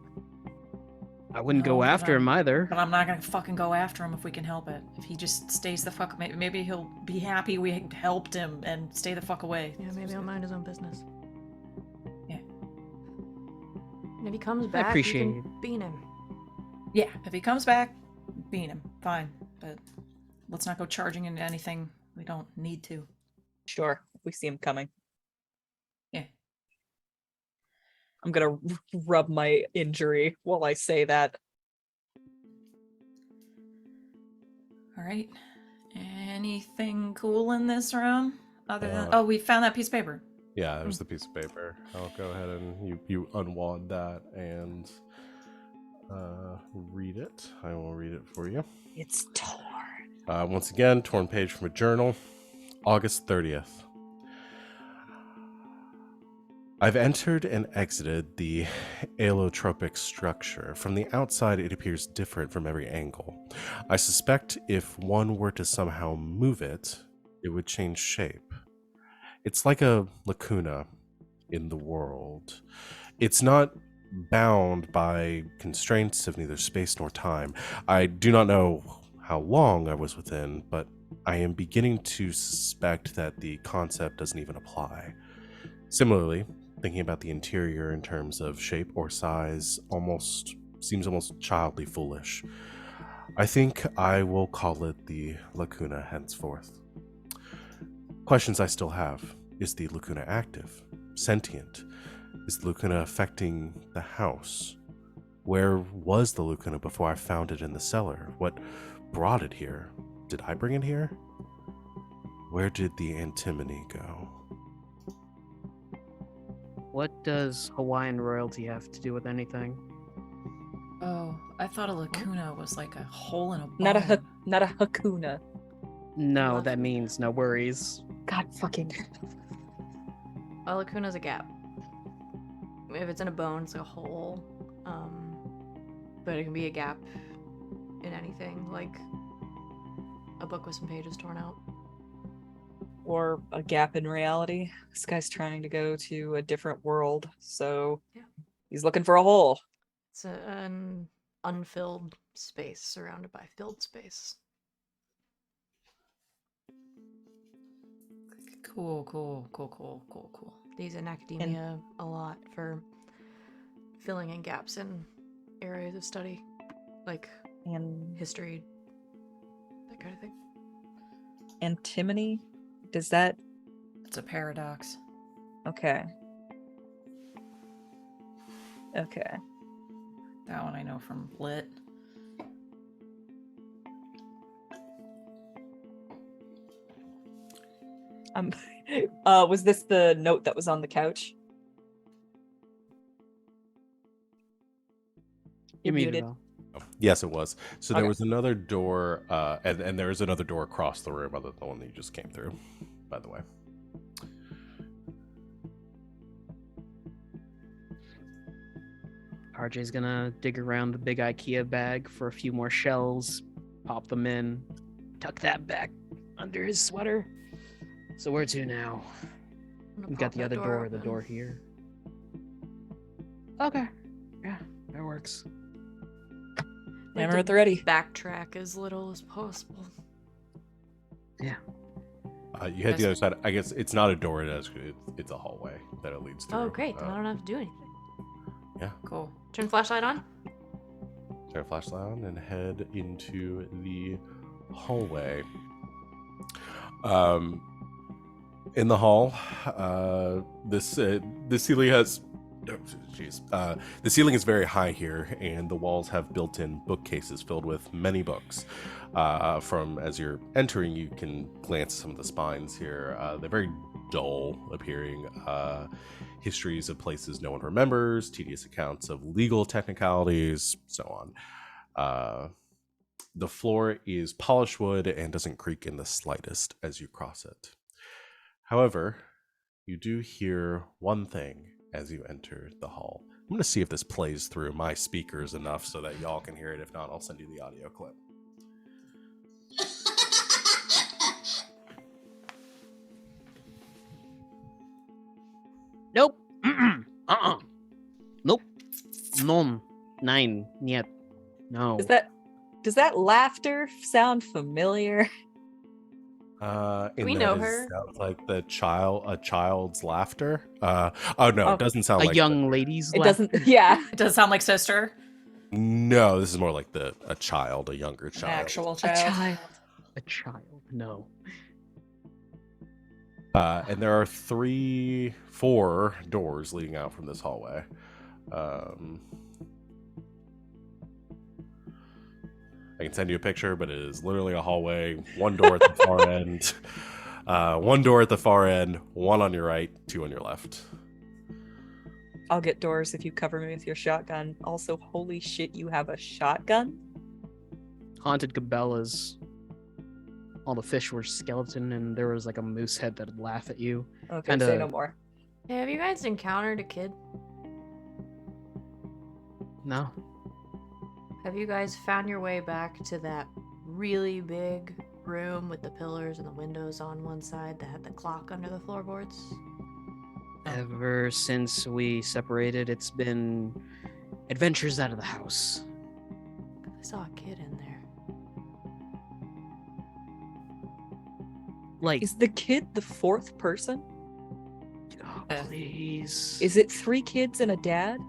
I wouldn't No, go but after him either. But I'm not gonna fucking go after him if we can help it. If he just stays the fuck, maybe he'll be happy we helped him and stay the fuck away. Yeah, maybe he'll mind his own business. Yeah. And if he comes back, appreciate you can bean him. Yeah, if he comes back, beat him. Fine, but let's not go charging into anything we don't need to. Sure, if we see him coming. Yeah. I'm gonna rub my injury while I say that. All right. Anything cool in this room other than? Uh, Oh, we found that piece of paper. Yeah, there's the piece of paper. I'll go ahead and you unwad that and read it. I will read it for you. It's torn. Once again, torn page from a journal, August 30th. I've entered and exited the allotropic structure. From the outside, it appears different from every angle. I suspect if one were to somehow move it, it would change shape. It's like a lacuna in the world. It's not bound by constraints of neither space nor time. I do not know how long I was within, but I am beginning to suspect that the concept doesn't even apply. Similarly, thinking about the interior in terms of shape or size almost seems almost childly foolish. I think I will call it the Lacuna henceforth. Questions I still have. Is the Lacuna active? Sentient? Is the Lacuna affecting the house? Where was the Lacuna before I found it in the cellar? What brought it here? Did I bring it here? Where did the antimony go? What does Hawaiian royalty have to do with anything? Oh, I thought a lacuna was like a hole in a bone. Not a hakuna. No, What? that means no worries. God fucking. A lacuna's a gap. If it's in a bone, it's like a hole. But it can be a gap in anything, like a book with some pages torn out. Or a gap in reality. This guy's trying to go to a different world, so Yeah. he's looking for a hole. It's an unfilled space surrounded by filled space. Cool. They use in academia a lot for filling in gaps in areas of study, like And history, that kind of thing. antimony? Does that... It's a paradox. Okay. Okay. That one I know from Lit. Was this the note that was on the couch? You're muted. muted. Al. Yes, it was. So there Okay. was another door, and there is another door across the room other than the one that you just came through, by the way. RJ's gonna dig around the big IKEA bag for a few more shells, pop them in, tuck that back under his sweater. So where to now? I'm gonna We got pop the that other door, the open. door here. Okay. Yeah, that works. They have Hammer to at the ready. Backtrack as little as possible. You head to the other side. I guess it's not a door. It's a hallway that it leads through. Oh, great. Then I don't have to do anything. Cool. Turn flashlight on. Turn a flashlight on and head into the hallway. In the hall, the ceiling has. The ceiling is very high here, and the walls have built-in bookcases filled with many books. From as you're entering, you can glance at some of the spines here. They're very dull appearing. Histories of places no one remembers, tedious accounts of legal technicalities, so on. The floor is polished wood and doesn't creak in the slightest as you cross it. However, you do hear one thing as you enter the hall. I'm going to see if this plays through my speakers enough so that y'all can hear it. If not, I'll send you the audio clip. Nope. Nope. None. Nine. Yet. No. Does that laughter sound familiar? In we that know it her? Sounds like a child's laughter. Oh no, Oh. it doesn't sound a like young lady's It laugh- doesn't. Yeah. It does sound like sister. No, this is more like a younger An child. actual A child. child. A child. No. And there are 4 doors leading out from this hallway. I can send you a picture, but it is literally a hallway. 1 door at the far end. 1 door at the far end. 1 on your right. 2 on your left. I'll get doors if you cover me with your shotgun. Also, holy shit, you have a shotgun? Haunted Cabela's. All the fish were skeleton, and there was like a moose head that'd laugh at you. Okay, Kinda- say no more. Hey, have you guys encountered a kid? No. Have you guys found your way back to that really big room with the pillars and the windows on one side that had the clock under the floorboards? Ever since we separated, it's been adventures out of the house. I saw a kid in there. Like, Is the kid the 4th person? oh, please. Is it 3 kids and a dad?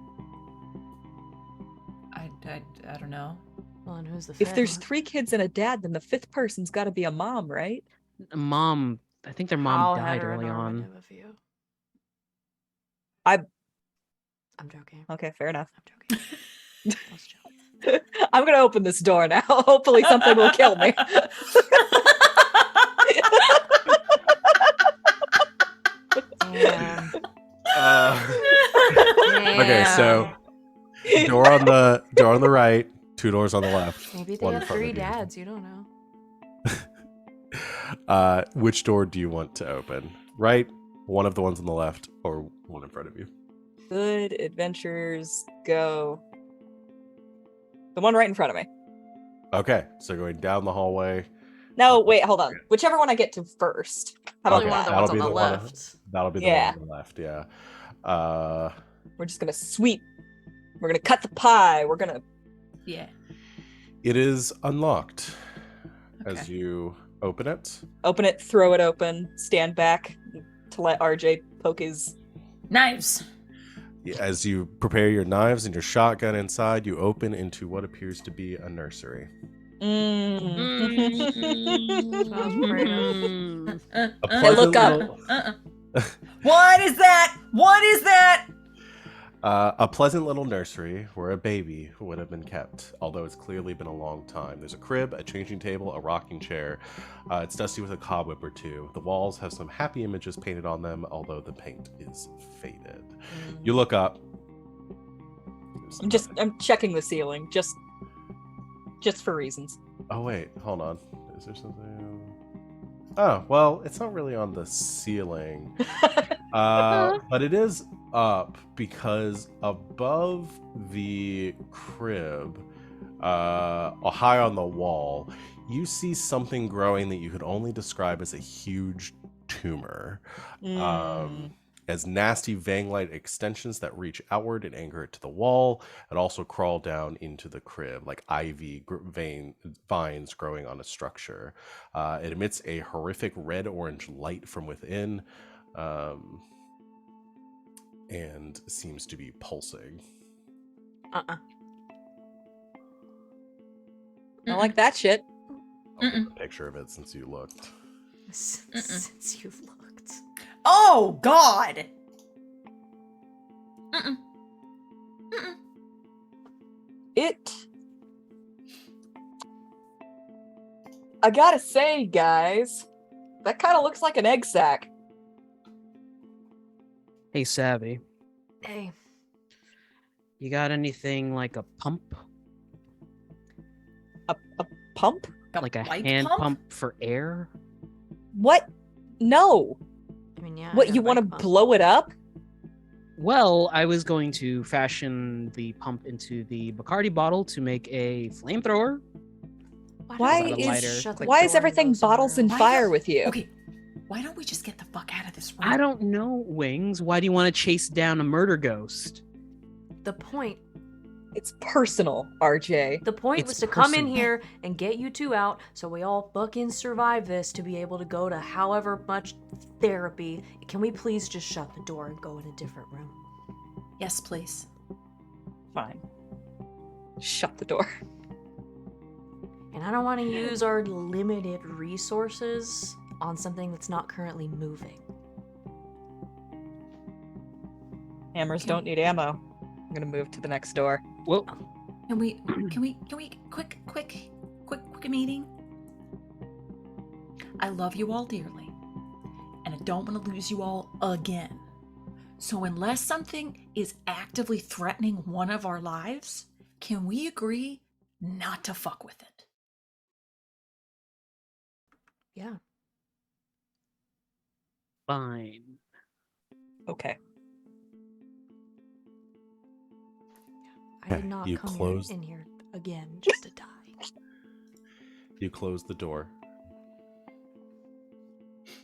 I don't know. Well, and who's the If fifth? there's 3 kids and a dad, then the 5th person's got to be a mom, right? Mom, I think their mom How died early on. heteronormative of you. I'm joking. okay. Fair enough. I'm joking. I was joking. I'm gonna open this door now. Hopefully, something will kill me. Damn. Okay, so door on the right, 2 doors on the left. Maybe they one in have front 3 of you. dads. You don't know. Which door do you want to open? Right, one of the ones on the left, or one in front of you? Good adventures go. The one right in front of me. Okay, so going down the hallway. No, wait, hold on. Whichever one I get to first. How about Probably one of the that? ones that'll on be the the one- left. That'll be the Yeah. one on the left. Yeah. We're just gonna sweep. We're gonna cut the pie. We're gonna. Yeah. It is unlocked as Okay. you open it. Open it, throw it open, stand back to let RJ poke his. Knives. As you prepare your knives and your shotgun inside, you open into what appears to be a nursery. Mm. A Hey, look pleasant up. little- What is that? What is that? A pleasant little nursery where a baby would have been kept, although it's clearly been a long time. There's a crib, a changing table, a rocking chair. It's dusty with a cobweb or two. The walls have some happy images painted on them, although the paint is faded. You look up. There's I'm checking the ceiling, just for reasons. Oh wait, hold on. Is there something? Oh well, it's not really on the ceiling, but it is up because above the crib, high on the wall, you see something growing that you could only describe as a huge tumor. As nasty vang-like extensions that reach outward and anchor it to the wall, and also crawl down into the crib like ivy vines growing on a structure. It emits a horrific red-orange light from within, and seems to be pulsing. I like that shit. I'll get a picture of it since you looked. Since you've looked. Oh God. Mm-mm. Mm-mm. I gotta say, guys, that kind of looks like an egg sack. Hey, Savvy, Hey. you got anything like a pump? A pump? Like a light hand pump for air? What? No. I mean, yeah. I What, got you a want to bike pump. blow it up? Well, I was going to fashion the pump into the Bacardi bottle to make a flamethrower. Why don't we is- just shut the Why is door and everything go somewhere bottles and else? Why fire not- with you? Okay. Why don't we just get the fuck out of this room? I don't know, Wings. Why do you want to chase down a murder ghost? The point It's personal, RJ. The point It's was to come in personal. here and get you two out so we all fucking survive this to be able to go to however much therapy. Can we please just shut the door and go in a different room? Yes, please. Fine. Shut the door. And I don't want to use our limited resources on something that's not currently moving. Hammers Okay. don't need ammo. I'm gonna move to the next door. Well, Can we quick meeting? I love you all dearly, and I don't want to lose you all again. So unless something is actively threatening one of our lives, can we agree not to fuck with it? Yeah. fine. Okay. I did not You come closed- in here again just to die. You close the door.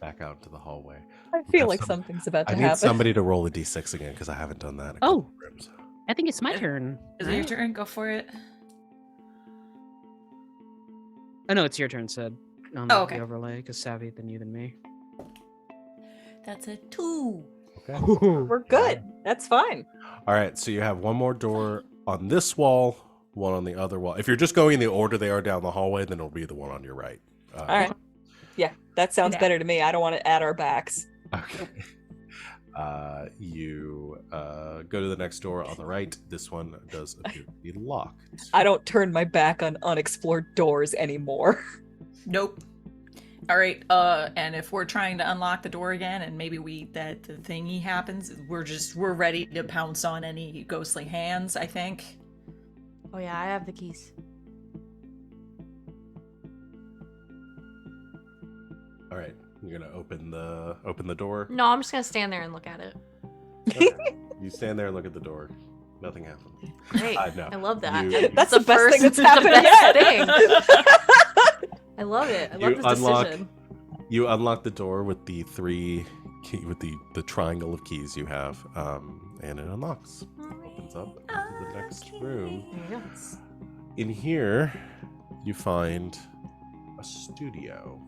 Back out into the hallway. I feel have like some- something's about to I need happen. somebody to roll a d6 again because I haven't done that. In a Oh. couple rooms. I think it's my turn. Is it your right? turn? Go for it. Oh, no, it's your turn, Sid. On Oh, okay. the overlay, because Savvy than you than me. That's a 2. Okay. We're good. That's fine. All right. So you have one more door on this wall, one on the other wall. If you're just going in the order they are down the hallway, then it'll be the one on your right. All right. Yeah, that sounds Yeah. better to me. I don't want it at our backs. Okay. You go to the next door on the right. This one does appear to be locked. I don't turn my back on unexplored doors anymore. Nope. All right. And if we're trying to unlock the door again, and maybe the thingy happens, we're ready to pounce on any ghostly hands. I think. Oh yeah, I have the keys. All right, you're gonna open the door. No, I'm just gonna stand there and look at it. Okay. You stand there and look at the door. Nothing happens. Great. No. I love that. You- That's the best thing that's the happened best yet. thing. I love it. I love You this unlock- decision. You unlock the door with the the triangle of keys you have, and it unlocks. Opens up into the next room. There you go. In here, you find a studio.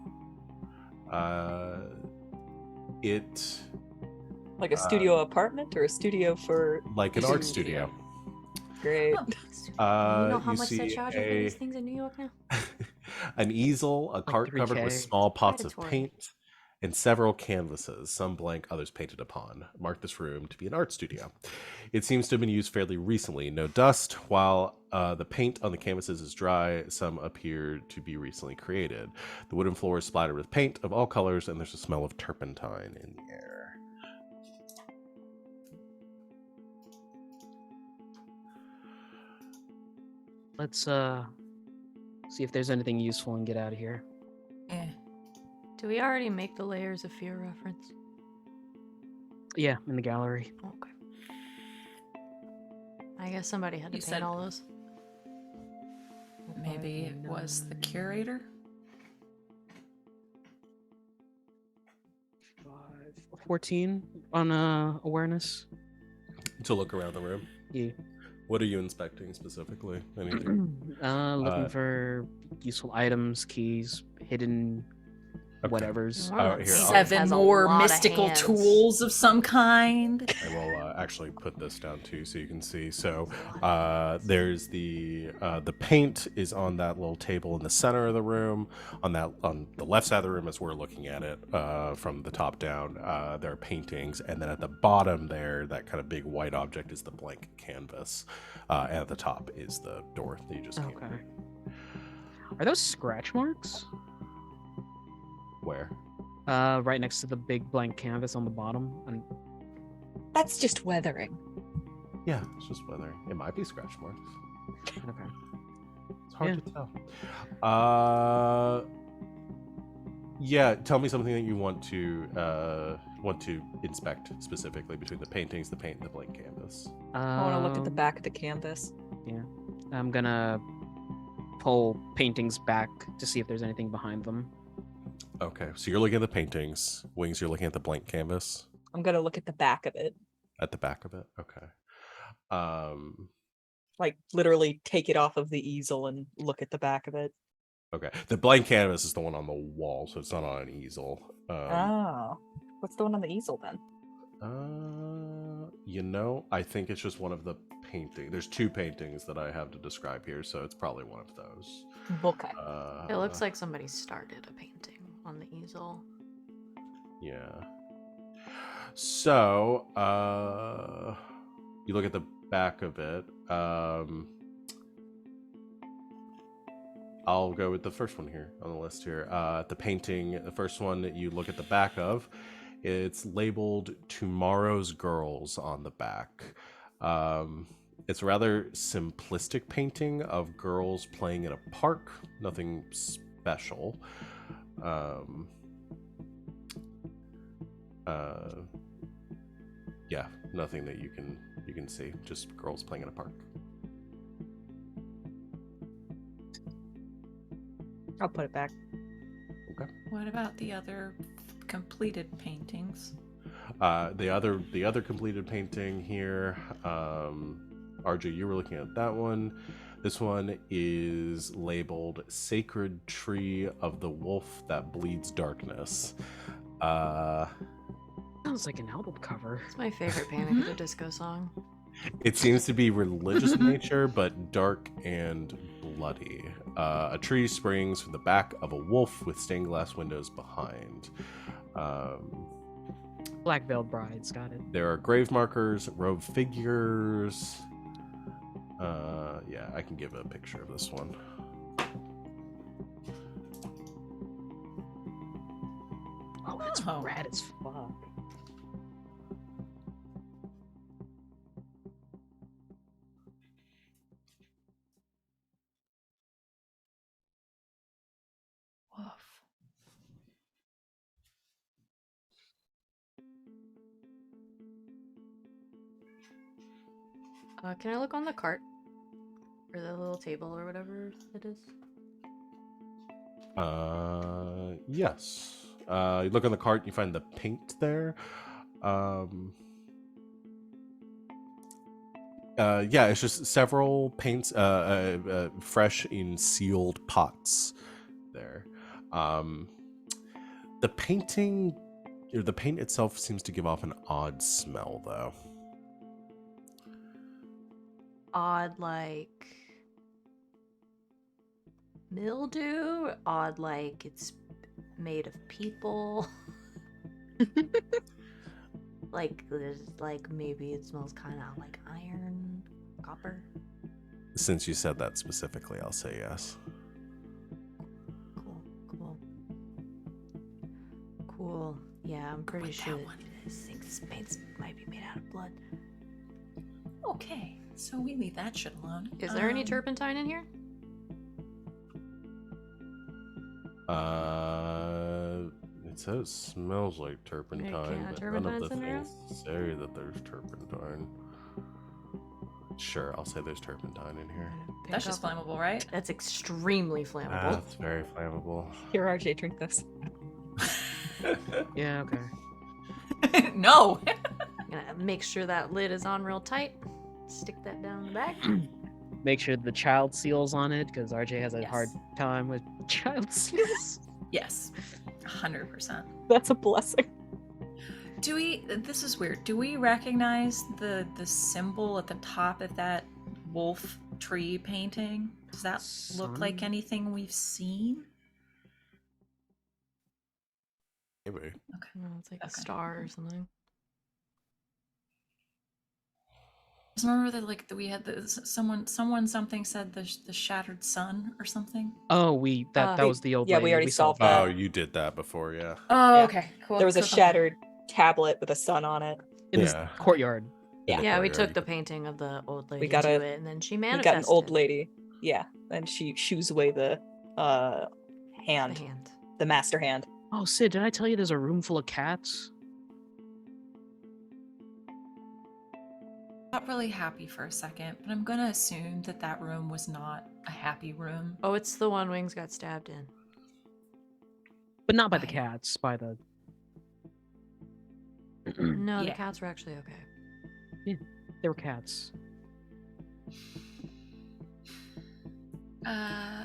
It Like a studio apartment or a studio for like an art studio. great. You know how you much they see charge for these things in New York now? an easel, a cart covered with 3K. small pots of Predatory. paint, and several canvases, some blank, others painted upon, mark this room to be an art studio. It seems to have been used fairly recently. No dust. While the paint on the canvases is dry, some appear to be recently created. The wooden floor is splattered with paint of all colors, and there's a smell of turpentine in the air. Let's see if there's anything useful and get out of here. Eh. Do we already make the layers of fear reference? Yeah, in the gallery. Okay. I guess somebody had to You paint said- all those. Maybe it was the curator. 14 on awareness. To look around the room. Yeah. What are you inspecting specifically? Anything? Looking for useful items, keys, hidden Okay. whatevers. One of Oh, them here, things I'll- Seven has a more lot of mystical hands. tools of some kind. I will actually put this down too, so you can see. So there's the paint is on that little table in the center of the room. On the left side of the room, as we're looking at it from the top down, there are paintings, and then at the bottom there, that kind of big white object is the blank canvas, and at the top is the door that you just came Okay. through. Are those scratch marks? Where? Right next to the big blank canvas on the bottom. And That's just weathering. Yeah, it's just weathering. It might be scratch marks. okay. It's hard to tell. Yeah, tell me something that you want to inspect specifically between the paintings, the paint, and the blank canvas. I want to look at the back of the canvas. I'm gonna pull paintings back to see if there's anything behind them. Okay, so you're looking at the paintings. Wings, you're looking at the blank canvas I'm gonna look at the back of it. at the back of it. Okay. Like literally take it off of the easel and look at the back of it. Okay. The blank canvas is the one on the wall, so it's not on an easel. Oh. What's the one on the easel then? I think it's just one of the painting. There's two paintings that I have to describe here, so it's probably one of those. Okay. It looks like somebody started a painting on the easel. Yeah. So, you look at the back of it. I'll go with the first one here on the list here. The painting, the first one that you look at the back of, it's labeled Tomorrow's Girls on the back. It's a rather simplistic painting of girls playing in a park, nothing special. Yeah, nothing that you can see, just girls playing in a park. I'll put it back. What about the other completed paintings? The other completed painting here, RJ, you were looking at that one. This one is labeled Sacred Tree of the Wolf That Bleeds Darkness. Sounds like an album cover. It's my favorite Panic at the Disco song. It seems to be religious in nature, but dark and bloody. A tree springs from the back of a wolf with stained glass windows behind. Black veiled brides, got it. There are grave markers, robed figures. Yeah, I can give a picture of this one. Oh, it's Oh. rad as fuck. Woof. Can I look on the cart? Or the little table or whatever it is? Yes. You look on the cart, you find the paint there. Yeah, it's just several paints, fresh in sealed pots there. The painting, or the paint itself seems to give off an odd smell, though. Odd, like mildew? Odd, like it's made of people? Like, there's, like, maybe it smells kind of like iron, copper? Since you said that specifically, I'll say yes. Cool. Yeah, I'm pretty with that sure one. this paint might be made out of blood. Okay, so we leave that shit alone. Is there any turpentine in here? It says it smells like turpentine, yeah, but none of turpentine's the in there? things say that there's turpentine. Sure, I'll say there's turpentine in here. That's just flammable, right? That's extremely flammable. That's very flammable. Here, RJ, drink this. Yeah, okay. No. I'm gonna make sure that lid is on real tight. Stick that down the back. Make sure the child seal's on it, because RJ has a Yes. hard time with child seals. Yes. 100%. That's a blessing. Do we? This is weird. Do we recognize the symbol at the top of that wolf tree painting? Does that look like Sun? anything we've seen? Maybe. Oh, it's like a Okay. star or something. Just remember that, like, that we had someone something said the shattered sun or something. Oh, that was the old Yeah, we lady. already solved that. Oh, you did that before, yeah. Oh, Yeah. okay, cool. There was a cool. shattered tablet with a sun on it. In Yeah. this courtyard. Yeah. Yeah, we courtyard. took the painting of the old lady got to a- it, and then she We manifested. got an old lady. Yeah, and she shoos away the The hand, hand. the master hand. Oh, Sid, did I tell you there's a room full of cats? Not really happy for a second, but I'm gonna assume that that room was not a happy room. Oh, it's the one Wings got stabbed in. But not by the Right. cats, by the... No, the Yeah. cats were actually okay. They were cats.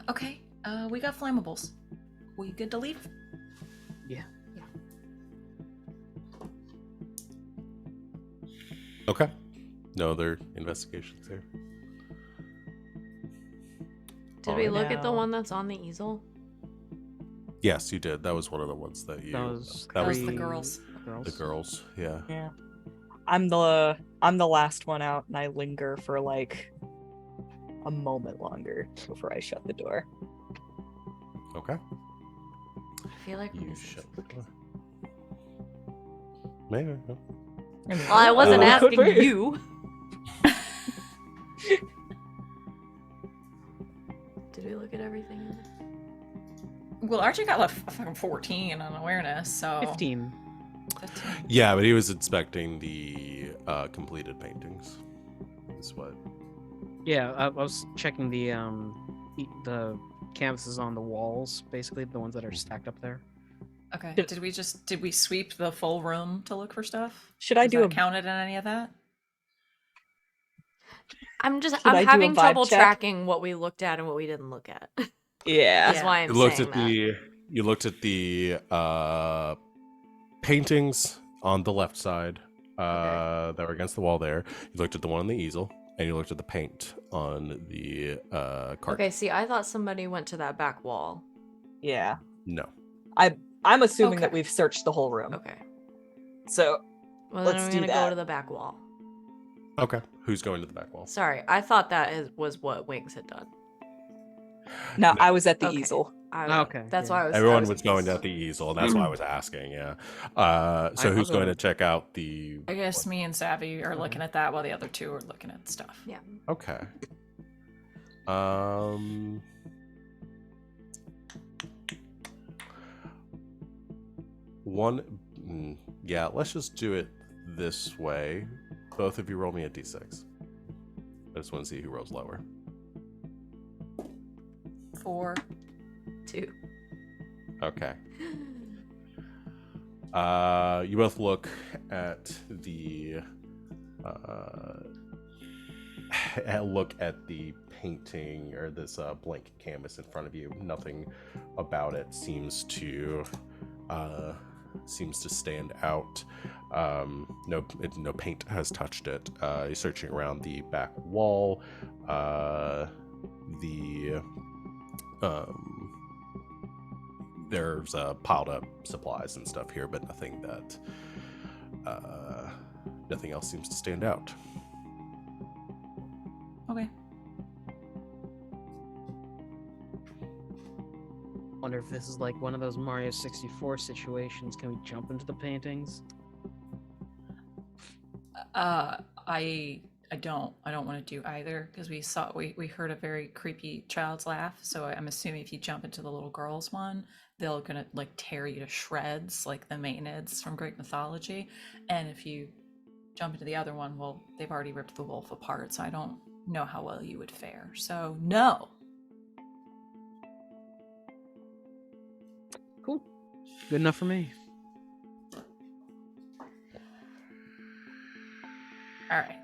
Okay. We got flammables. We good to leave? Yeah. Okay. No other investigations here. Did we look at the no. one that's on the easel? Yes, you did. That was one of the ones that you. Those that was the three girls. girls. the girls. Yeah. Yeah. I'm the last one out, and I linger for like a moment longer before I shut the door. Okay. I feel like we're You missing shut the something. door. Maybe. No. Well, I wasn't could asking be. you. Did we look at everything? Well, Archie got like a fucking 14 on awareness, so 15. 15. Yeah, but he was inspecting the completed paintings. Is what. Yeah, I was checking the canvases on the walls, basically the ones that are stacked up there. Okay. Did we sweep the full room to look for stuff? Should I Was do that a counted in any of that? I'm Should I I'm do a having vibe trouble check? tracking what we looked at and what we didn't look at. Yeah. That's why I'm You looked saying at that. you looked at the paintings on the left side. that were against the wall there. You looked at the one on the easel, and you looked at the paint on the cart. Okay, see, I thought somebody went to that back wall. Yeah. No. I'm assuming that Okay. we've searched the whole room. Okay. So Well, Let's then I'm do gonna go that. to the back wall. Okay. Who's going to the back wall? Sorry, I thought that was what Wings had done. no, No. I was at the Okay. easel. Okay, That's yeah. why I was. Everyone I was going at the easel, and that's why I was asking. Yeah. So I'll who's going go. to check out the? I guess me and Savvy are looking at that while the other two are looking at stuff. Yeah. Okay. Yeah, let's just do it this way. Both of you roll me a d6. I just want to see who rolls lower. 4. 2. Okay. You both look at the painting or this blank canvas in front of you. Nothing about it seems to stand out. No paint has touched it. You're searching around the back wall. There's piled up supplies and stuff here, but nothing else seems to stand out. Okay. Wonder if this is like one of those Mario 64 situations. Can we jump into the paintings? I don't want to do either because we heard a very creepy child's laugh. So I'm assuming if you jump into the little girl's one, they're gonna like tear you to shreds like the Maenads from Greek mythology. And if you jump into the other one, well, they've already ripped the wolf apart. So I don't know how well you would fare. So no. Cool. Good enough for me. All right,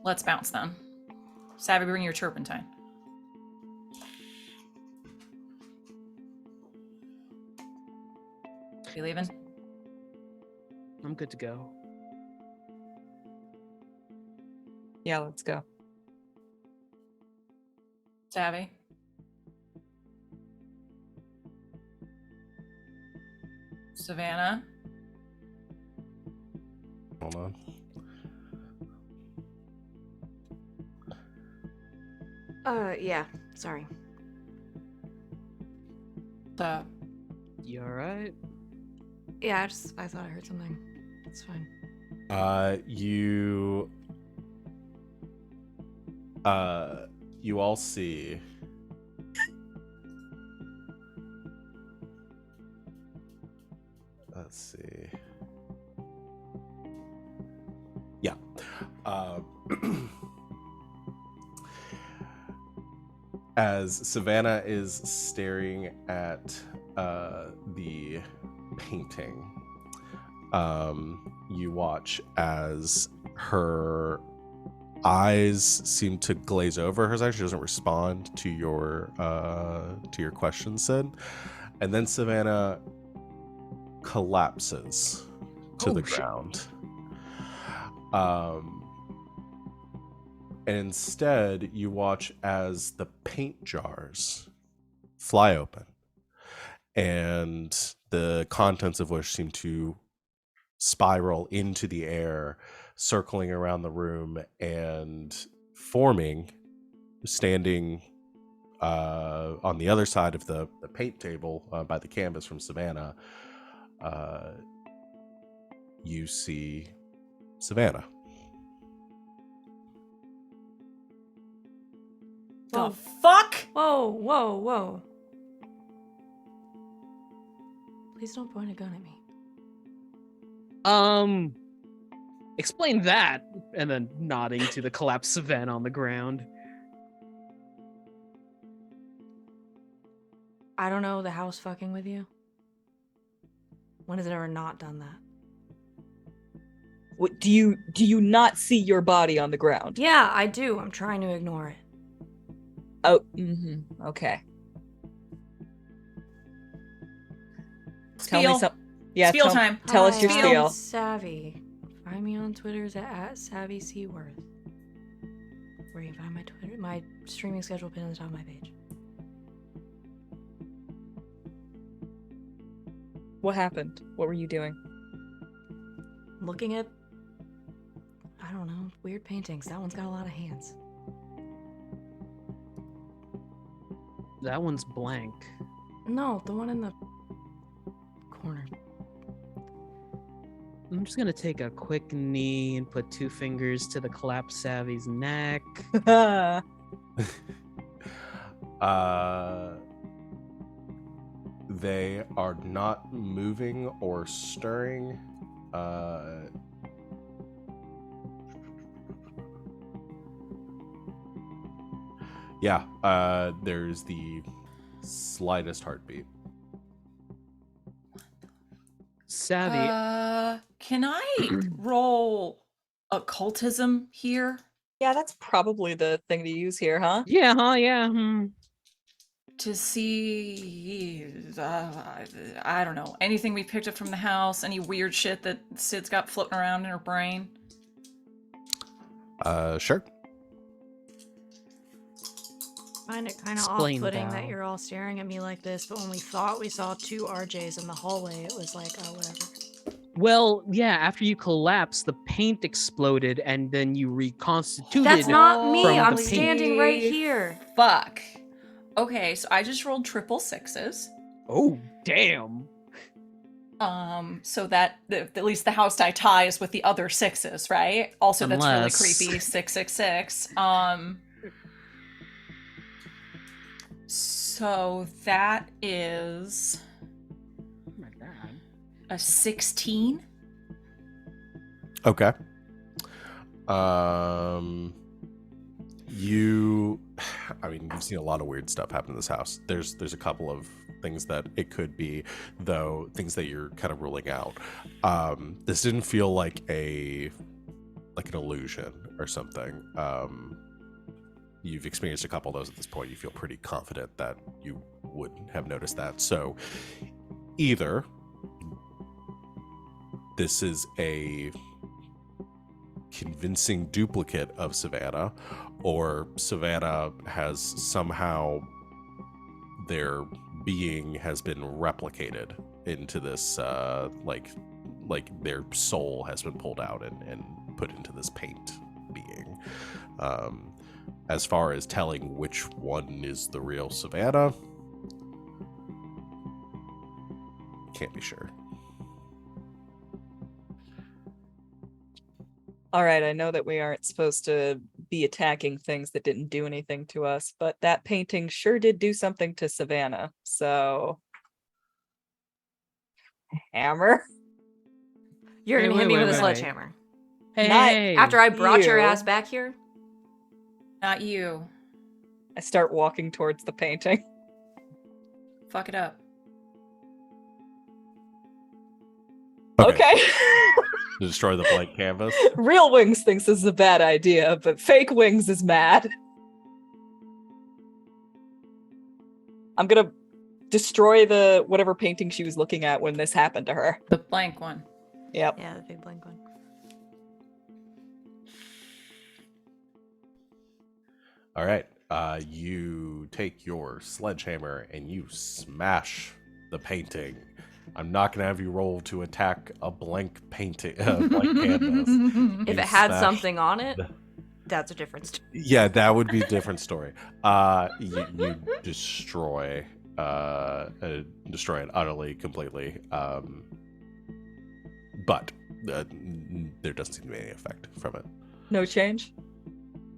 let's bounce then. Savvy, bring your turpentine. You leaving? I'm good to go. Yeah, let's go. Savvy? Savannah? Hold on. Yeah. Sorry. You alright? Yeah, I thought I heard something. It's fine. You all see let's see. Yeah. As Savannah is staring at the painting, you watch as her eyes seem to glaze over. Hers actually doesn't respond to your question, Sid. And then Savannah collapses to the ground. And instead, you watch as the paint jars fly open, and the contents of which seem to spiral into the air, circling around the room and forming, standing on the other side of the paint table by the canvas from Savannah. You see Savannah. The fuck? Whoa. Please don't point a gun at me. Explain that, and then nodding to the collapsed Savannah on the ground. I don't know the house fucking with you. When has it ever not done that? What, do you not see your body on the ground? Yeah, I do. I'm trying to ignore it. Oh, okay. Tell me Spiel. some. Yeah, Spiel time. Tell us your Hi, spiel. I'm Savvy. Find me on Twitter at @SavvySeaworth. Where you can find my Twitter, my streaming schedule pinned on the top of my page. What happened? What were you doing? Looking at, I don't know, weird paintings. That one's got a lot of hands. That one's blank. No, the one in the corner. I'm just gonna take a quick knee and put 2 fingers to the collapsed Savvy's neck. They are not moving or stirring. There's the slightest heartbeat. Savvy, Can I roll occultism here Yeah, that's probably the thing to use here, huh? yeah, huh? Yeah. to see? I don't know. Anything we picked up from the house? Any weird shit that Sid's got floating around in her brain? Sure. Find it kind of Explain, off-putting that Val. you're all staring at me like this, but when we thought we saw 2 RJs in the hallway, it was like, oh, whatever. Well, yeah, after you collapsed, the paint exploded and then you reconstituted. That's not me. from the I'm paint. standing right here. Fuck. Okay, so I just rolled triple sixes. Oh, damn. So that at least the house die ties with the other 6s, right? Also, that's really Unless- creepy. 666. So that is Oh my god. a 16. Okay. You've seen a lot of weird stuff happen in this house. There's a couple of things that it could be, though, things that you're kind of ruling out. This didn't feel like an illusion or something. You've experienced a couple of those at this point. You feel pretty confident that you would have noticed that. So either this is a convincing duplicate of Savannah, or Savannah has somehow, their being has been replicated into this, like their soul has been pulled out and put into this paint being. As far as telling which one is the real Savannah, can't be sure. All right, I know that we aren't supposed to be attacking things that didn't do anything to us, but that painting sure did do something to Savannah. So, hammer. You're gonna Wait, hit me wait, with a wait. sledgehammer. Hey, Not hey. After I brought your You. ass back here? Not you. I start walking towards the painting. Fuck it up. Okay. To destroy the blank canvas. Real Wings thinks this is a bad idea, but Fake Wings is mad. I'm gonna destroy the whatever painting she was looking at when this happened to her. The blank one. Yep. Yeah, the big blank one. All right. You take your sledgehammer and you smash the painting. I'm not gonna have you roll to attack a blank painting, blank canvas. If You it had smash something on it, the- that's a different story. Yeah, that would be a different story. You destroy it utterly, completely. But there doesn't seem to be any effect from it. No change.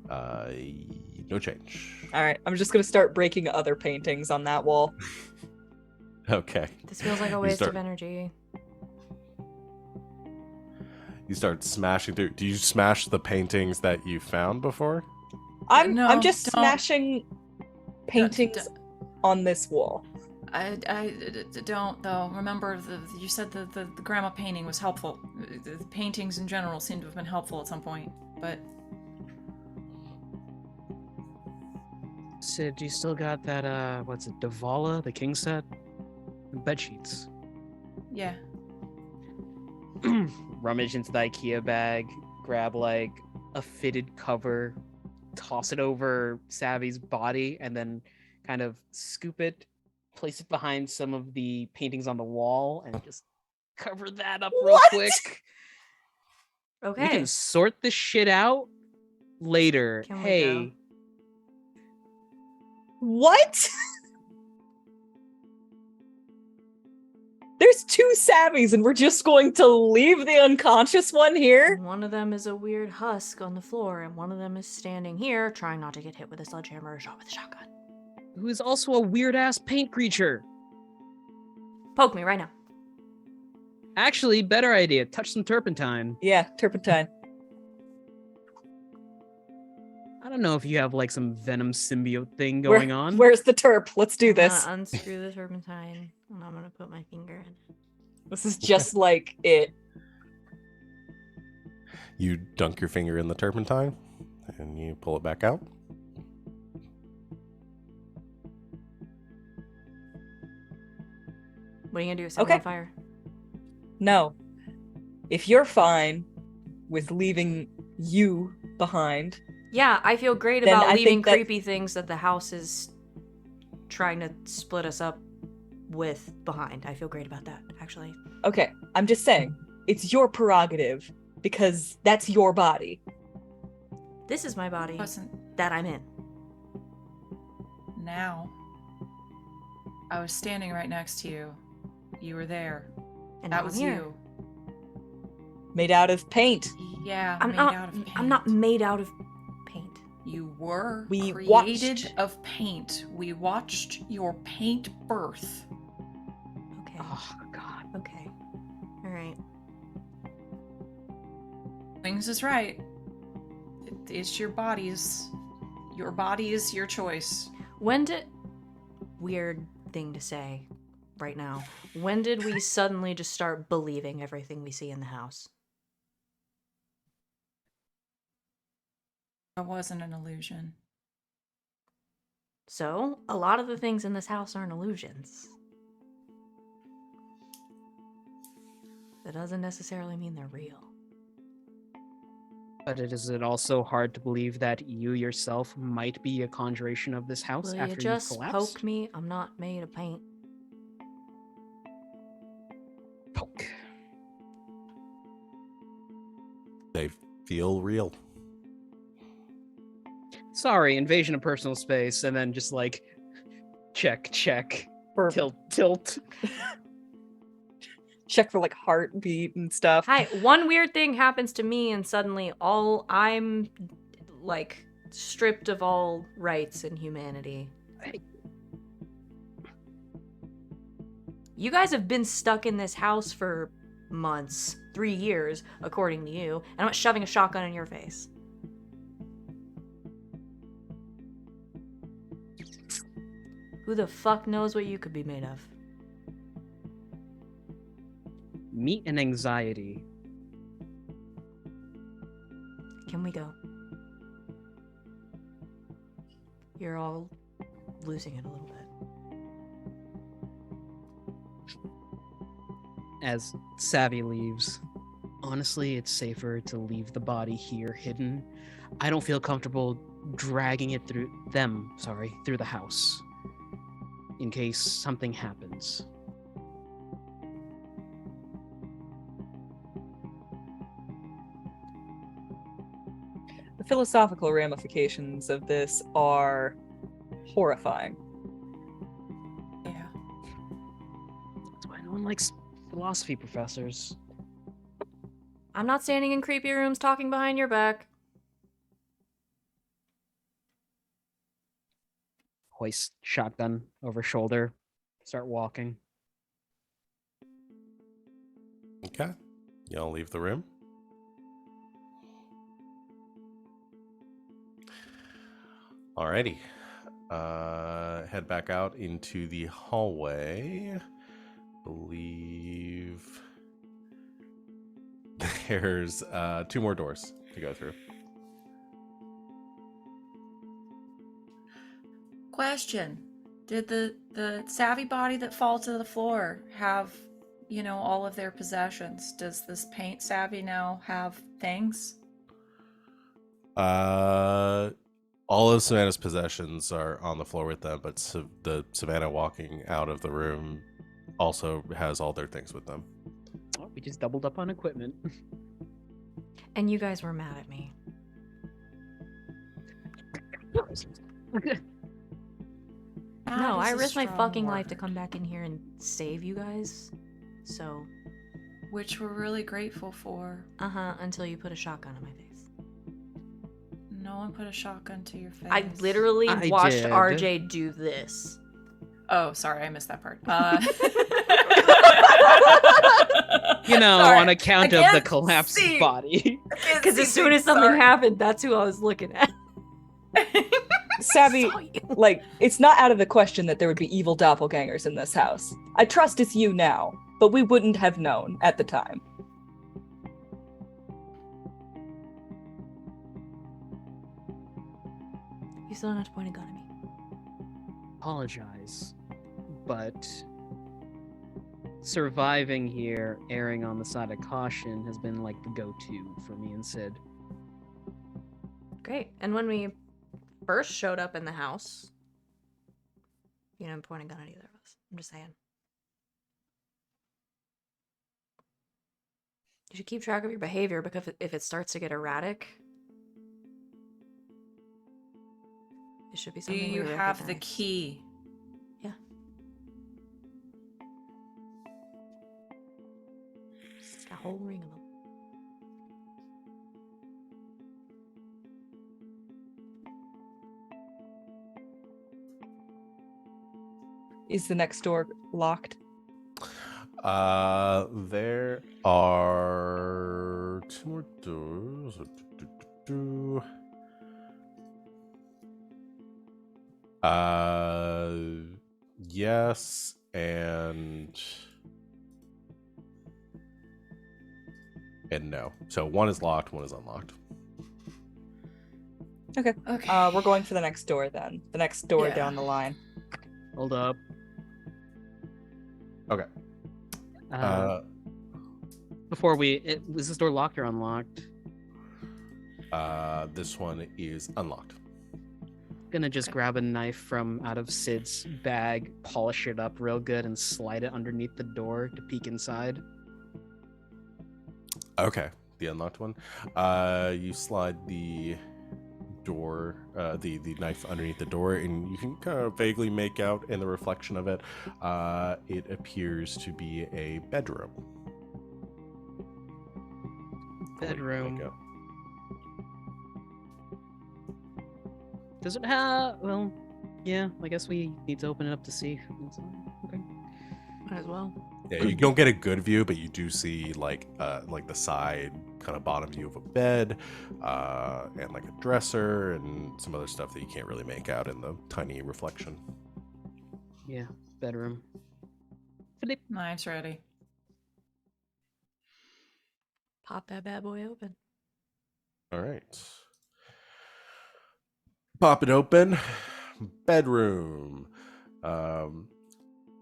No change. All right, I'm just gonna start breaking other paintings on that wall. Okay. This feels like a You waste start- of energy. You start smashing through. Do you smash the paintings that you found before? I'm No, just don't. smashing paintings on this wall. I don't though. Remember, you said the grandma painting was helpful. The paintings in general seem to have been helpful at some point, but Sid, you still got that, what's it, Davala, the king set? Bed sheets. yeah. rummage into the IKEA bag, grab like a fitted cover, toss it over Savvy's body, and then kind of scoop it, place it behind some of the paintings on the wall, and just cover that up real What? quick. We Okay. can sort this shit out later. Can we hey, go? What? There's 2 Savvies and we're just going to leave the unconscious one here? One of them is a weird husk on the floor, and one of them is standing here trying not to get hit with a sledgehammer or shot with a shotgun. who is also a weird ass paint creature. Poke me right now. Actually, better idea. Touch some turpentine. Yeah, turpentine. I don't know if you have like some venom symbiote thing going on. Where's the terp? Let's do this. I'm gonna unscrew the turpentine, and I'm gonna put my finger in it. This is just like it. You dunk your finger in the turpentine and you pull it back out. What are you gonna do? Set me Okay. on fire? No. If you're fine with leaving you behind, Yeah, I feel great Then about I leaving think that- creepy things that the house is trying to split us up with behind. I feel great about that, actually. okay, I'm just saying, it's your prerogative because that's your body. This is my body Wasn't that I'm in. now. I was standing right next to you. You were there. And That now was I'm here. you. Made out of paint. Yeah, I'm made not. out of paint. I'm not made out of paint. You were We created watched. of paint. We watched your paint birth. Okay. Oh god. Okay. All right. Wings is right. It's your body's. Your body is your choice. When did weird thing to say right now? When did we suddenly just start believing everything we see in the house? That wasn't an illusion. So, a lot of the things in this house aren't illusions. That doesn't necessarily mean they're real. But is it also hard to believe that you yourself might be a conjuration of this house Will you after you just collapsed? poke me? I'm not made of paint. Poke. They feel real. Sorry, invasion of personal space, and then just like check, tilt. Check for like heartbeat and stuff. Hi, one weird thing happens to me, and suddenly I'm like stripped of all rights and humanity. Hey. You guys have been stuck in this house for months, 3 years, according to you, and I'm not shoving a shotgun in your face. Who the fuck knows what you could be made of? Meat and anxiety. Can we go? You're all losing it a little bit. As Savvy leaves, honestly, it's safer to leave the body here hidden. I don't feel comfortable dragging it through the house in case something happens. The philosophical ramifications of this are horrifying. Yeah. That's why no one likes philosophy professors. I'm not standing in creepy rooms talking behind your back. Hoist shotgun over shoulder, start walking. Okay. Y'all leave the room. Alrighty. Head back out into the hallway. Believe there's 2 more doors to go through. Question. Did the savvy body that fall to the floor have all of their possessions. Does this paint savvy now have things? All of Savannah's possessions are on the floor with them, but the Savannah walking out of the room also has all their things with them. Oh, we just doubled up on equipment. And you guys were mad at me. No, I risked my fucking life to come back in here and save you guys. So. Which we're really grateful for. Until you put a shotgun on my face. No one put a shotgun to your face. I literally watched did. RJ do this. Oh, sorry, I missed that part. On Sorry, account I of the can't collapsed see. body. Because as soon as something happened, that's who I was looking at. Savvy, Saw you. like, it's not out of the question that there would be evil doppelgangers in this house. I trust it's you now, but we wouldn't have known at the time. You still don't have to point a gun at me. Apologize, but surviving here, erring on the side of caution, has been like the go-to for me and Sid. Great. And when we first showed up in the house, you didn't point a gun at either of us. I'm just saying. You should keep track of your behavior, because if it starts to get erratic, it should be Do something you we have the recognize. key? Yeah. It's got a whole ring of them. Is the next door locked? There are 2 more doors. Yes, and no. So one is locked, one is unlocked. Okay. Okay. We're going for the next door then. The next door Yeah. down the line. Hold up. Okay. Before is this door locked or unlocked? This one is unlocked. Gonna just grab a knife from out of Sid's bag, polish it up real good, and slide it underneath the door to peek inside. Okay, the unlocked one. You slide the door, the knife underneath the door, and you can kind of vaguely make out in the reflection of it. It appears to be a bedroom. Bedroom. Does it have? Well, yeah. I guess we need to open it up to see. Okay. Might as well. Yeah, you don't get a good view, but you do see like the side kind of bottom view of a bed, and like a dresser and some other stuff that you can't really make out in the tiny reflection. Yeah, bedroom. Flip. Knives ready. Pop that bad boy open. All right. Pop it open. Bedroom.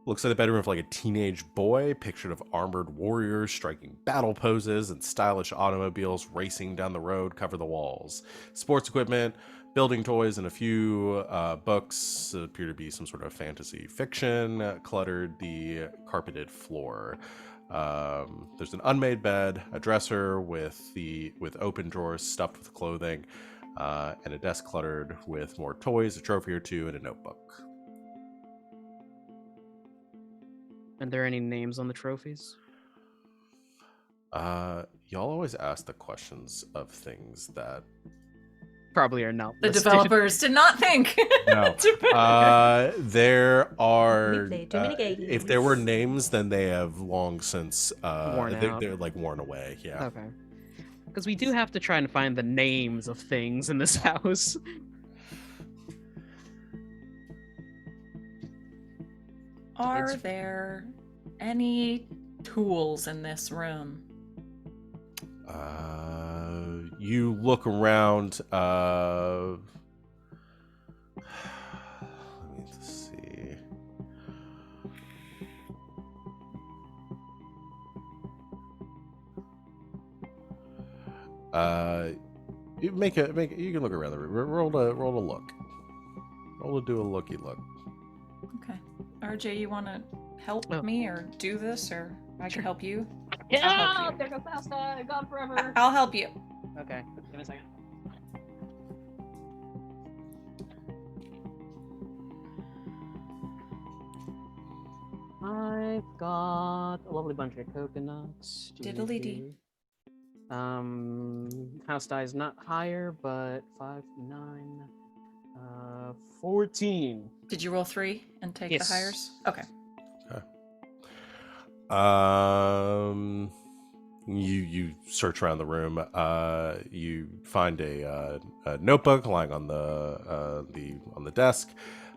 Looks like the bedroom of like a teenage boy, pictured of armored warriors striking battle poses and stylish automobiles racing down the road cover the walls. Sports equipment, building toys, and a few books appear to be some sort of fantasy fiction cluttered the carpeted floor. There's an unmade bed, a dresser with open drawers stuffed with clothing, and a desk cluttered with more toys, a trophy or two, and a notebook. Are there any names on the trophies? Y'all always ask the questions of things that Probably are not. The listed. developers did not think. no. There are. We play too many games. If there were names, then they have long since Worn out. they're like worn away. Yeah. Okay. Because we do have to try and find the names of things in this house. Are there any tools in this room? You look around. Let me see. You you can look around the room. Roll to look. Roll to do a looky look. Okay. RJ, you want to help Oh. me or do this, or I can help you? Yeah, I'll help you. there goes pasta. Gone forever. I'll help you. Okay, give me a second. I've got a lovely bunch of coconuts. Diddly-dee. House die is not higher, but 5, 9, 14. Did you roll 3 and take Yes. the hires? Okay. You search around the room. You find a notebook lying on the desk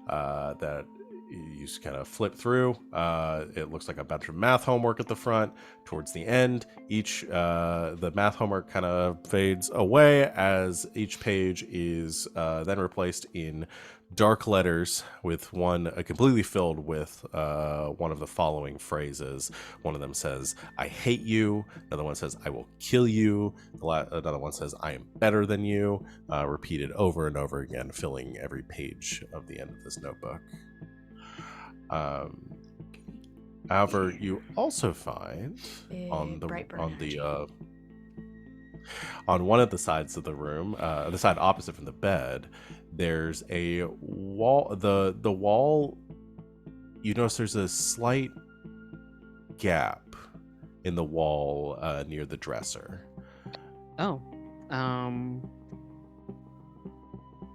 that you just kind of flip through. It looks like a bunch of math homework at the front. Towards the end, the math homework kind of fades away as each page is then replaced in dark letters with one completely filled with one of the following phrases. One of them says, "I hate you." Another one says, "I will kill you." Another one says, "I am better than you." Repeated over and over again, filling every page of the end of this notebook. However, you also find on one of the sides of the room, the side opposite from the bed, there's a wall. The wall, you notice there's a slight gap in the wall near the dresser. Oh,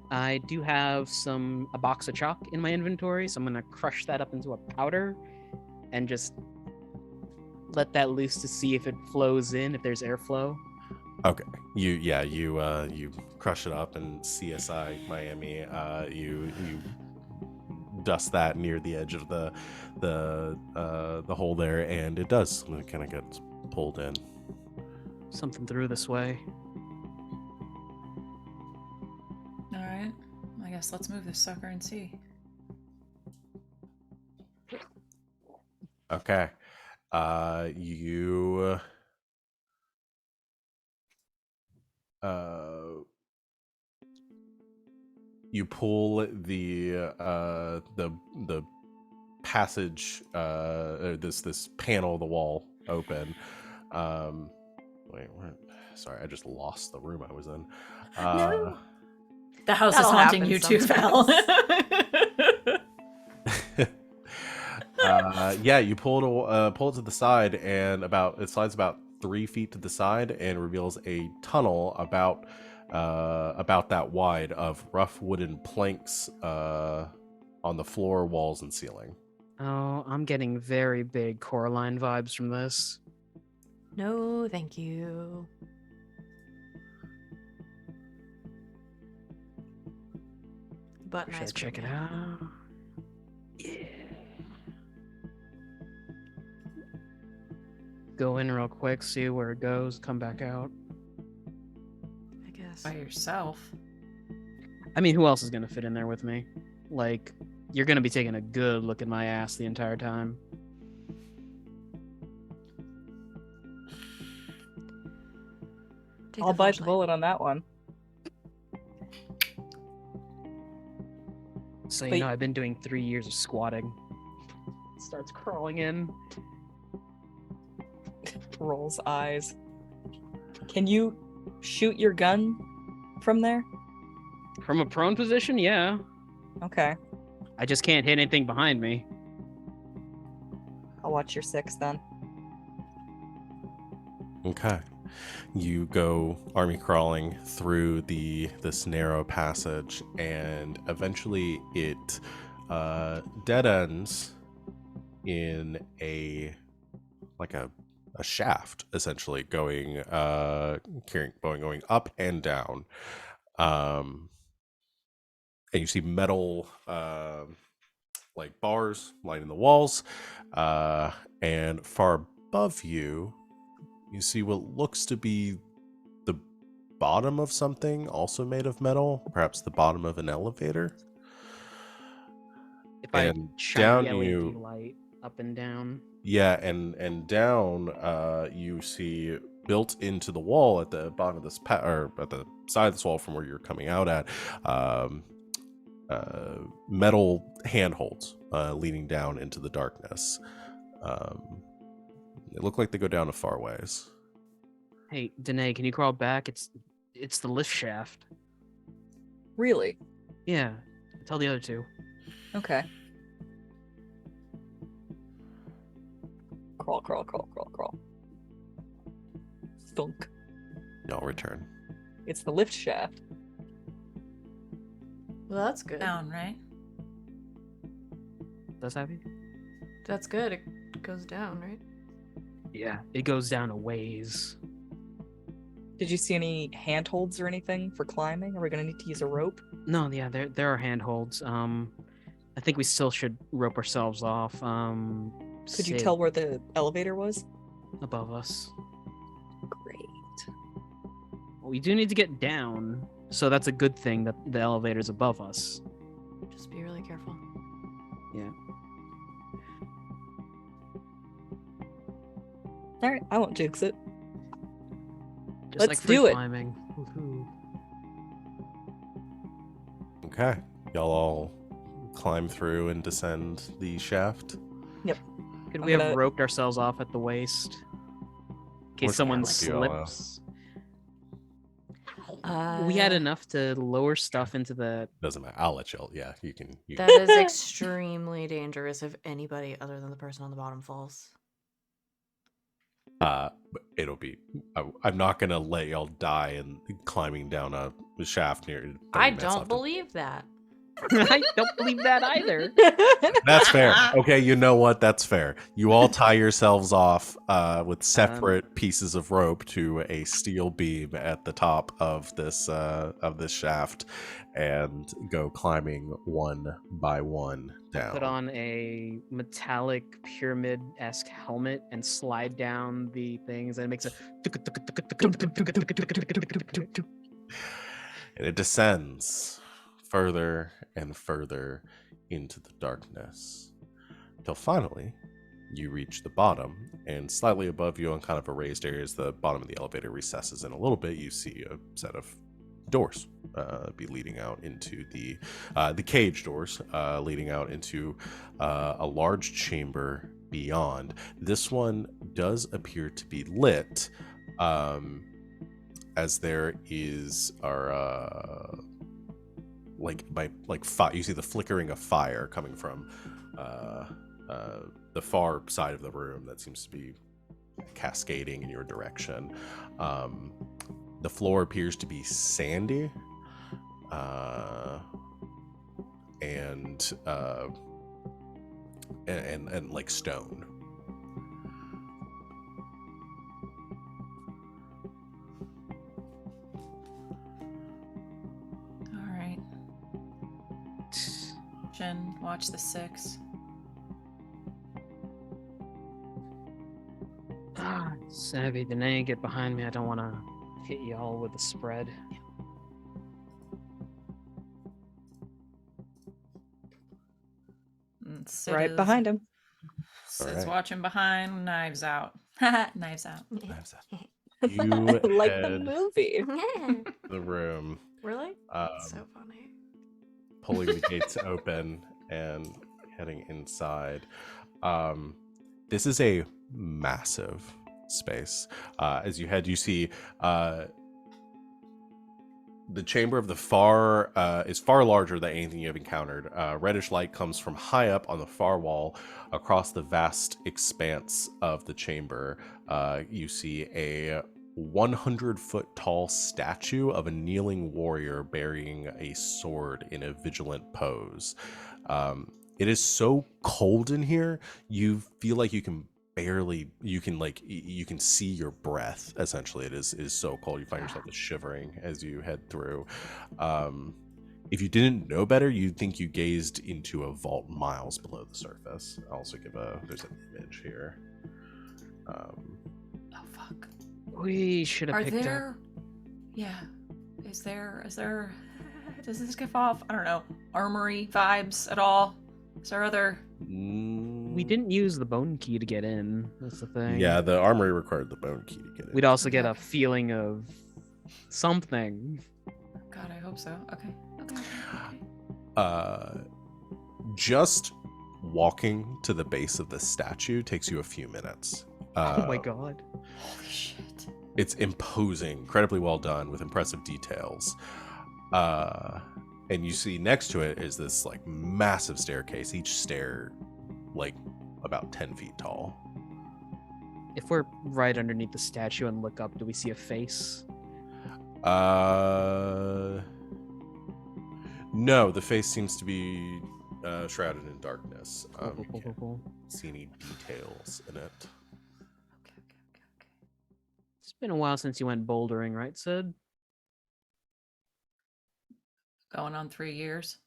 I do have a box of chalk in my inventory, so I'm gonna crush that up into a powder and just let that loose to see if it flows in, if there's airflow. Okay. You crush it up and CSI Miami. You dust that near the edge of the hole there, and it does. It kind of gets pulled in. Something through this way. All right. I guess let's move this sucker and see. Okay. You pull the passage this panel of the wall open. Wait, what? Sorry, I just lost the room I was in. No. The house That'll is haunting happen you too, Val. Yeah, you pull it to the side, and it slides about 3 feet to the side and reveals a tunnel about that wide of rough wooden planks on the floor, walls, and ceiling. Oh, I'm getting very big Coraline vibes from this. No, thank you. But Should I nice. check it out? Yeah. Go in real quick, see where it goes, come back out. I guess. By yourself. I mean, who else is gonna fit in there with me? Like, you're gonna be taking a good look at my ass the entire time. Take I'll the bite the flashlight. bullet on that one. So you But- know, I've been doing 3 years of squatting. Starts crawling in. Rolls eyes. Can you shoot your gun from there? From a prone position, yeah. Okay. I just can't hit anything behind me. I'll watch your 6 then. Okay. You go army crawling through this narrow passage, and eventually it dead ends in a shaft, essentially going up and down. And you see metal like bars lining the walls, and far above you see what looks to be the bottom of something also made of metal, perhaps the bottom of an elevator. If I And shine down the LED you- light up and down. Yeah, and down you see built into the wall at the bottom of this or at the side of this wall from where you're coming out at, metal handholds leading down into the darkness. They look like they go down a far ways. Hey, Danae, can you crawl back? It's the lift shaft. Really? Yeah, tell the other two. Okay. Crawl, crawl, crawl, crawl, crawl. Thunk. Y'all return. It's the lift shaft. Well, that's good. Down, right? Does happy? That's good. It goes down, right? Yeah, it goes down a ways. Did you see any handholds or anything for climbing? Are we gonna need to use a rope? No, yeah, there are handholds. I think we still should rope ourselves off. Could you Sid, tell where the elevator was? above us? Great. We do need to get down, so that's a good thing that the elevator's above us. Just be really careful. Yeah. All right, I won't jinx it. Just Let's like free do it. climbing. Woohoo. Okay. Y'all all climb through and descend the shaft. Could I'm we have gonna- roped ourselves off at the waist? In case Which someone one would you allow? slips. We had enough to lower stuff into the. Doesn't matter. I'll let y'all. Yeah, you can. That is extremely dangerous if anybody other than the person on the bottom falls. But it'll be. I'm not gonna let y'all die and climbing down a shaft near. 30 I minutes don't left. believe that. I don't believe that either. That's fair. Okay, you know what? That's fair. You all tie yourselves off with separate pieces of rope to a steel beam at the top of this shaft, and go climbing one by one down. Put on a metallic pyramid-esque helmet and slide down the things, and it makes a. And it descends further and further into the darkness till finally you reach the bottom, and slightly above you on kind of a raised area as the bottom of the elevator recesses in a little bit, you see a set of doors be leading out into the cage doors leading out into a large chamber beyond. This one does appear to be lit, as there is you see the flickering of fire coming from the far side of the room that seems to be cascading in your direction. The floor appears to be sandy, and like stone. All right. Jen, watch the 6. Savvy, Danae, get behind me. I don't want to hit y'all with the spread. Sid Right is- behind him. Sid's Alright. watching behind, knives out. Knives out. You Like the head movie. to the room, Really? um, So funny. pulling the gates open and heading inside. This is a massive space. As you head, you see the chamber of the far is far larger than anything you have encountered. Reddish light comes from high up on the far wall across the vast expanse of the chamber. You see a 100-foot tall statue of a kneeling warrior bearing a sword in a vigilant pose. It is so cold in here, you feel like you can see your breath. Essentially, it is so cold. You find yourself just shivering as you head through. If you didn't know better, you'd think you gazed into a vault miles below the surface. I'll also there's an image here. Oh fuck. We should have Are picked up. there? Yeah. Is there? Does this give off? I don't know. Armory vibes at all? Is there other? We didn't use the bone key to get in. That's the thing. Yeah, the armory required the bone key to get in. We'd also get a feeling of something. God, I hope so. Okay. Just walking to the base of the statue takes you a few minutes. Oh my god. Holy shit. It's imposing, incredibly well done with impressive details. And you see next to it is this like massive staircase, each stair like about 10 feet tall. If we're right underneath the statue and look up, do we see a face? No, the face seems to be shrouded in darkness. You Cool. can't see any details in it. Okay. It's been a while since you went bouldering, right, Sid? Going on 3 years.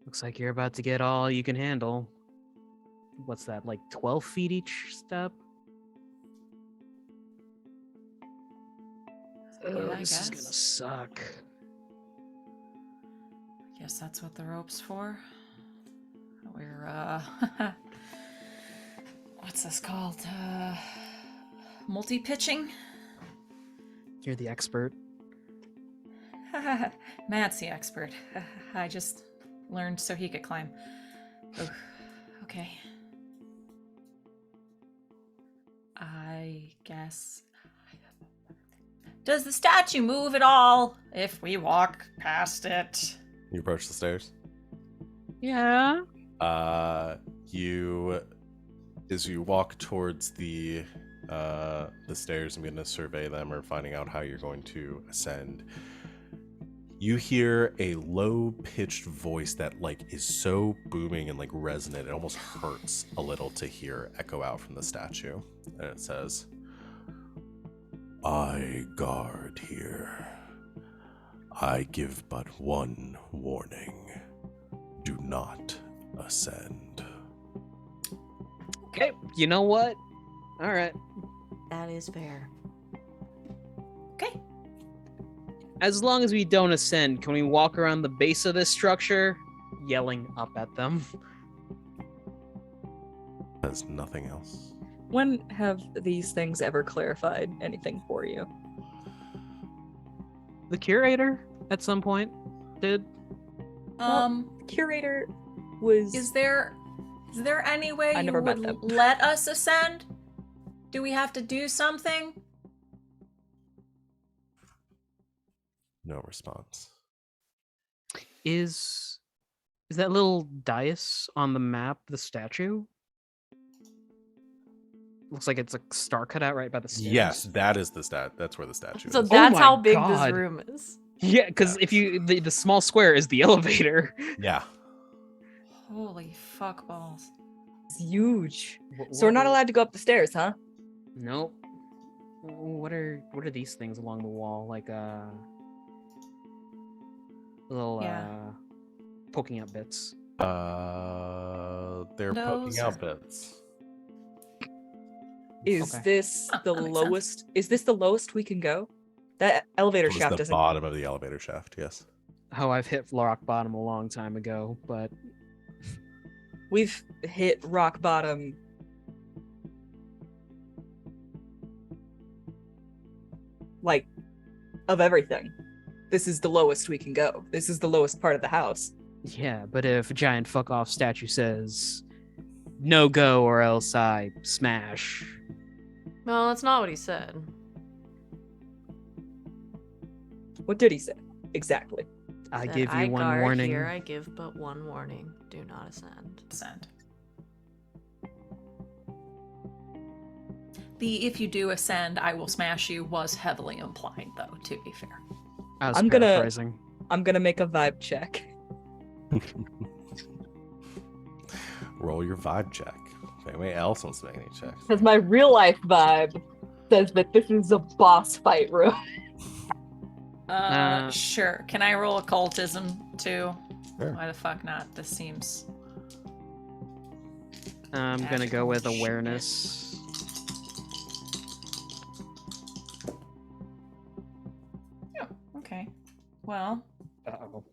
Looks like you're about to get all you can handle. What's that, like 12 feet each step? Yeah, Oh, I this is guess. gonna suck. Guess that's what the rope's for. We're what's this called? Multi-pitching? You're the expert. Matt's the expert. I just learned so he could climb. Oof. Okay. I guess. Does the statue move at all if we walk past it? You approach the stairs. Yeah. As you walk towards the stairs, I'm going to survey them or finding out how you're going to ascend. You hear a low-pitched voice that like is so booming and like resonant, it almost hurts a little to hear echo out from the statue. And it says, "I guard here. I give but one warning. Do not ascend." Okay, you know what? All right. That is fair. Okay. As long as we don't ascend, can we walk around the base of this structure yelling up at them? There's nothing else. When have these things ever clarified anything for you? The curator at some point did. Curator was. Is there any way I you never met would them. let us ascend? Do we have to do something? No response. Is that little dais on the map the statue? Looks like it's a star cut out right by the stairs. Yes, that is the stat. That's where the statue So is. that's my how big God. this room is. Yeah, because Yeah. if you the small square is the elevator. Yeah. Holy fuck balls. It's huge. So we're not allowed to go up the stairs, huh? Nope. What are these things along the wall? Like little Yeah. poking out bits. They're Those poking out are- bits. Is Okay. this the that makes sense. lowest? Is this the lowest we can go? That elevator It was shaft the doesn't. bottom of the elevator shaft. Yes. Oh, I've hit rock bottom a long time ago, but We've hit rock bottom. Like, of everything. This is the lowest we can go. This is the lowest part of the house. yeah, but if a giant fuck off statue says no go or else I smash. Well, that's not what he said. What did he say? Exactly. I Said, give you one guard warning. Here, I give but one warning. Do not ascend. Ascend. The "if you do ascend, I will smash you" was heavily implied, though, to be fair. I was I'm gonna- paraphrasing. I'm gonna make a vibe check. Roll your vibe check. If anybody else wants to make any checks. Because my real life vibe says that this is a boss fight room. Sure. Can I roll occultism, too? Sure. Why the fuck not? This seems... I'm gonna go with Magical shit. awareness. Oh, okay. Well, Uh-oh.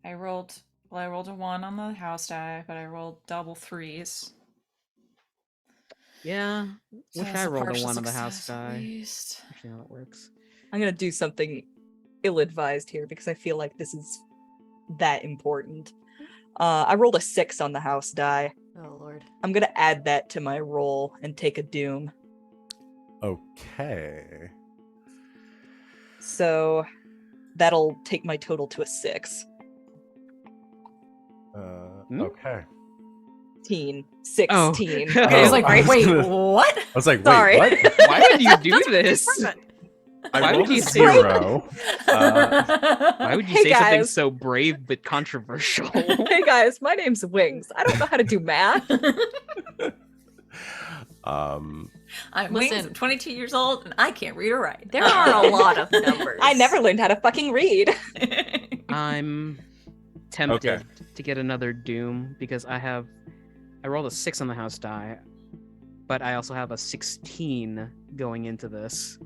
I rolled Well, I rolled a 1 on the house die, but I rolled double 3s. Yeah. So Wish that's I a rolled a partial 1 on the house success at die. least. Actually, how that works. I'm gonna do something ill-advised here because I feel like this is that important. I rolled a 6 on the house die. Oh lord. I'm gonna add that to my roll and take a doom. Okay. So that'll take my total to a 6. Okay. 16. Oh. 16. Okay, I was Oh, like, I was wait, gonna- what? I was like, Sorry. wait, what? Why would you do this? I Why rolled would a you say- 0. Why would you Hey, say something guys. so brave but controversial? Hey guys, my name's Wings. I don't know how to do math. Um, I'm Wings, Listen. I'm 22 years old, and I can't read or write. There are a lot of numbers. I never learned how to fucking read. I'm tempted Okay. to get another Doom because I rolled a 6 on the house die, but I also have a 16 going into this.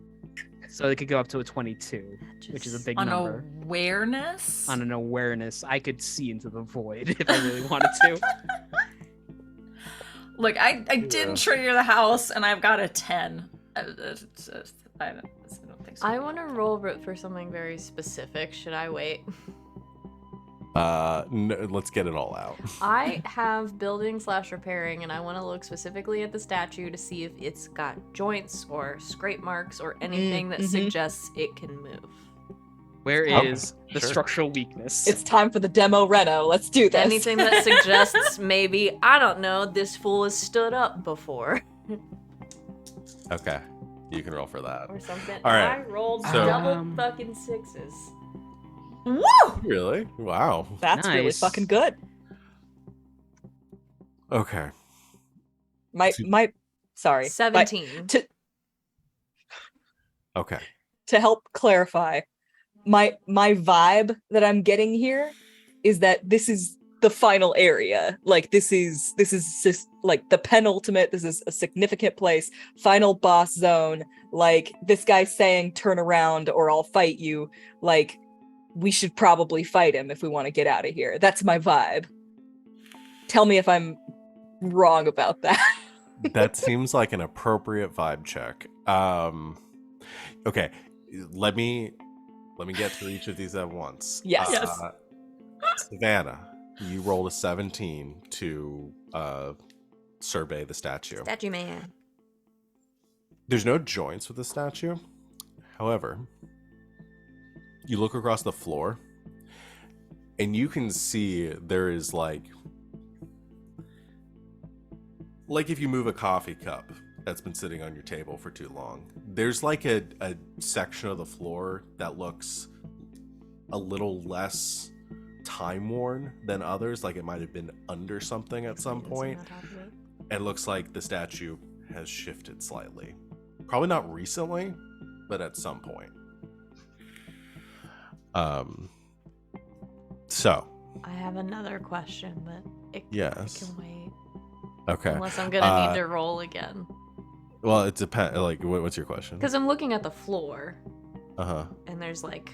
So it could go up to a 22, which is a big On number. awareness? On an awareness, I could see into the void if I really wanted to. Look, I didn't trigger the house, and I've got a 10. I don't think so. I want to roll for something very specific. Should I wait? no, let's get it all out. I have building/repairing, and I want to look specifically at the statue to see if it's got joints or scrape marks or anything that suggests it can move. Where Okay, is the sure. structural weakness? It's time for the demo reno. Let's do this. Anything that suggests maybe, I don't know, this fool has stood up before Okay. You can roll for that. or something. All right. I rolled So- double fucking 6s. Woo! Really? Wow. That's really Nice. fucking good. Okay. Sorry. but 17. Okay. to help clarify, my vibe that I'm getting here is that this is the final area. Like this is just like the penultimate. This is a significant place, final boss zone. Like this guy's saying, "Turn around, or I'll fight you." Like we should probably fight him if we want to get out of here. That's my vibe. Tell me if I'm wrong about that. That seems like an appropriate vibe check. Okay. Let me get through each of these at once. Yes. Yes. Savannah, you rolled a 17 to survey the statue. Statue man. There's no joints with the statue. However, you look across the floor and you can see there is like if you move a coffee cup that's been sitting on your table for too long, there's like a section of the floor that looks a little less time worn than others, like it might have been under something at some point. It looks like the statue has shifted slightly. Probably not recently, but at some point. So I have another question, but it Yes. can wait. okay. Unless I'm gonna need to roll again. Well, it depends. Like, what's your question? Because I'm looking at the floor, Uh-huh. and there's like...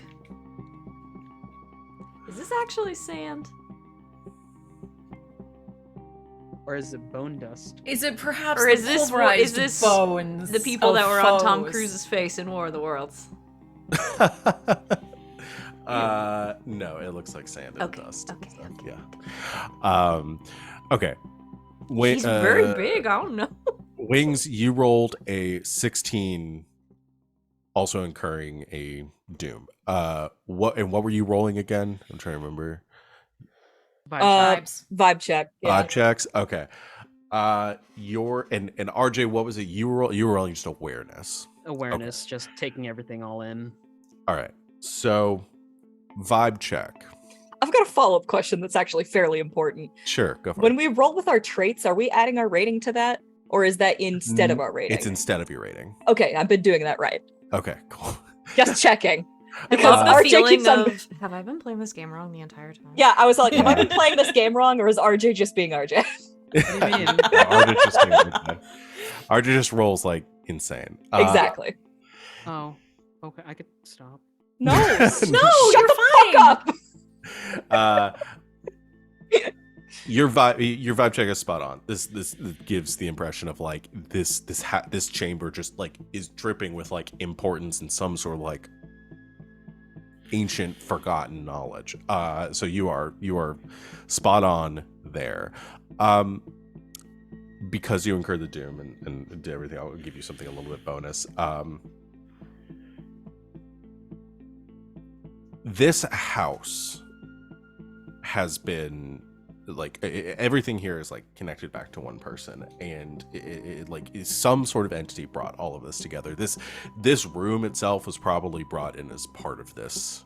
Is this actually sand? Or is it bone dust? Is it perhaps Or the is this pulverized bones the people of that were on Tom foes? Cruise's face in War of the Worlds? No, it looks like sand and Okay, dust. okay, So, okay, yeah. Okay. Wait, He's very big, I don't know. Wings, you rolled a 16, also incurring a doom. What were you rolling again? I'm trying to remember. Vibes. Vibe check. Yeah. Checks. Okay. Your and RJ, what was it? You were rolling just awareness. Awareness, just taking everything all in. All right. So, vibe check. I've got a follow-up question that's actually fairly important. Sure, go for When it. we roll with our traits, are we adding our rating to that? Or is that instead of our rating? It's instead of your rating. Okay, I've been doing that right. Okay, cool. Just checking. I Because love the RJ feeling keeps on. of, have I been playing this game wrong the entire time? Yeah, I was like, have I been playing this game wrong, or is RJ just being RJ? What do you mean? RJ just being RJ. RJ just rolls like insane. Exactly. Oh, okay, I could stop. No, No, shut you're the fine. fuck up. Your vibe check is spot on. This gives the impression of like this chamber just like is dripping with like importance and some sort of like ancient forgotten knowledge. So you are spot on there. Because you incurred the doom and did everything, I'll give you something a little bit bonus. This house has been like everything here is like connected back to one person, and it like some sort of entity brought all of this together. This room itself was probably brought in as part of this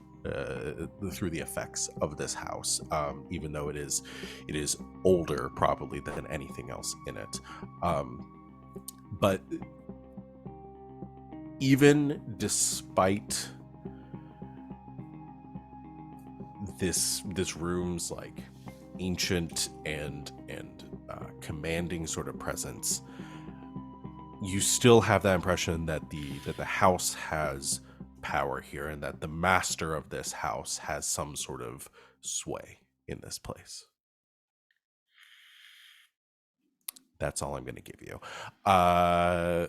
through the effects of this house, even though it is older probably than anything else in it. But even despite this room's like ancient and commanding sort of presence, you still have that impression that the house has power here, and that the master of this house has some sort of sway in this place. That's all I'm going to give you. I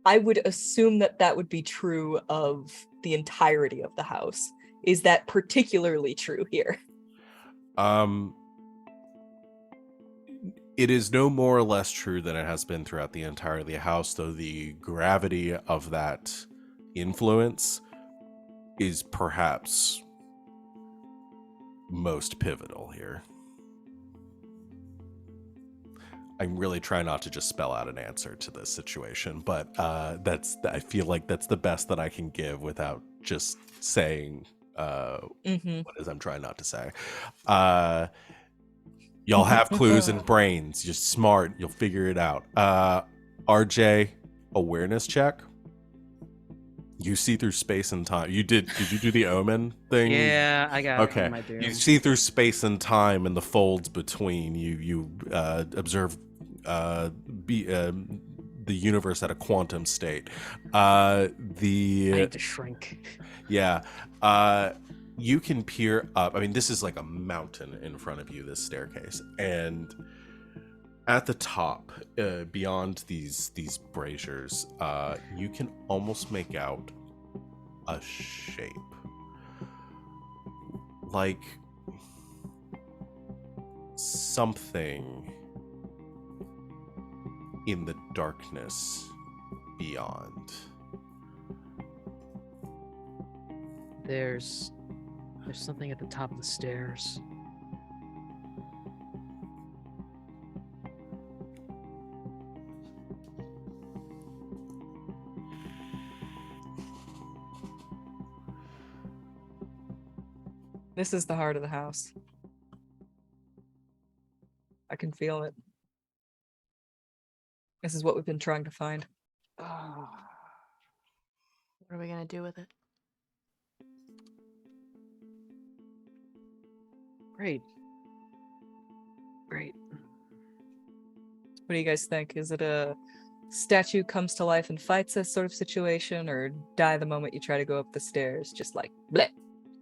would assume that would be true of the entirety of the house. Is that particularly true here? It is no more or less true than it has been throughout the entirety of the house, though the gravity of that influence is perhaps most pivotal here. I'm really trying not to just spell out an answer to this situation, but I feel like that's the best that I can give without just saying what is I'm trying not to say. Y'all have clues and brains. You're smart. You'll figure it out. RJ, awareness check. You see through space and time. Did you do the omen thing? Yeah, I got okay. my doom. You see through space and time and the folds between. You observe the universe at a quantum state. I need to shrink. Yeah. You can peer up. I mean, this is like a mountain in front of you, this staircase. And at the top, beyond these braziers, you can almost make out a shape. Like something in the darkness beyond. There's something at the top of the stairs. This is the heart of the house. I can feel it. This is what we've been trying to find. What are we gonna do with it? Great. What do you guys think? Is it a statue comes to life and fights us sort of situation, or die the moment you try to go up the stairs, just like bleh?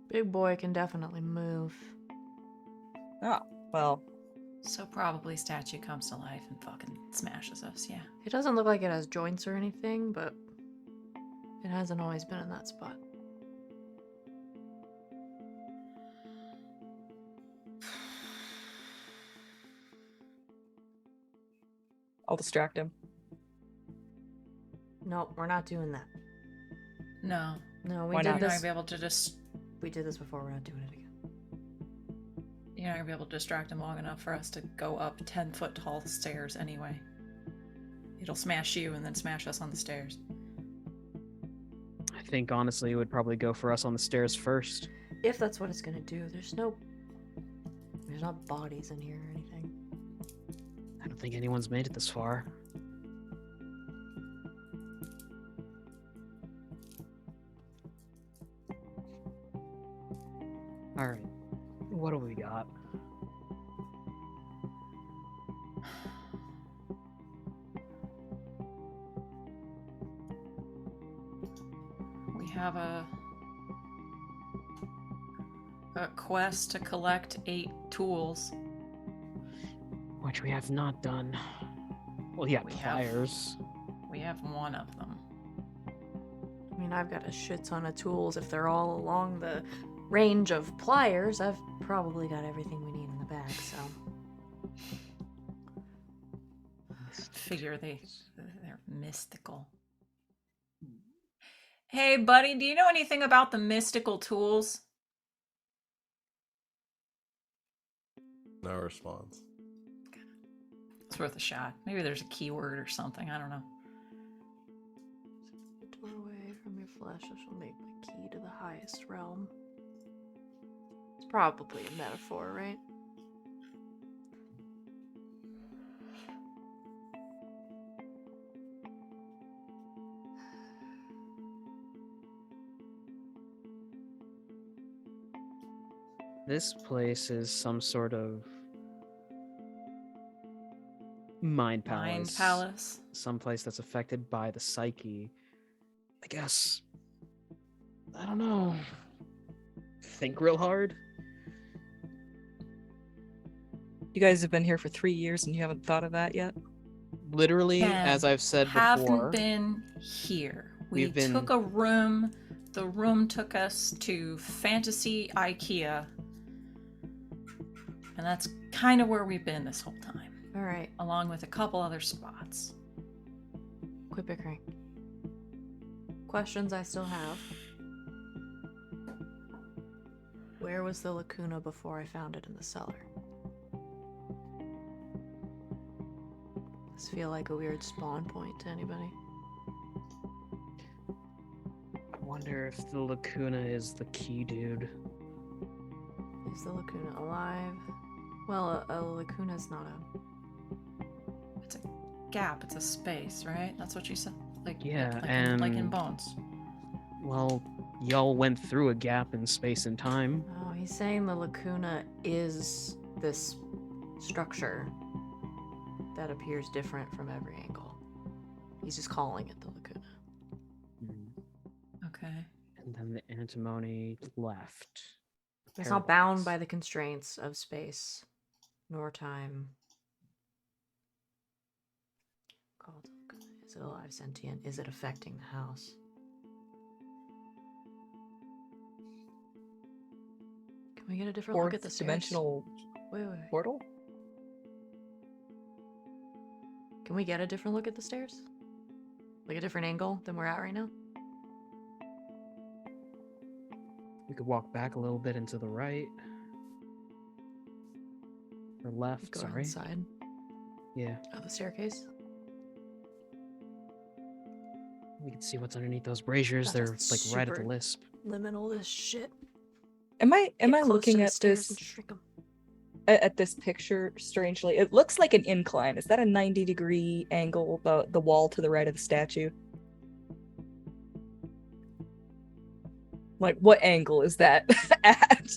Big boy can definitely move. Oh, well, So probably statue comes to life and fucking smashes us, yeah. It doesn't look like it has joints or anything, but it hasn't always been in that spot. I'll distract him. Nope, we're not doing that. No. No, Why we not? did You're not this. gonna be able to just We did this before. We're not doing it again. you're not gonna be able to distract him long enough for us to go up 10-foot tall stairs anyway. It'll smash you and then smash us on the stairs. I think honestly it would probably go for us on the stairs first. If that's what it's gonna do, there's not bodies in here or anything. I don't think anyone's made it this far. Alright. What do we got? We have a a quest to collect 8 tools. Which we have not done. Well, yeah, We have. pliers. We have 1 of them. I mean, I've got a shit ton of tools. If they're all along the range of pliers, I've probably got everything we need in the bag, so. Figure they're mystical. Hey, buddy, do you know anything about the mystical tools? No response. It's worth a shot. Maybe there's a keyword or something. I don't know. The doorway from your flesh, I shall make my key to the highest realm. It's probably a metaphor, right? This place is some sort of mind palace. Mind palace. Some place that's affected by the psyche. I guess. I don't know. Think real hard. You guys have been here for 3 years and you haven't thought of that yet? Literally, Ken, as I've said haven't before, been here. We we've been- took a room. The room took us to Fantasy IKEA. And that's kind of where we've been this whole time, All right, along with a couple other spots. quit bickering. Questions I still have. Where was the lacuna before I found it in the cellar? Does this feel like a weird spawn point to anybody? I wonder if the lacuna is the key dude. Is the lacuna alive? Well, a lacuna's not a... It's a gap. It's a space, right? That's what you said. Like Yeah, like in and- Bones. Well, y'all went through a gap in space and time. Oh, he's saying the lacuna is this structure that appears different from every angle. He's just calling it the lacuna. Okay. And then the antimony left. It's not bound Paradox. by the constraints of space nor time. Called lacuna. Is it alive, sentient? Is it affecting the house? Can we get a different look at the Fourth stairs? dimensional Wait. portal? Can we get a different look at the stairs? Like a different angle than we're at right now? We could walk back a little bit into the right. Or left, Go sorry. inside Yeah. of the staircase. We can see what's underneath those braziers. God, They're that's like right at the super- lisp. Liminal this shit. Am I Get close to looking the at stairs this and shrink 'em. at this picture strangely? It looks like an incline. Is that a 90-degree angle, the wall to the right of the statue? Like, what angle is that at?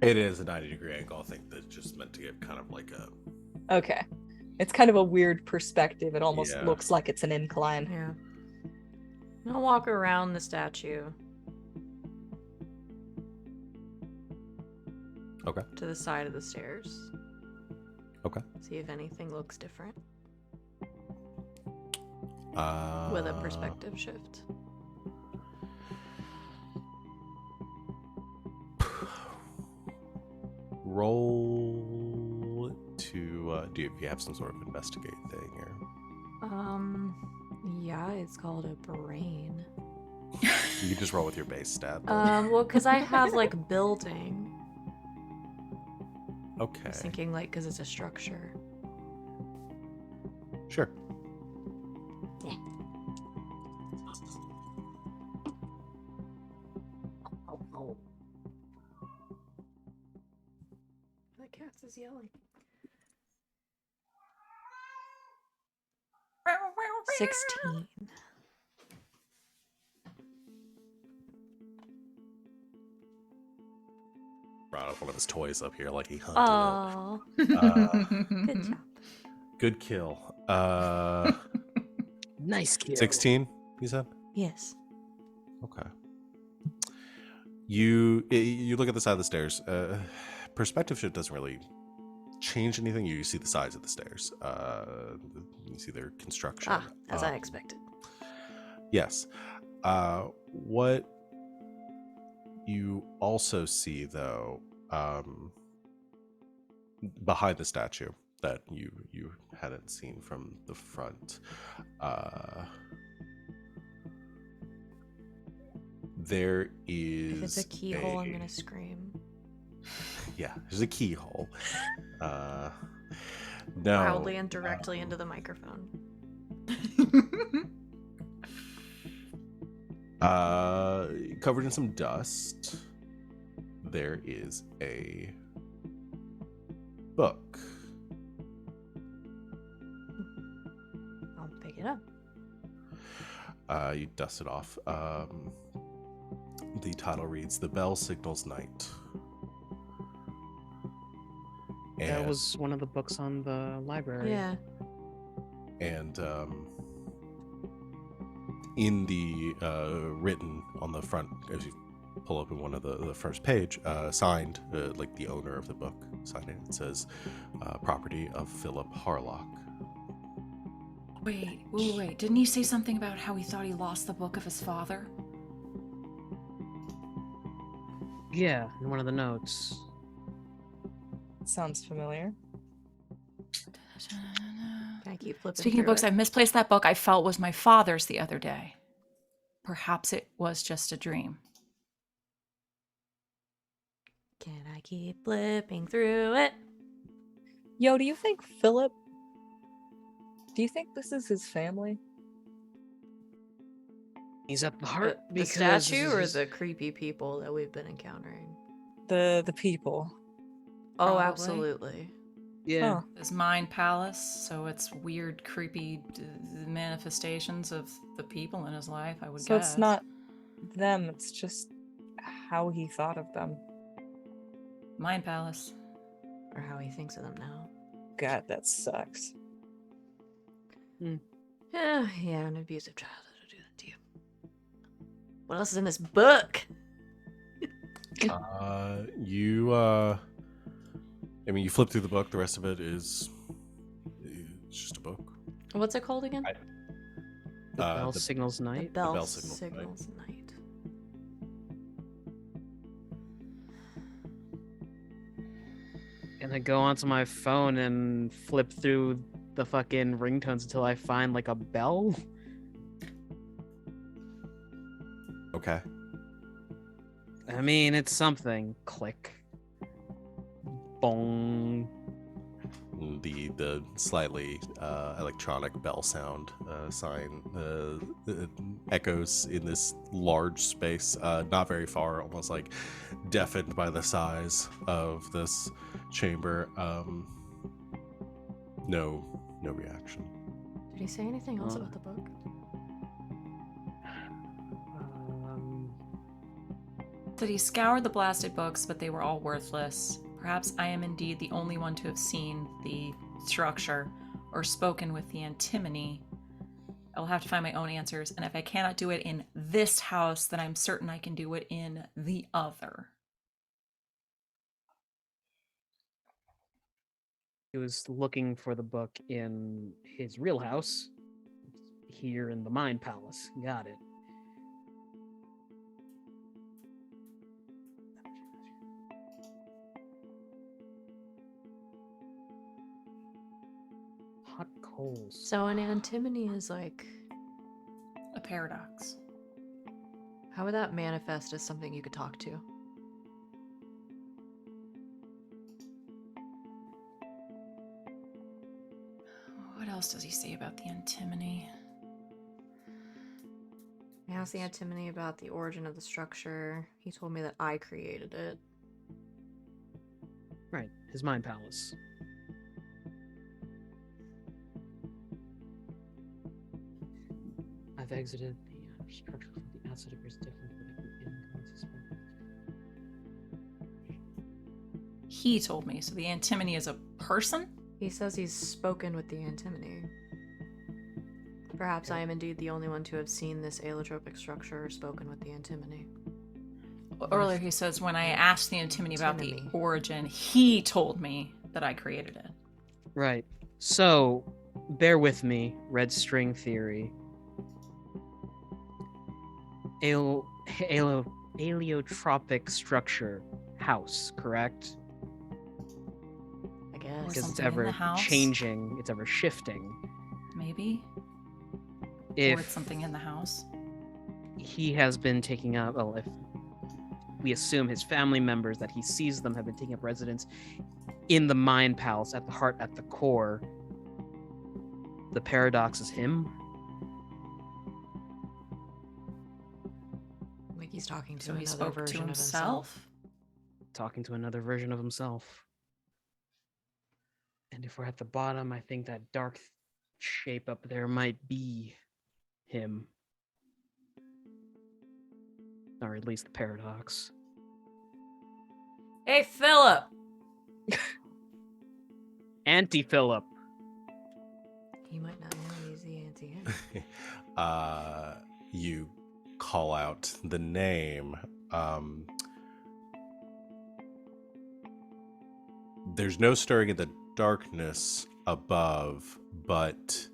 It is a 90-degree angle. I think that's just meant to give kind of like a... Okay. It's kind of a weird perspective. It almost Yeah. looks like it's an incline. Yeah. I'll walk around the statue. Okay. To the side of the stairs. Okay. See if anything looks different Uh, with a perspective shift. Roll to do if you have some sort of investigate thing here. Yeah, it's called a brain. You can just roll with your base stat. though. Well, because I have like building. I Okay. was thinking like because it's a structure. Sure. The cat's is yelling. 16. Brought up one of his toys up here like he hunted it. Oh, good job. Good kill. Nice kill. 16, you said? Yes. Okay. You look at the side of the stairs. Perspective shift doesn't really change anything. You see the size of the stairs. You see their construction. Ah, as I expected. Yes. What you also see, though, behind the statue that you hadn't seen from the front, there is. If it's a keyhole, I'm gonna scream. Yeah, there's a keyhole. No. Loudly and directly into the microphone. Covered in some dust, there is a book. I'll pick it up. You dust it off. The title reads "The Bell Signals Night." That was one of the books on the library. Yeah. And in the written on the front, as you pull open one of the first page, signed, like the owner of the book signed it. It says, "Property of Philip Harlock." Wait. Didn't he say something about how he thought he lost the book of his father? Yeah, in one of the notes. Sounds familiar. Can I keep flipping Speaking of through books, it? I misplaced that book I felt was my father's the other day. Perhaps it was just a dream. Can I keep flipping through it? Yo, do you think Philip? Do you think this is his family? He's at the heart The because statue or the creepy people that we've been encountering? The people. Oh, Probably. absolutely. yeah. Huh. His mind palace, so it's weird, creepy manifestations of the people in his life, I would So guess. it's not them, it's just how he thought of them. Mind palace. Or how he thinks of them now. God, that sucks. Yeah, an abusive childhood will do that to you. What else is in this book? You flip through the book. The rest of it is it's just a book. What's it called again? The Bell the- Signals The Night. Bell, Bell Signals Night. Signals Night. And I go onto my phone and flip through the fucking ringtones until I find like a bell. Okay. I mean, it's something. Click. Bong. The slightly electronic bell sound sign echoes in this large space, not very far, almost like deafened by the size of this chamber. No reaction. Did he say anything else about the book? That he scoured the blasted books, but they were all worthless. Perhaps I am indeed the only one to have seen the structure or spoken with the antimony. I will have to find my own answers, and if I cannot do it in this house, then I'm certain I can do it in the other. He was looking for the book in his real house, here in the Mind Palace. Got it. Hot coals. So an antimony is like, A paradox. how would that manifest as something you could talk to? What else does he say about the antimony? He asked the antimony about the origin of the structure. He told me that I created it. Right, his Mind Palace. I've exited the structure from the outside appears different, but I can suspect. He told me. So the antimony is a person? He says he's spoken with the antimony. Perhaps I am indeed the only one to have seen this allotropic structure or spoken with the antimony. Earlier he says when I asked the Antimony about the Antinomy. origin, he told me that I created it. Right. So, bear with me. Red string theory. Aliotropic structure house, correct? I Or guess. Because it's something in the ever house. changing, it's ever shifting. Maybe. Or If it's something in the house. he has been taking up, well, if we assume his family members that he sees them have been taking up residence in the mind palace at the heart, at the core, the paradox is him. Like he's talking to So he another spoke to version of himself. Talking to another version of himself. And if we're at the bottom, I think that dark shape up there might be him. Or at least the paradox. Hey, Philip! Anti-Philip. He might not know he's the anti. You call out the name. There's no stirring in the darkness above, but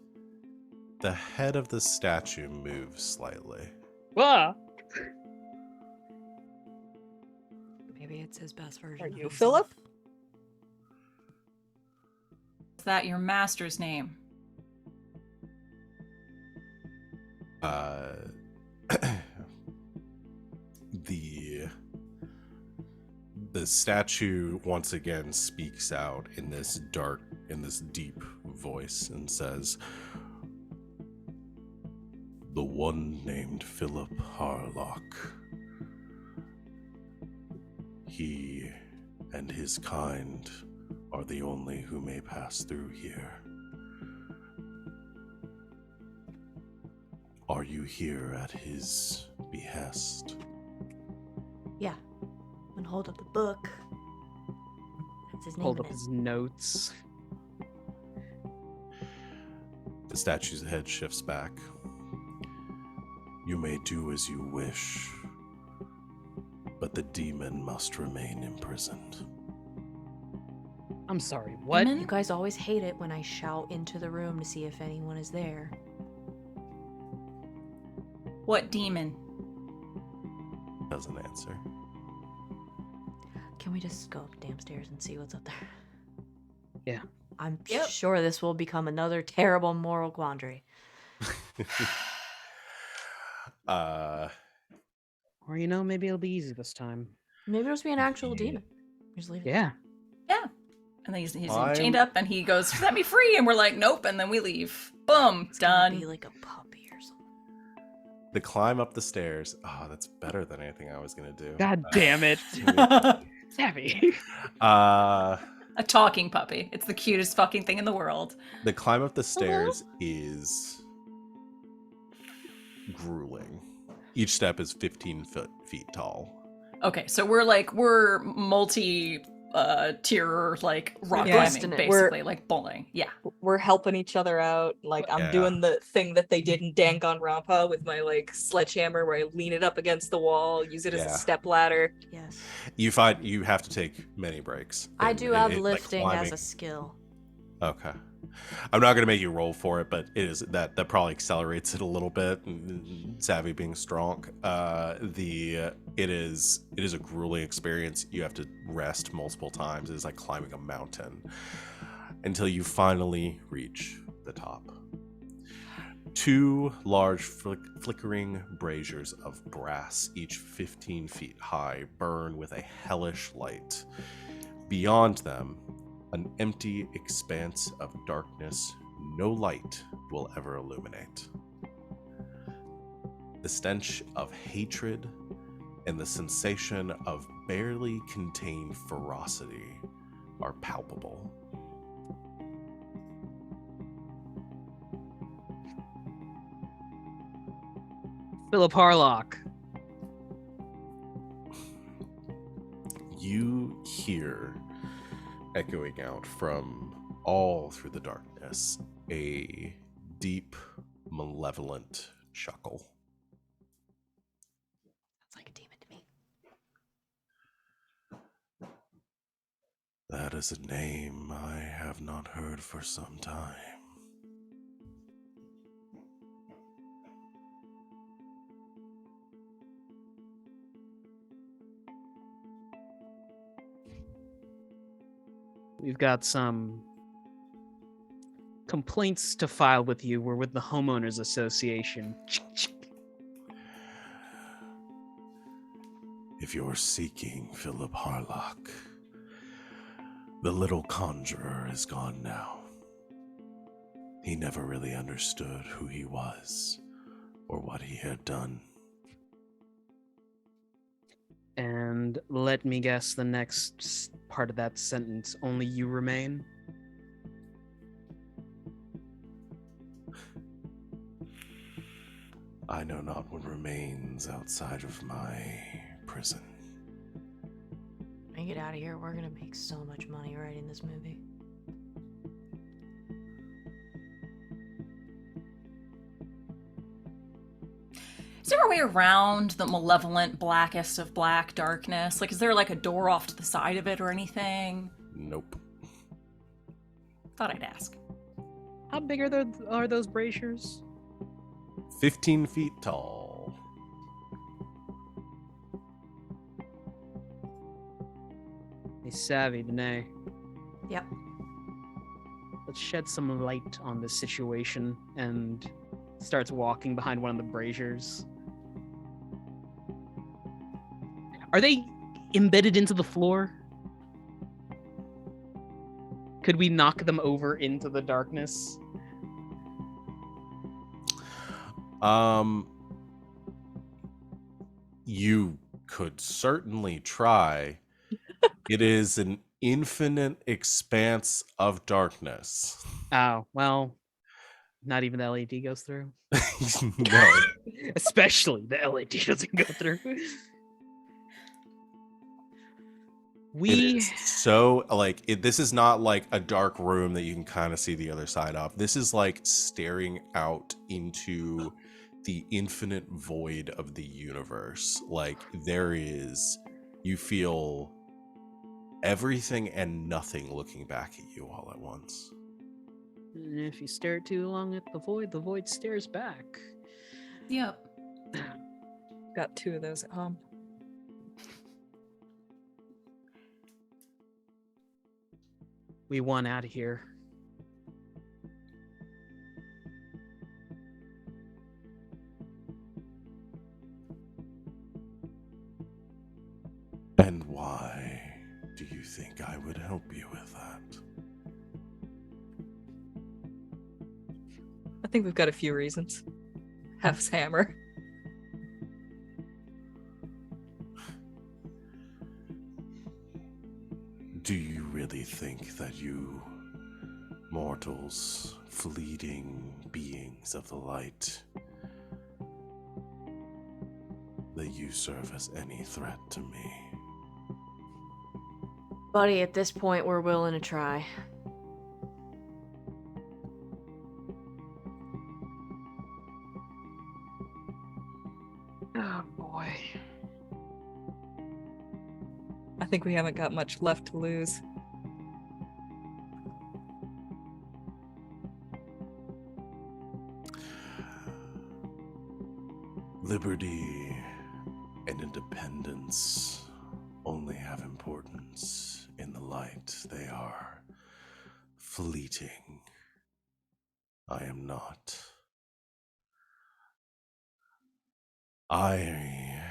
the head of the statue moves slightly. Ah! Maybe it's his best version. Are of you himself. Philip? Is that your master's name? The statue once again speaks out in this deep voice and says, "The one named Philip Harlock. He and his kind are the only who may pass through here. Are you here at his behest?" Yeah. And hold up the book. That's his name. Hold in up it. his notes. The statue's head shifts back. "You may do as you wish, but the demon must remain imprisoned." I'm sorry, what? Demon? You guys always hate it when I shout into the room to see if anyone is there. What demon? Doesn't answer. Can we just go up downstairs and see what's up there? Yeah. I'm Yep. sure this will become another terrible moral quandary. Or maybe it'll be easy this time. Maybe it'll just be an actual demon. Just leave it. Yeah. Yeah. And then he's I'm- chained up and he goes, "Set me free," and we're like, "Nope," and then we leave. Boom, It's gonna done. be like a puppy or something. The climb up the stairs. Oh, that's better than anything I was gonna do. God damn it. A Savvy. talking puppy. It's the cutest fucking thing in the world. The climb up the stairs is grueling. Each step is 15 feet tall. Okay, so we're multi tier like rock Yeah. climbing, We're- basically, like bowling. Yeah. We're helping each other out. Like I'm Yeah. doing the thing that they did in Danganronpa with my like sledgehammer, where I lean it up against the wall, use it as Yeah. a step ladder. Yes. You find you have to take many breaks. I in- do in- have in, like, lifting as climbing. a skill. Okay. I'm not gonna make you roll for it, but it is that probably accelerates it a little bit. Savvy being strong, it is a grueling experience. You have to rest multiple times. It's like climbing a mountain until you finally reach the top. Two large flickering braziers of brass, each 15 feet high, burn with a hellish light. Beyond them, an empty expanse of darkness no light will ever illuminate. The stench of hatred and the sensation of barely contained ferocity are palpable. Philip Harlock. You hear, echoing out from all through the darkness, a deep, malevolent chuckle. That's like a demon to me. That is a name I have not heard for some time. We've got some complaints to file with you. We're with the Homeowners Association. If you're seeking Philip Harlock, the little conjurer is gone now. He never really understood who he was or what he had done. And let me guess the next part of that sentence. Only you remain? I know not what remains outside of my prison. When I get out of here, we're gonna make so much money writing this movie. Is there a way around the malevolent blackest of black darkness? Like, is there like a door off to the side of it or anything? Nope. Thought I'd ask. How big are those braziers? 15 feet tall. Hey, savvy, Danae. Yep. Let's shed some light on this situation, and starts walking behind one of the braziers. Are they embedded into the floor? Could we knock them over into the darkness? You could certainly try. It is an infinite expanse of darkness. Oh, well, not even the LED goes through. No. Especially the LED doesn't go through. It is so, like, this is not like a dark room that you can kind of see the other side of. This is like staring out into the infinite void of the universe. Like, you feel everything and nothing looking back at you all at once. And if you stare too long at the void stares back. Yep. Got 2 of those at home. We want out of here. And why do you think I would help you with that? I think we've got a few reasons. Hef's hammer. Do you really think that you mortals, fleeting beings of the light, that you serve as any threat to me? Buddy, at this point, we're willing to try. Oh boy. I think we haven't got much left to lose. Liberty and independence only have importance in the light. They are fleeting. I am not. I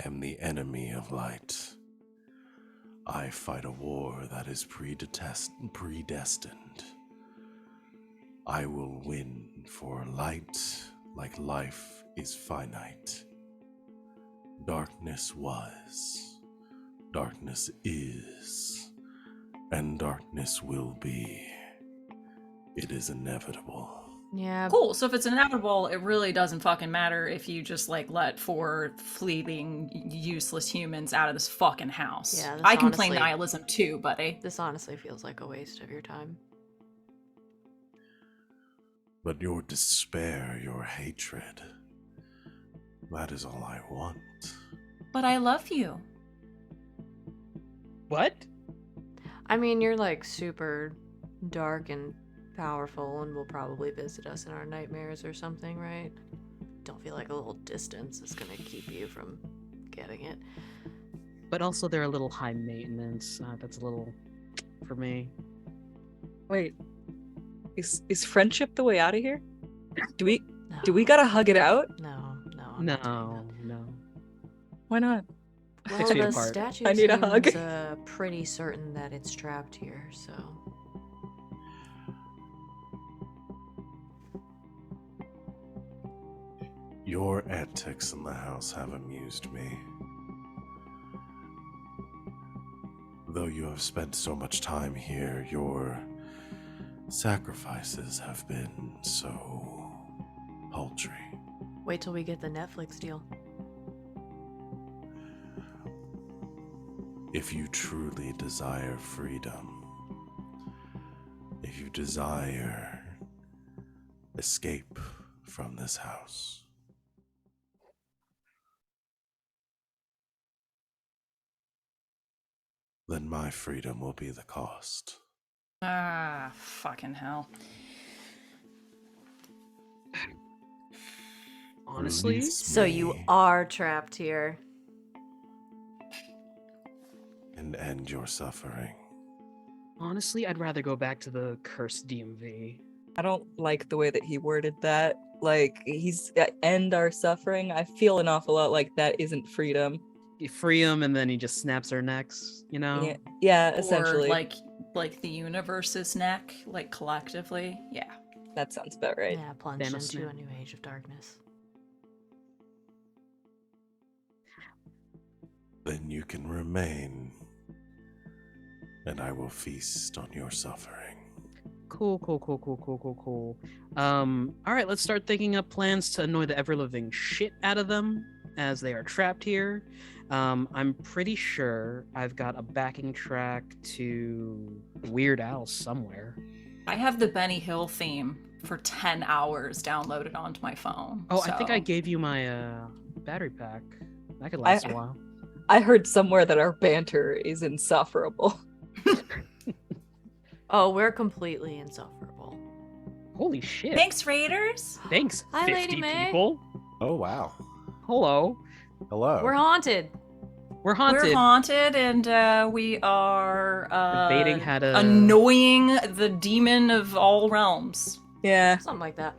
am the enemy of light. I fight a war that is predestined. I will win, for light, like life, is finite. Darkness was, darkness is, and darkness will be. It is inevitable. Yeah. Cool. So if it's inevitable, it really doesn't fucking matter if you just like let 4 fleeting, useless humans out of this fucking house. Yeah, this I can play honestly- nihilism too, buddy. This honestly feels like a waste of your time. But your despair, your hatred, that is all I want. But I love you. What? I mean, you're like super dark and powerful and will probably visit us in our nightmares or something, right? Don't feel like a little distance is gonna keep you from getting it. But also they're a little high maintenance. That's a little for me. Wait, is friendship the way out of here? Do we gotta hug it out? No, I'm not doing No, that. no. Why not? Well, 6 feet the apart. statue I need a hug. seems pretty certain that it's trapped here, so... Your antics in the house have amused me. Though you have spent so much time here, your sacrifices have been so paltry. Wait till we get the Netflix deal. If you truly desire freedom, if you desire escape from this house, then my freedom will be the cost. Ah, fucking hell. Honestly, Release So you me are trapped here. and end your suffering. I'd rather go back to the cursed DMV. I don't like the way that he worded that. Like, he's end our suffering. I feel an awful lot like that isn't freedom. You free him, and then he just snaps our necks. You know? Yeah, Or essentially. like the universe's neck, like collectively. Yeah. That sounds about right. Yeah, plunge Thanos into snap. a new age of darkness. Then you can remain, and I will feast on your suffering. Cool. All right, let's start thinking up plans to annoy the ever-living shit out of them as they are trapped here. I'm pretty sure I've got a backing track to Weird Al somewhere. I have the Benny Hill theme for 10 hours downloaded onto my phone. Oh, I think I so- gave you my battery pack. That could last a while. I heard somewhere that our banter is insufferable. Oh, we're completely insufferable. Holy shit. Thanks, Raiders. Thanks, Hi, 50 Lady May. people. Oh, wow. Hello. Hello. We're haunted. We're haunted. We're haunted, and we are Debating how to- annoying the demon of all realms. Yeah. Something like that.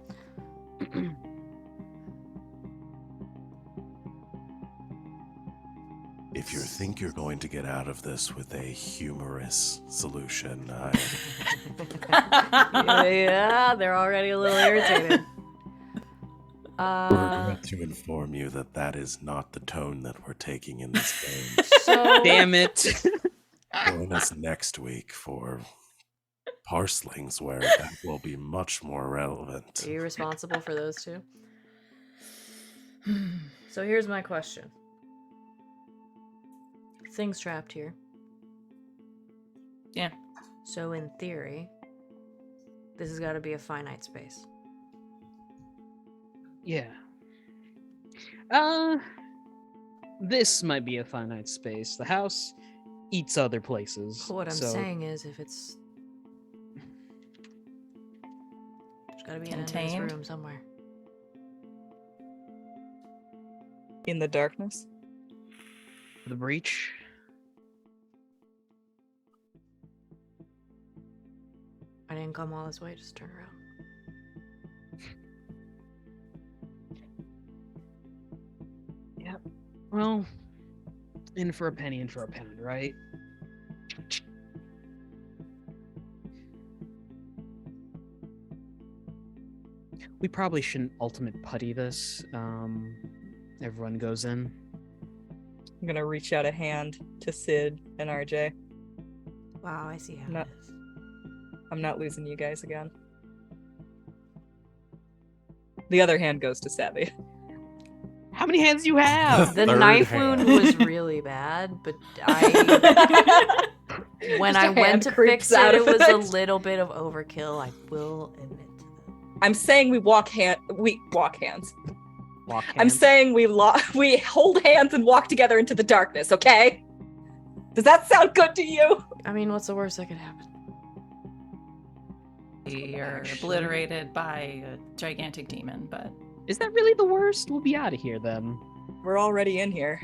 If you think you're going to get out of this with a humorous solution, Yeah, they're already a little irritated. regret to inform you that that is not the tone that we're taking in this game. So Damn it. Join us next week for Parslings, where that will be much more relevant. are you responsible for those two? So here's my question. Things trapped here. Yeah. So in theory, this has got to be a finite space. Yeah. This might be a finite space. The house eats other places. What I'm so- saying is, if it's there's got to be an end to Contained? this room somewhere. In the darkness. The breach. I didn't come all this way. Just turn around. Yep. Well, in for a penny, in for a pound, right? We probably shouldn't ultimate putty this. Everyone goes in. I'm gonna reach out a hand to Sid and RJ. Wow, I see how No. it is. I'm not losing you guys again. The other hand goes to Savvy. How many hands do you have? The Third knife hand. wound was really bad, but I when Just I a went hand to creeps fix out it, of it was a it. little bit of overkill. I will admit to that. I'm saying we walk hands. Lock I'm hands. saying we hold hands and walk together into the darkness, okay? Does that sound good to you? I mean, what's the worst that could happen? You're Actually- obliterated by a gigantic demon, but Is that really the worst? We'll be out of here then. We're already in here.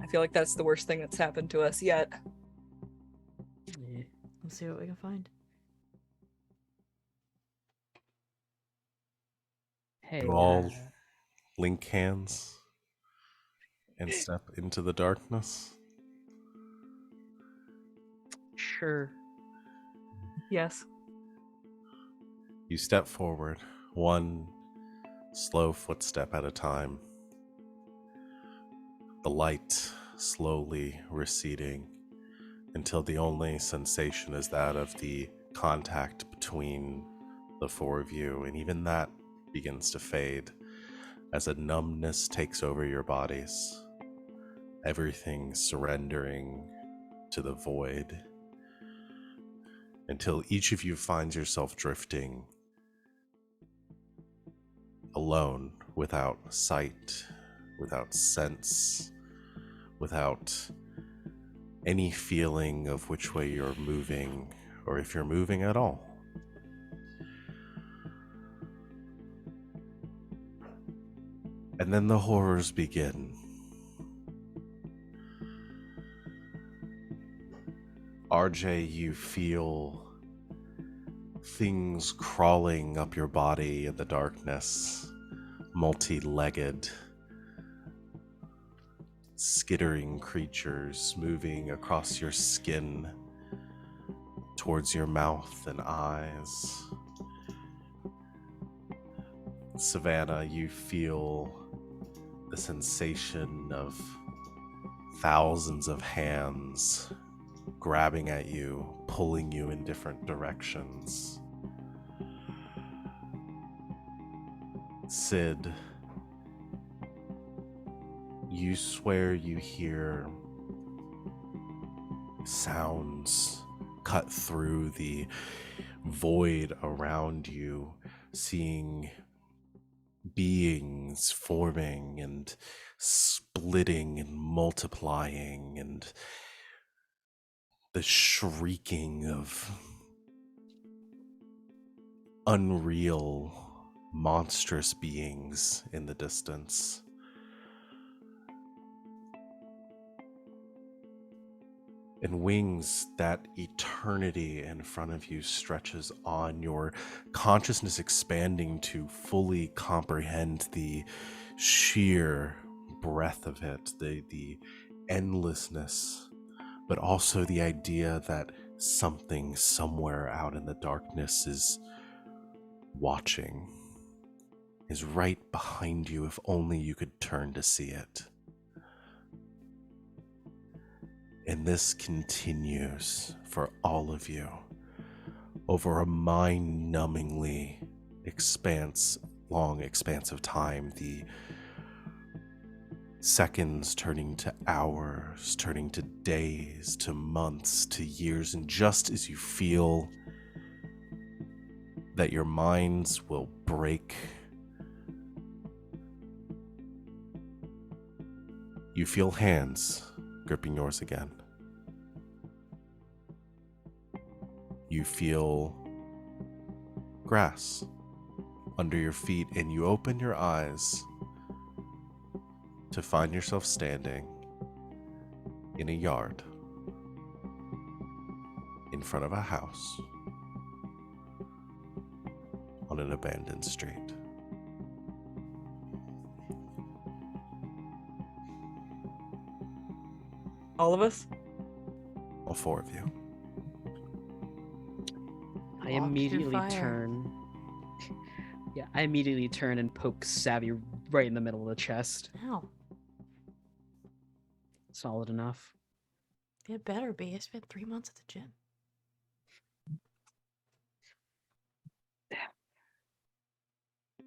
I feel like that's the worst thing that's happened to us yet. Yeah. Let's see what we can find. Hey, You all link hands and step into the darkness. sure. Yes. You step forward, one slow footstep at a time. The light slowly receding until the only sensation is that of the contact between the four of you, and even that begins to fade as a numbness takes over your bodies. Everything surrendering to the void until each of you finds yourself drifting alone, without sight, without sense, without any feeling of which way you're moving, or if you're moving at all. And then the horrors begin. RJ, you feel things crawling up your body in the darkness, multi-legged, skittering creatures moving across your skin towards your mouth and eyes. Savannah, you feel the sensation of thousands of hands grabbing at you, pulling you in different directions. Sid, you swear you hear sounds cut through the void around you, seeing beings forming and splitting and multiplying, and the shrieking of unreal, monstrous beings in the distance. And Wings, that eternity in front of you stretches on, your consciousness expanding to fully comprehend the sheer breadth of it, the endlessness, but also the idea that something somewhere out in the darkness is watching, is right behind you if only you could turn to see it. And this continues for all of you over a mind-numbingly long expanse of time. The seconds turning to hours, turning to days, to months, to years. And just as you feel that your minds will break, you feel hands gripping yours again. You feel grass under your feet, and you open your eyes to find yourself standing in a yard in front of a house on an abandoned street. All of us? All four of you. I Walk through immediately fire. turn. Yeah, I immediately turn and poke Savvy right in the middle of the chest. Ow. Solid enough. It better be. I spent 3 months at the gym.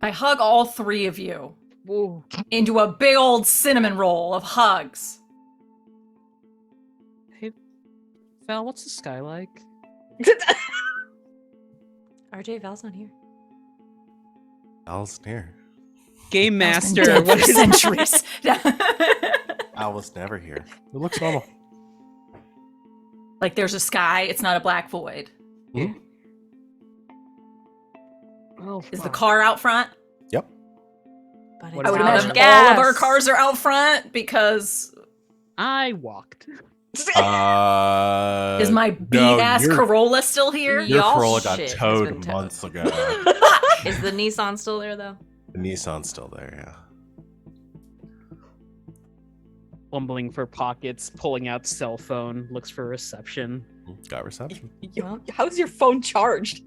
I hug all three of you Whoa. into a big old cinnamon roll of hugs. Hey, Val, what's the sky like? RJ, Val's not here. Al's near. Game Al's been Master. dead What for is centuries. Al was never here. It looks normal. Like there's a sky, it's not a black void. Mhm. Oh, Is the fuck. car out front? Yep. But What it's I would about out imagine of all of gas. our cars are out front because I walked. is my beat no, ass Corolla still here? Ye- your Y'all Corolla got shit has towed been towed. months ago. Fuck! Is the Nissan still there though? The Nissan's still there, yeah. Fumbling for pockets, pulling out cell phone, looks for reception. Got reception. How's your phone charged?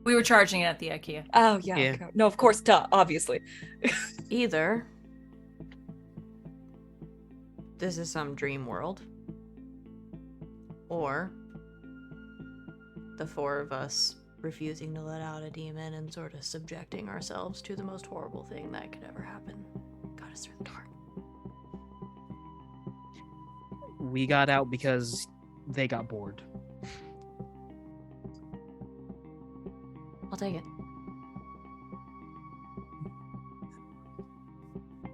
We were charging it at the IKEA. Oh yeah. Yeah. Okay. No, of course, duh, obviously. Either this is some dream world, or the four of us refusing to let out a demon and sort of subjecting ourselves to the most horrible thing that could ever happen got us through the door. We got out because they got bored. I'll take it.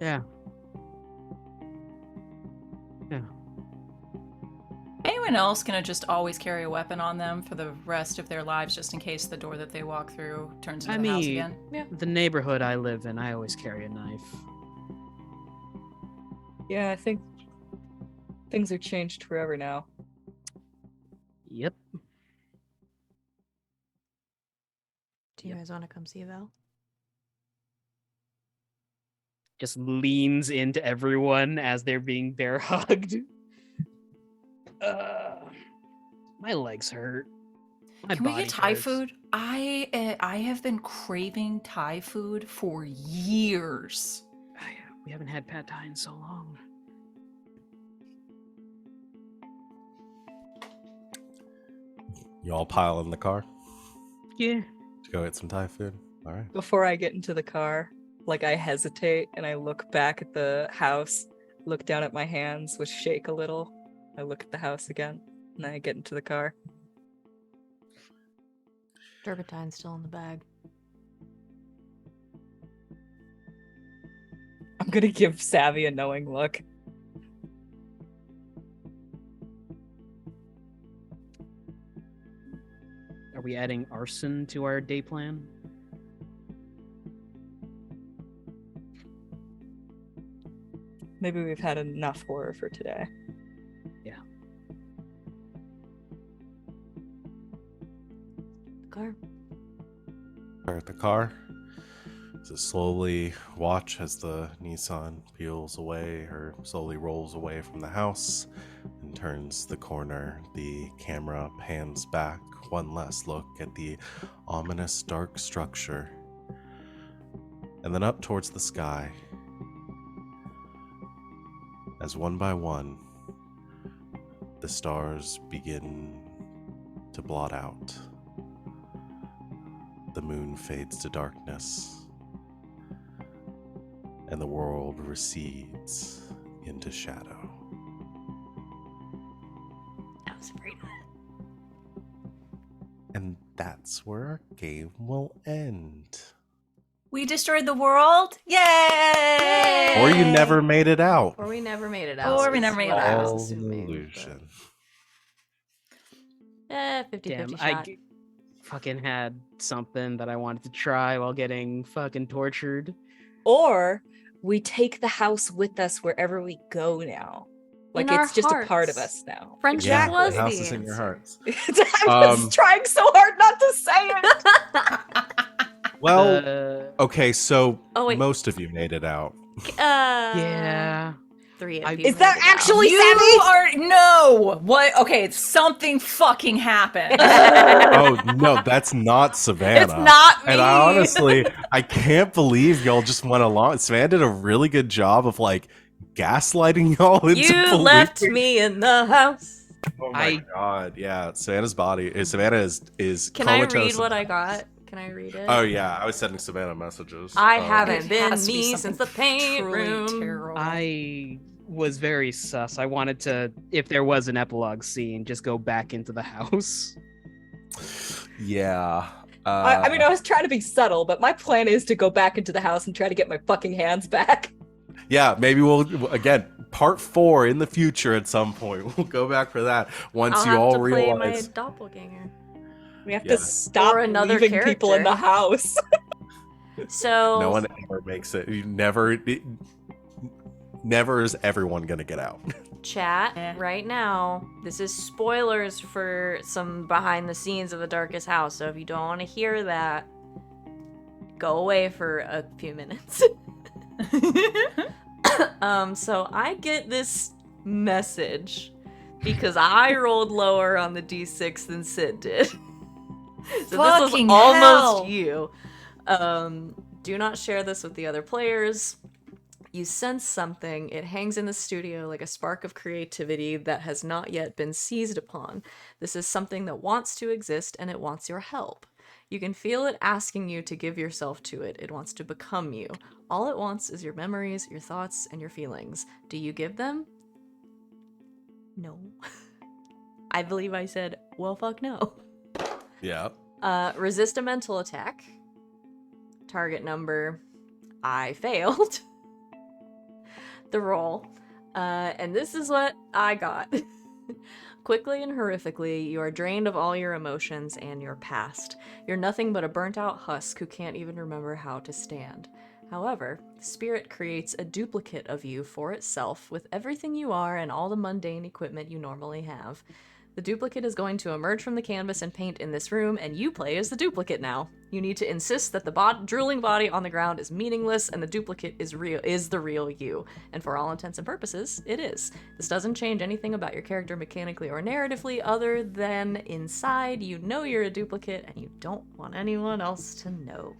Yeah. Anyone else gonna just always carry a weapon on them for the rest of their lives just in case the door that they walk through turns into I the house mean, again? the neighborhood I live in, I always carry a knife. Yeah, I think things are changed forever now. Yep. Do you guys want to come see Val? Just leans into everyone as they're being bear hugged. My legs hurt. My Can we body get Thai hurts. food? I have been craving Thai food for years. We haven't had pad thai in so long. You all pile in the car Yeah. to go get some Thai food. All right. Before I get into the car, like I hesitate and I look back at the house, look down at my hands, which shake a little. I look at the house again, and then I get into the car. Turpentine's still in the bag. I'm gonna give Savvy a knowing look. Are we adding arson to our day plan? Maybe we've had enough horror for today. Car. Start the car. So slowly watch as the Nissan peels away or slowly rolls away from the house and turns the corner. The camera pans back, one last look at the ominous dark structure, and then up towards the sky. As one by one, the stars begin to blot out. The moon fades to darkness, and the world recedes into shadow. I was afraid of that. And that's where our game will end. We destroyed the world? Yay! Or you never made it out. Or we never made it out. Or we never made it That's what I out. was All assuming, but- illusion. 50-50 Damn, shot. I fucking had something that I wanted to try while getting fucking tortured. Or we take the house with us wherever we go now. Like In our it's just a part of hearts. us now. Friendship Yeah, was the house the is in your answer. hearts. I was Um, trying so hard not to say it. Well, okay, so Oh, wait. most of you made it out. Yeah. 3 I- of you Is that made it out. actually You are no. What? Okay, something fucking happened. Oh no, that's not Savannah. It's not me. And I honestly, I can't believe y'all just went along. Savannah did a really good job of like gaslighting y'all into You left believing- me in the house. Oh my god, yeah. Savannah is Can I comatose. read what I got? Can I read it? Oh yeah, I was sending Savannah messages. I Um, haven't It been has to be me something since the paint truly room. terrible. I was very sus. I wanted to, if there was an epilogue scene, just go back into the house. Yeah. I mean, I was trying to be subtle, but my plan is to go back into the house and try to get my fucking hands back. Yeah, maybe we'll again part 4 in the future at some point. We'll go back for that once I'll you have all to play my realize. doppelganger. We have Yeah. to stop Or another leaving people in the character. house. So No one ever makes it. Never is everyone gonna get out. chat right now, this is spoilers for some behind the scenes of the Darkest House, so if you don't want to hear that, go away for a few minutes. So I get this message because I rolled lower on the d6 than Sid did. So this was Fucking almost hell. you. Do not share this with the other players. You sense something. It hangs in the studio like a spark of creativity that has not yet been seized upon. This is something that wants to exist and it wants your help. You can feel it asking you to give yourself to it. It wants to become you. All it wants is your memories, your thoughts, and your feelings. Do you give them? No. I believe I said, well, fuck no. Yeah. Resist a mental attack. Target number, I failed the roll. And this is what I got. Quickly and horrifically, you are drained of all your emotions and your past. You're nothing but a burnt-out husk who can't even remember how to stand. However, Spirit creates a duplicate of you for itself with everything you are and all the mundane equipment you normally have. The duplicate is going to emerge from the canvas and paint in this room, and you play as the duplicate now. You need to insist that the drooling body on the ground is meaningless and the duplicate is the real you. And for all intents and purposes, it is. This doesn't change anything about your character mechanically or narratively, other than inside you know you're a duplicate and you don't want anyone else to know.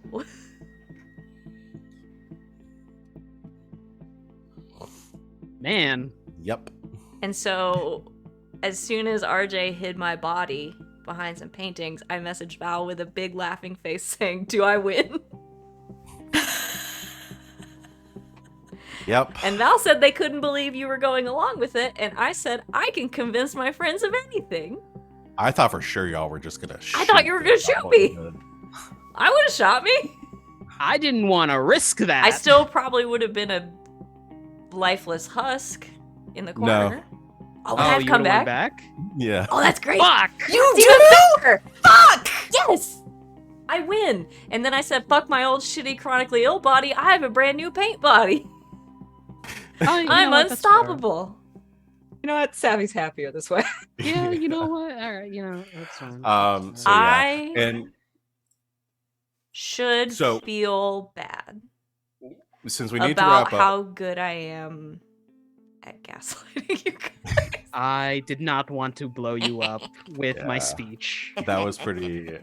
Man. Yep. And so, as soon as RJ hid my body behind some paintings, I messaged Val with a big laughing face saying, "Do I win?" Yep. And Val said they couldn't believe you were going along with it, and I said, I can convince my friends of anything. I thought for sure y'all were just gonna shoot. I thought you were gonna shoot me. I would have shot me. I didn't want to risk that. I still probably would have been a lifeless husk in the corner. Oh, would I have you come would've went back? Yeah. Oh, that's great. Fuck! You It's do? even better. Fuck! Yes! I win. And then I said, fuck my old shitty chronically ill body. I have a brand new paint body. Oh, you know I'm what, that's fair. unstoppable. You know what? Savvy's happier this way. Yeah, you know what? All right, that's fine. So yeah. I And should So- feel bad since we need to about wrap up, how good I am at gaslighting you guys. I did not want to blow you up with my Yeah. speech. that was pretty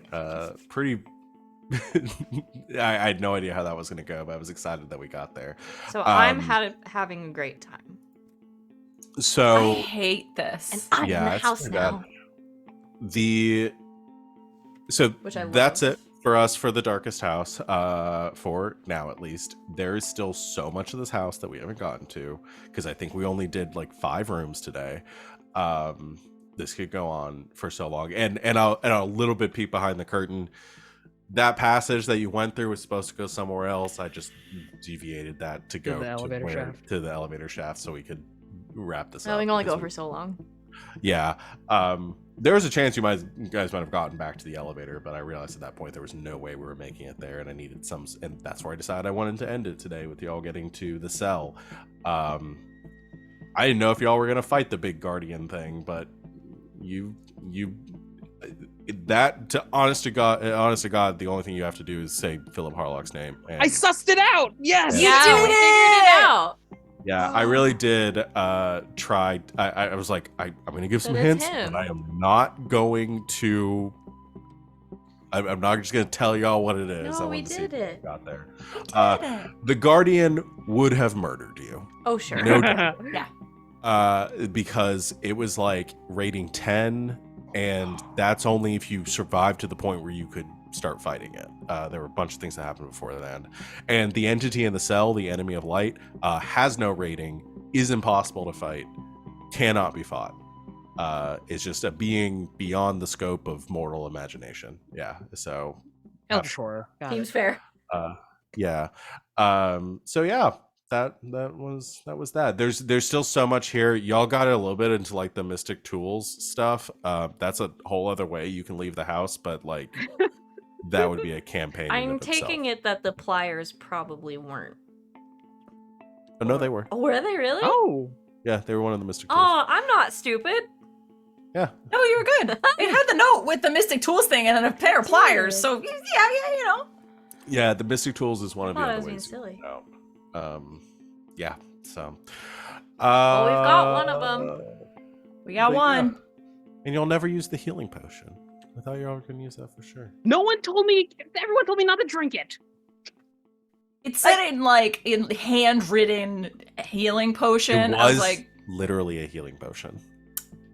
I had no idea how that was going to go, but I was excited that we got there. So I'm Um, having a great time. So I hate this. And I'm in yeah, the it's house pretty bad. now. Which I that's love. it for us for the Darkest House, for now at least. There is still so much of this house that we haven't gotten to, because I think we only did like 5 rooms today. This could go on for so long, and I'll a little bit peek behind the curtain. That passage that you went through was supposed to go somewhere else. I just deviated that to go the elevator shaft. to the elevator shaft so we could wrap this No, up. we can only because go for so long. Yeah. There was a chance you guys might have gotten back to the elevator, but I realized at that point there was no way we were making it there, and I needed and that's where I decided I wanted to end it today with y'all getting to the cell. I didn't know if y'all were gonna fight the big guardian thing, but that to honest to God, the only thing you have to do is say Philip Harlock's name. And, I sussed it out. Yes. Yeah. Yeah, we figured it out. yeah, I really did try. I was like, I'm gonna give some But it's hints, him. but I am not going to. I'm not just gonna tell y'all what it is. No, I we want to see did if it. we got there. We did it. The Guardian would have murdered you. Oh, sure. No doubt. Yeah. Because it was like rating 10, and that's only if you survive to the point where you could start fighting it. There were a bunch of things that happened before that. And the entity in the cell, the enemy of light, has no rating, is impossible to fight, cannot be fought. It's just a being beyond the scope of mortal imagination. Yeah. So Eldritch horror. Got Seems it. fair. yeah. So yeah, that was that. There's still so much here. Y'all got a little bit into like the mystic tools stuff. That's a whole other way you can leave the house, but like that would be a campaign. in I'm of itself. taking it that the pliers probably weren't. Oh no, they were. Oh, were they really? Oh, Yeah, they were one of the mystic tools. Oh, I'm not stupid. Yeah. No, you were good. It had the note with the Mystic Tools thing and then a pair of pliers. So yeah, you know. Yeah, the mystic tools is one of the thought I other was being ways. silly. Yeah. So. Well, we've got one of 'em. We got But one. yeah. And you'll never use the healing potion. I thought you all were going to use that for sure. no one told me. Everyone told me not to drink it. It said in handwritten healing potion. It I was was like, literally a healing potion.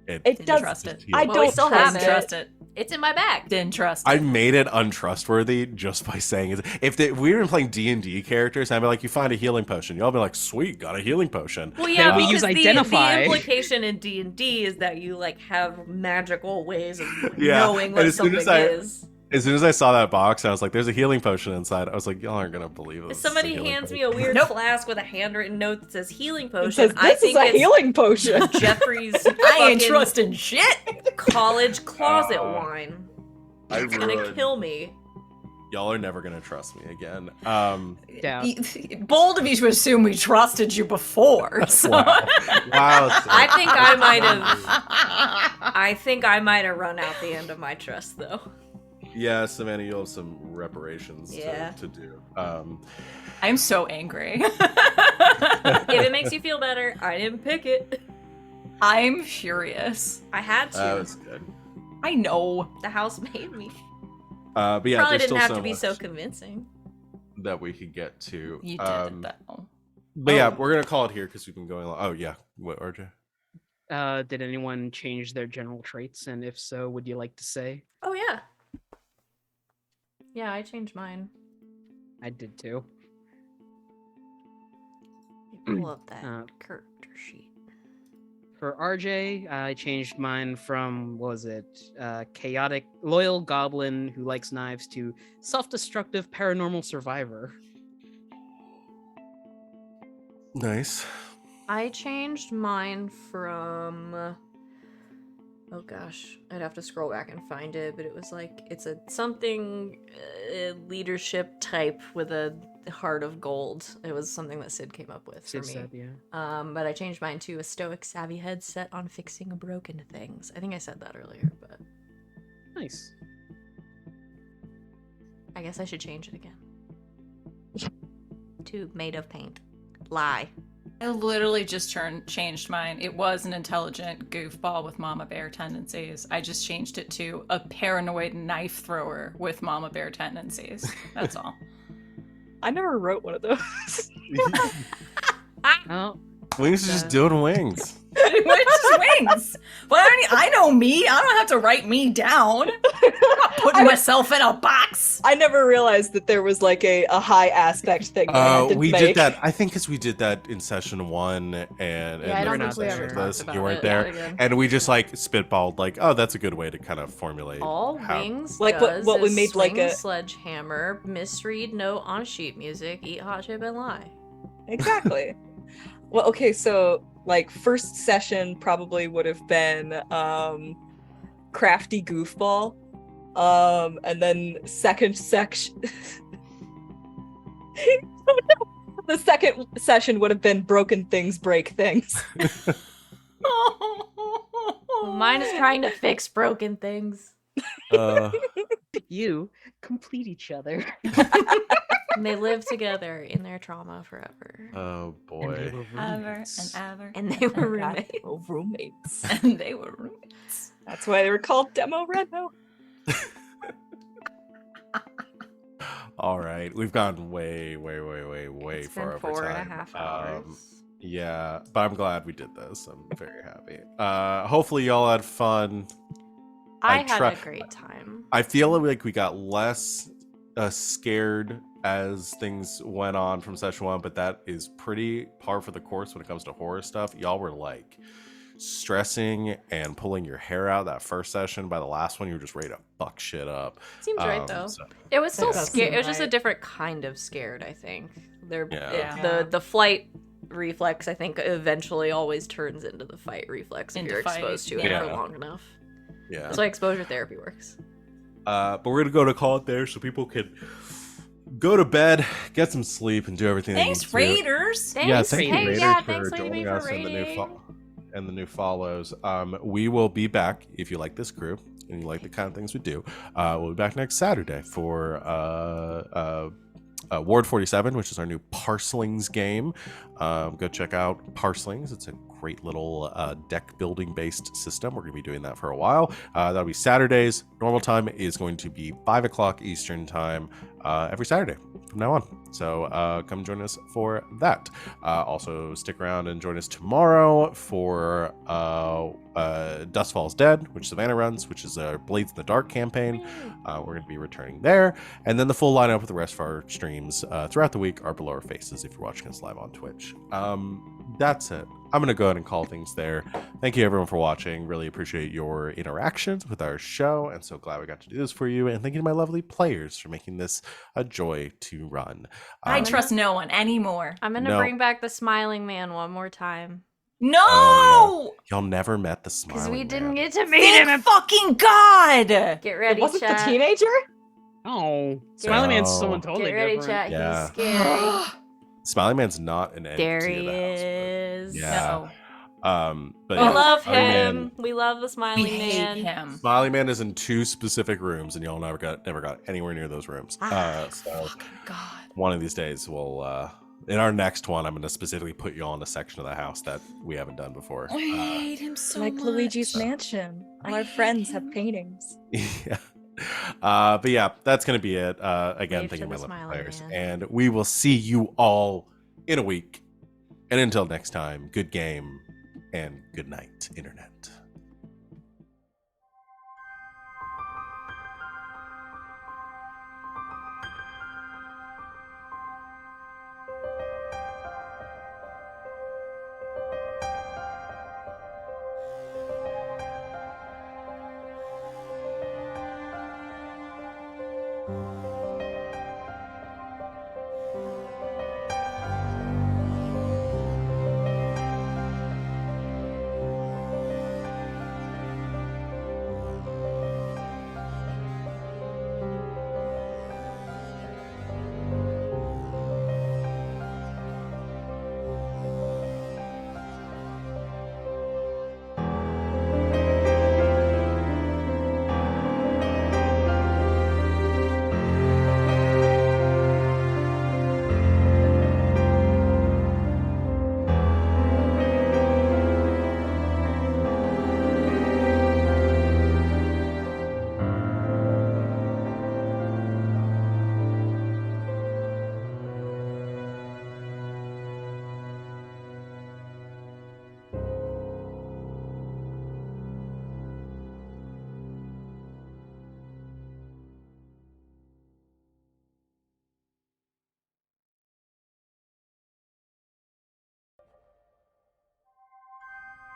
It didn't does. trust it. I Well, we don't still have trust it. Trust it. It's in my bag. Didn't trust it. I made it untrustworthy just by saying it. If we were playing D&D characters, I'd be like, you find a healing potion. Y'all be like, sweet, got a healing potion. Well, yeah, Then we because use identify. the implication in D&D is that you like have magical ways of Yeah, knowing and what as soon something as is. As soon as I saw that box, I was like, there's a healing potion inside. I was like, y'all aren't going to believe If this. somebody hands me a weird Nope. flask with a handwritten note that says healing It potion, says I this is think a it's healing potion. Jeffrey's I ain't fucking trusting shit. college closet wine. I It's gonna ruined- kill me. Y'all are never going to trust me again. Doubt. Bold of you to assume we trusted you before. So. Wow. Wow. I think I might have run out the end of my trust though. Yeah, Savannah, you'll have some reparations Yeah. to do. I'm so angry. If it makes you feel better, I didn't pick it. I'm furious. I had to. That was good. I know. The house made me. But yeah, Probably there's didn't still have so to be much so convincing. that we could get to. You did it though. But yeah, Oh. we're gonna call it here because we've been going. Oh yeah, what RJ? Did anyone change their general traits? And if so, would you like to say? Oh yeah. Yeah, I changed mine. I did too. Let me pull up that Uh, character sheet. For RJ, I changed mine from, what was it, chaotic, loyal goblin who likes knives to self-destructive paranormal survivor. Nice. I changed mine from oh gosh, I'd have to scroll back and find it, but it was like it's a something leadership type with a heart of gold. It was something that Sid came up with Sid for me. said, yeah. But I changed mine to a stoic savvy head set on fixing broken things. I think I said that earlier, but Nice. I guess I should change it again. To made of paint. Lie. I literally just changed mine. It was an intelligent goofball with mama bear tendencies. I just changed it to a paranoid knife thrower with mama bear tendencies. That's all. I never wrote one of those. Oh, Wings is just doing wings. Which is wings. But I know me. I don't have to write me down. I'm not putting myself in a box. I never realized that there was like a high aspect thing that I had to We make. did that. I think because we did that in session 1, and Yeah, I and don't the think think we not ever there. talked this, about you weren't it there, again. and we just like spitballed like, oh, that's a good way to kind of formulate. All how- Wings Like does what we is made, like, swing a- sledgehammer, misread note on sheet music, eat hot chip and lie. Exactly. Well, okay, so like first session probably would have been crafty goofball. And then second section oh, no. The second session would have been broken things break things. Mine is trying to fix broken things. Uh, you complete each other. And they live together in their trauma forever. oh And they boy. were Ever roommates. and ever. And they were roommates. Oh, roommates. And they were roommates. That's why they were called Demo Reno. All right, we've gone way It's far been over 4.5 time. hours. Yeah, but I'm glad we did this. I'm very happy. Hopefully y'all had fun. I I had try- a great time. I feel like we got less scared as things went on from session 1, but that is pretty par for the course when it comes to horror stuff. Y'all were like stressing and pulling your hair out that first session. By the last one, you were just ready to fuck shit up. Seems right though. So, It was still That does scared. seem It was just a right. different kind of scared, I think. Yeah. The flight reflex, I think, eventually always turns into the fight reflex if Into you're fight, exposed to it yeah. for long enough. yeah. That's why exposure therapy works. But we're gonna call it there so people can go to bed, get some sleep, and do everything. Thanks, they need to. Raiders. Thanks. Yeah, thank you, Hey, Raiders, yeah, for thanks, Lady B, joining for us and raiding. the new follows. We will be back if you like this group and you like the kind of things we do. We'll be back next Saturday for Ward 47, which is our new Parcelings game. Go check out Parcelings. It's a great little deck building based system. We're going to be doing that for a while. That'll be Saturdays. Normal time is going to be 5 o'clock Eastern time every Saturday from now on. So come join us for that. Also stick around and join us tomorrow for Dust Falls Dead, which Savannah runs, which is a Blades in the Dark campaign. We're going to be returning there. And then the full lineup with the rest of our streams throughout the week are below our faces if you're watching us live on Twitch. That's it. I'm going to go ahead and call things there. Thank you, everyone, for watching. Really appreciate your interactions with our show, and so glad we got to do this for you. And thank you to my lovely players for making this a joy to run. I trust no one anymore. I'm gonna No. bring back the smiling man one more time. No! Oh, Y'all never met the Because smiling we didn't man. get to meet him. Thank fucking God! Get ready, Wasn't chat. the teenager? Oh, Smiley Man's No. someone totally Get ready, different. chat. Yeah. He's scary. Smiling Man's not an entity There of he the house, is. but yeah. But We yeah, love Smiling him. Man- We love the We smiling hate man. him. Smiley Man is in 2 specific rooms, and y'all never got anywhere near those rooms. So Fucking God. one of these days, we'll in our next one, I'm going to specifically put you all in a section of the house that we haven't done before. I hate him so Like much. Luigi's Mansion. All I our hate friends have him. paintings. Yeah. But yeah, that's going to be it. Again, Wave thank to you, my the lovely smiling players, man. and we will see you all in a week. And until next time, good game and good night, internet.